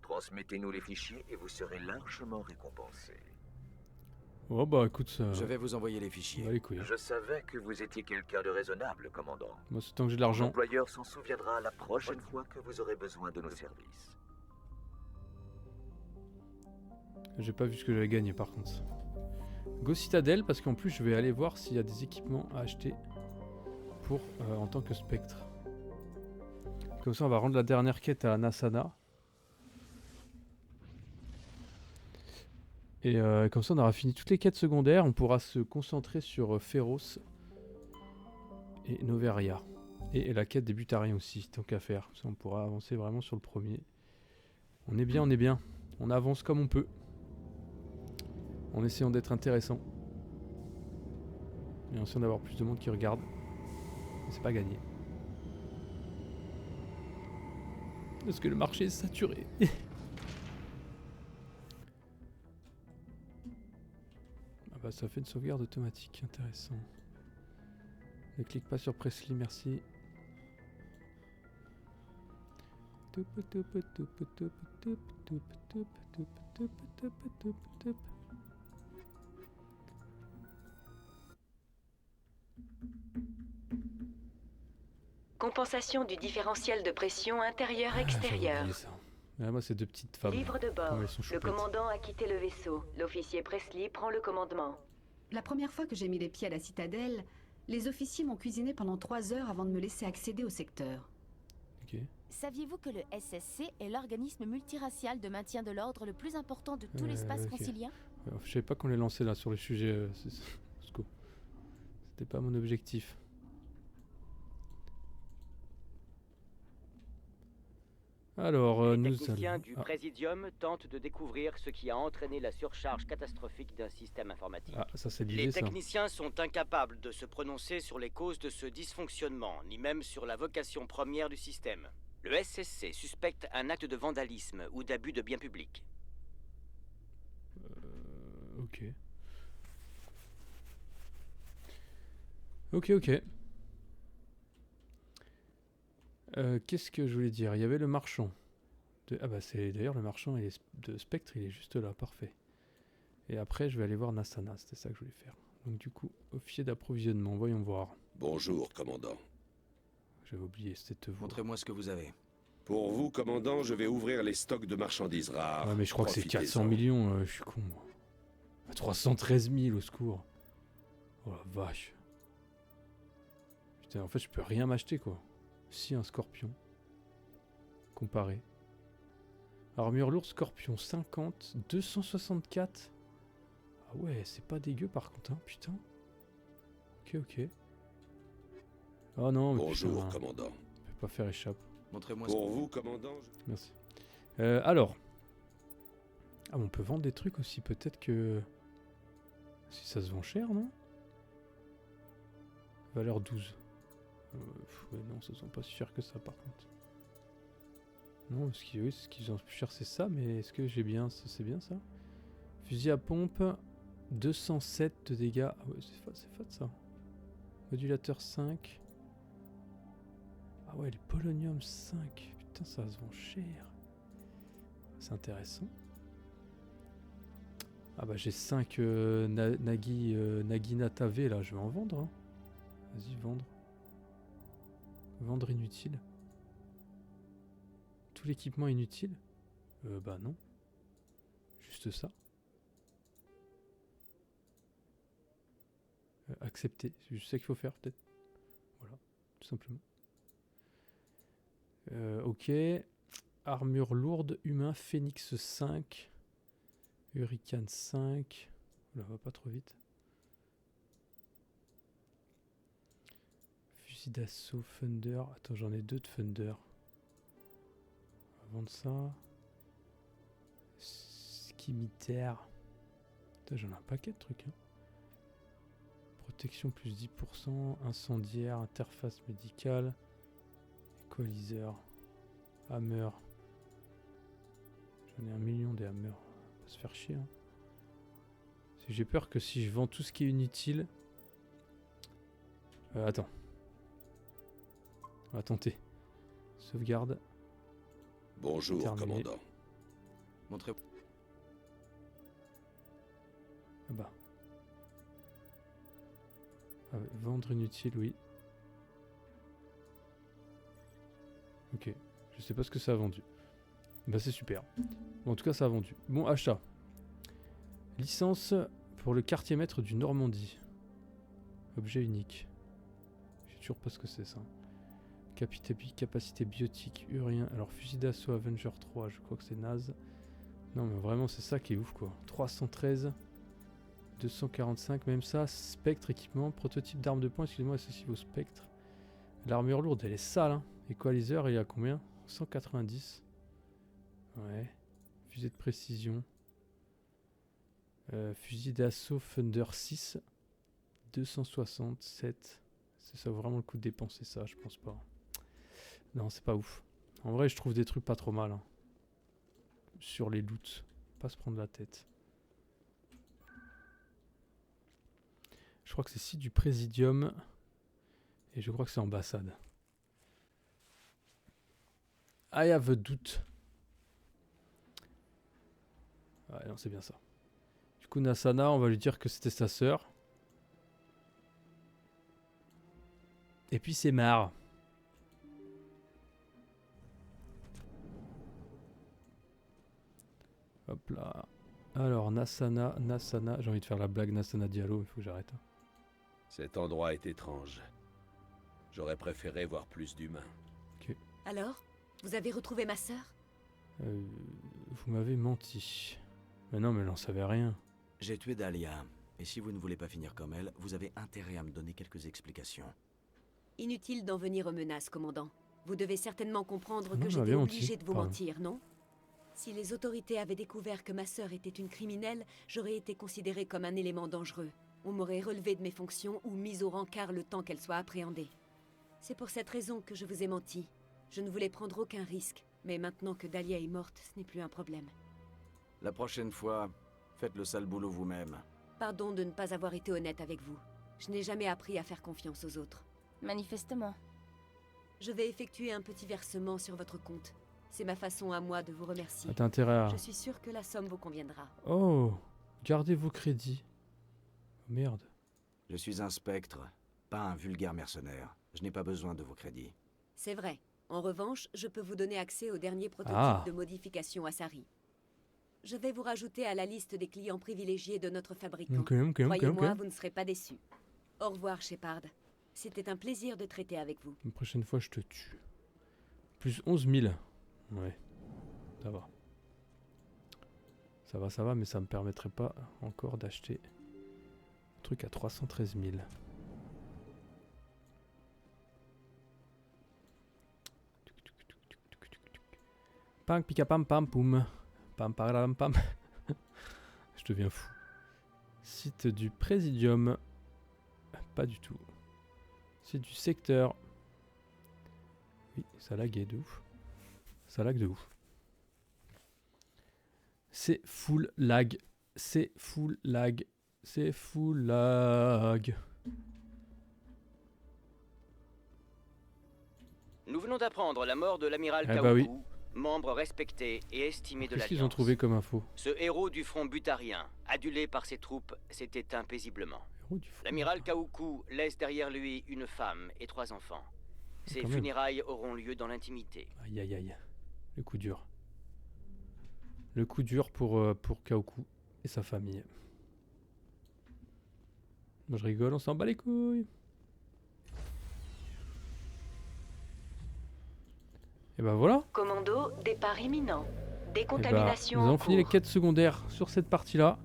Speaker 4: transmettez-nous les fichiers et vous serez largement récompensés.
Speaker 1: Oh bah écoute ça...
Speaker 7: Je vais vous envoyer les fichiers.
Speaker 1: Bah, les couilles.
Speaker 4: Je savais que vous étiez quelqu'un de raisonnable, commandant.
Speaker 1: Moi c'est tant que j'ai de l'argent.
Speaker 4: L'employeur s'en souviendra la prochaine fois que vous aurez besoin de nos services.
Speaker 1: J'ai pas vu ce que j'avais gagné par contre. Go Citadel parce qu'en plus je vais aller voir s'il y a des équipements à acheter pour en tant que spectre. Comme ça on va rendre la dernière quête à Nasana. Et comme ça on aura fini toutes les quêtes secondaires, on pourra se concentrer sur Féroce et Noveria. Et la quête des Butariens aussi, tant qu'à faire. Comme ça on pourra avancer vraiment sur le premier. On est bien, on est bien. On avance comme on peut. En essayant d'être intéressant. Et en essayant d'avoir plus de monde qui regarde. Mais c'est pas gagné. Parce que le marché est saturé. Ah bah ça fait une sauvegarde automatique, intéressant. Ne clique pas sur Presley, merci.
Speaker 6: Compensation du différentiel de pression intérieur-extérieur.
Speaker 1: Moi, c'est deux petites femmes.
Speaker 6: Livre de bord.
Speaker 1: Elles sont
Speaker 6: Le
Speaker 1: choupettes.
Speaker 6: commandant a quitté le vaisseau. L'officier Presley prend le commandement.
Speaker 21: La première fois que j'ai mis les pieds à la citadelle, les officiers m'ont cuisiné pendant 3 heures avant de me laisser accéder au secteur.
Speaker 13: Saviez-vous que le SSC est l'organisme multiracial de maintien de l'ordre le plus important de tout l'espace concilien?
Speaker 1: Je savais pas qu'on les lançait là sur le sujet. C'était pas mon objectif. Alors,
Speaker 9: Les
Speaker 1: nous
Speaker 9: techniciens
Speaker 1: allons...
Speaker 9: du Présidium tentent de découvrir ce qui a entraîné la surcharge catastrophique d'un système informatique.
Speaker 1: Ah, ça c'est
Speaker 9: Les
Speaker 1: l'idée ça.
Speaker 9: techniciens sont incapables de se prononcer sur les causes de ce dysfonctionnement, ni même sur la vocation première du système. Le SSC suspecte un acte de vandalisme ou d'abus de biens publics.
Speaker 1: Ok. Ok. Qu'est-ce que je voulais dire? Il y avait le marchand. Ah bah c'est d'ailleurs le marchand de Spectre, il est juste là, parfait. Et après je vais aller voir Nasana, c'était ça que je voulais faire. Donc du coup, officier d'approvisionnement, voyons voir.
Speaker 23: Bonjour, commandant.
Speaker 1: J'avais oublié, c'était vous.
Speaker 7: Montrez-moi ce que vous avez.
Speaker 23: Pour vous, commandant, je vais ouvrir les stocks de marchandises rares.
Speaker 1: Ouais mais je crois que c'est
Speaker 23: Profitez-en.
Speaker 1: 400 millions, je suis con moi. 313 000 au secours. Oh la vache. Putain, en fait je peux rien m'acheter quoi. Si, un scorpion. Comparé. Armure lourde, scorpion 50, 264. Ah ouais, c'est pas dégueu par contre, hein, putain. Ok. Oh non, mais
Speaker 23: Bonjour,
Speaker 1: putain,
Speaker 23: commandant.
Speaker 1: je peux pas faire échappe.
Speaker 7: Montrez-moi
Speaker 23: Pour vous, commandant.
Speaker 1: Merci. Alors. Ah, on peut vendre des trucs aussi, peut-être que... Si ça se vend cher, non? Valeur 12. Ouais, non, ça sent pas si cher que ça par contre. Non, ce qui vend plus cher c'est ça, mais est-ce que j'ai bien ça? C'est bien ça? Fusil à pompe, 207 de dégâts. Ah ouais, c'est fat ça. Modulateur 5. Ah ouais, le polonium 5. Putain, ça se vend cher. C'est intéressant. Ah bah j'ai 5 Naginata V là, je vais en vendre. Hein. Vas-y, vendre. Vendre inutile. Tout l'équipement inutile? Bah non. Juste ça. Accepter. C'est juste ça qu'il faut faire peut-être. Voilà, tout simplement. Ok. Armure lourde, humain, Phoenix 5. Hurricane 5. Oula, va pas trop vite. Fusil d'assaut, Thunder. Attends, j'en ai 2 de Thunder. On va vendre ça. Skimitaire. Putain, j'en ai un paquet de trucs. Hein. Protection plus 10%. Incendiaire, interface médicale. Équaliseur. Hammer. J'en ai 1 million des hammers. On va se faire chier. Hein. J'ai peur que si je vends tout ce qui est inutile... attends. On va tenter. Sauvegarde.
Speaker 23: Bonjour,
Speaker 1: terminé.
Speaker 23: commandant.
Speaker 7: Montrez.
Speaker 1: Ah bah. Ah ouais, vendre inutile, oui. Ok, je sais pas ce que ça a vendu. Bah c'est super. Bon, en tout cas ça a vendu. Bon, achat. Licence pour le quartier maître du Normandie. Objet unique. Je sais toujours pas ce que c'est ça. Capacité biotique, urien. Alors fusil d'assaut Avenger 3, je crois que c'est naze. Non mais vraiment c'est ça qui est ouf quoi. 313, 245, même ça. Spectre, équipement, prototype d'arme de poing, excusez-moi, associé au spectre. L'armure lourde elle est sale hein. Equalizer il y a combien? 190. Ouais. Fusée de précision. Fusil d'assaut Thunder 6. 267. Ça vaut vraiment le coup de dépenser ça, je pense pas. Non, c'est pas ouf. En vrai, je trouve des trucs pas trop mal. Hein. Sur les loots. Pas se prendre la tête. Je crois que c'est site du Présidium. Et je crois que c'est ambassade. I have a doute. Ouais, non, c'est bien ça. Du coup, Nasana, on va lui dire que c'était sa sœur. Et puis c'est marre. Hop là. Alors, Nasana, j'ai envie de faire la blague Nasana Diallo, il faut que j'arrête.
Speaker 23: Cet endroit est étrange. J'aurais préféré voir plus d'humains.
Speaker 1: Ok.
Speaker 5: Alors, vous avez retrouvé ma sœur?
Speaker 1: Vous m'avez menti. Mais non, mais elle n'en savait rien.
Speaker 7: J'ai tué Dahlia, et si vous ne voulez pas finir comme elle, vous avez intérêt à me donner quelques explications.
Speaker 5: Inutile d'en venir aux menaces, commandant. Vous devez certainement comprendre
Speaker 1: Non,
Speaker 5: que
Speaker 1: j'avais
Speaker 5: j'étais
Speaker 1: menti.
Speaker 5: obligé de vous
Speaker 1: Pardon.
Speaker 5: mentir, non? Si les autorités avaient découvert que ma sœur était une criminelle, j'aurais été considéré comme un élément dangereux. On m'aurait relevé de mes fonctions ou mis au rencard le temps qu'elle soit appréhendée. C'est pour cette raison que je vous ai menti. Je ne voulais prendre aucun risque, mais maintenant que Dahlia est morte, ce n'est plus un problème.
Speaker 7: La prochaine fois, faites le sale boulot vous-même.
Speaker 5: Pardon de ne pas avoir été honnête avec vous. Je n'ai jamais appris à faire confiance aux autres.
Speaker 13: Manifestement.
Speaker 5: Je vais effectuer un petit versement sur votre compte. C'est ma façon à moi de vous remercier.
Speaker 1: Ah, t'as intérêt à...
Speaker 5: Je suis sûre que la somme vous conviendra.
Speaker 1: Oh, gardez vos crédits. Oh, merde.
Speaker 7: Je suis un spectre, pas un vulgaire mercenaire. Je n'ai pas besoin de vos crédits.
Speaker 5: C'est vrai. En revanche, je peux vous donner accès au dernier prototype de modification Asari. Je vais vous rajouter à la liste des clients privilégiés de notre fabricant. Croyez-moi, vous ne serez pas déçus. Au revoir, Shepard. C'était un plaisir de traiter avec vous.
Speaker 1: Une prochaine fois, je te tue. Plus 11 000. Ouais, ça va. Ça va, mais ça me permettrait pas encore d'acheter un truc à 313 000. Pam, pika pam pam poum. Pam param pam. Je deviens fou. Site du Présidium. Pas du tout. Site du secteur. Oui, ça laguait de ouf. Ça lag de ouf. C'est full lag. C'est full lag. C'est full lag.
Speaker 9: Nous venons d'apprendre la mort de l'amiral
Speaker 1: Eh
Speaker 9: Kaoku,
Speaker 1: bah oui.
Speaker 9: membre respecté et estimé de
Speaker 1: Qu'est-ce
Speaker 9: l'Alliance.
Speaker 1: qu'ils ont trouvé comme info?
Speaker 9: Ce héros du front butarien, adulé par ses troupes, s'est éteint paisiblement. L'amiral Kaoku laisse derrière lui une femme et 3 enfants. Ses
Speaker 1: Quand même.
Speaker 9: funérailles auront lieu dans l'intimité.
Speaker 1: Aïe aïe aïe. Le coup dur. Le coup dur pour Kaoku et sa famille. Moi je rigole, on s'en bat les couilles. Et ben voilà.
Speaker 6: Commando, départ imminent.
Speaker 1: Eh ben,
Speaker 6: Décontamination
Speaker 1: nous
Speaker 6: en
Speaker 1: avons fini les
Speaker 6: cours.
Speaker 1: quêtes secondaires sur cette partie-là.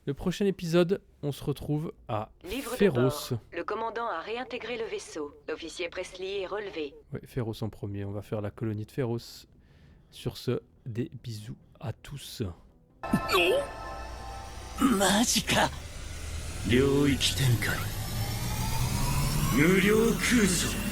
Speaker 1: Le prochain épisode, on se retrouve à
Speaker 6: Livre de
Speaker 1: Féroce.
Speaker 6: bord. Le commandant a réintégré le vaisseau. L'officier Presley est relevé.
Speaker 1: Ouais, Féroce en premier. On va faire la colonie de Féroce. Sur ce, des bisous à tous.
Speaker 8: マジか領域展開無料空想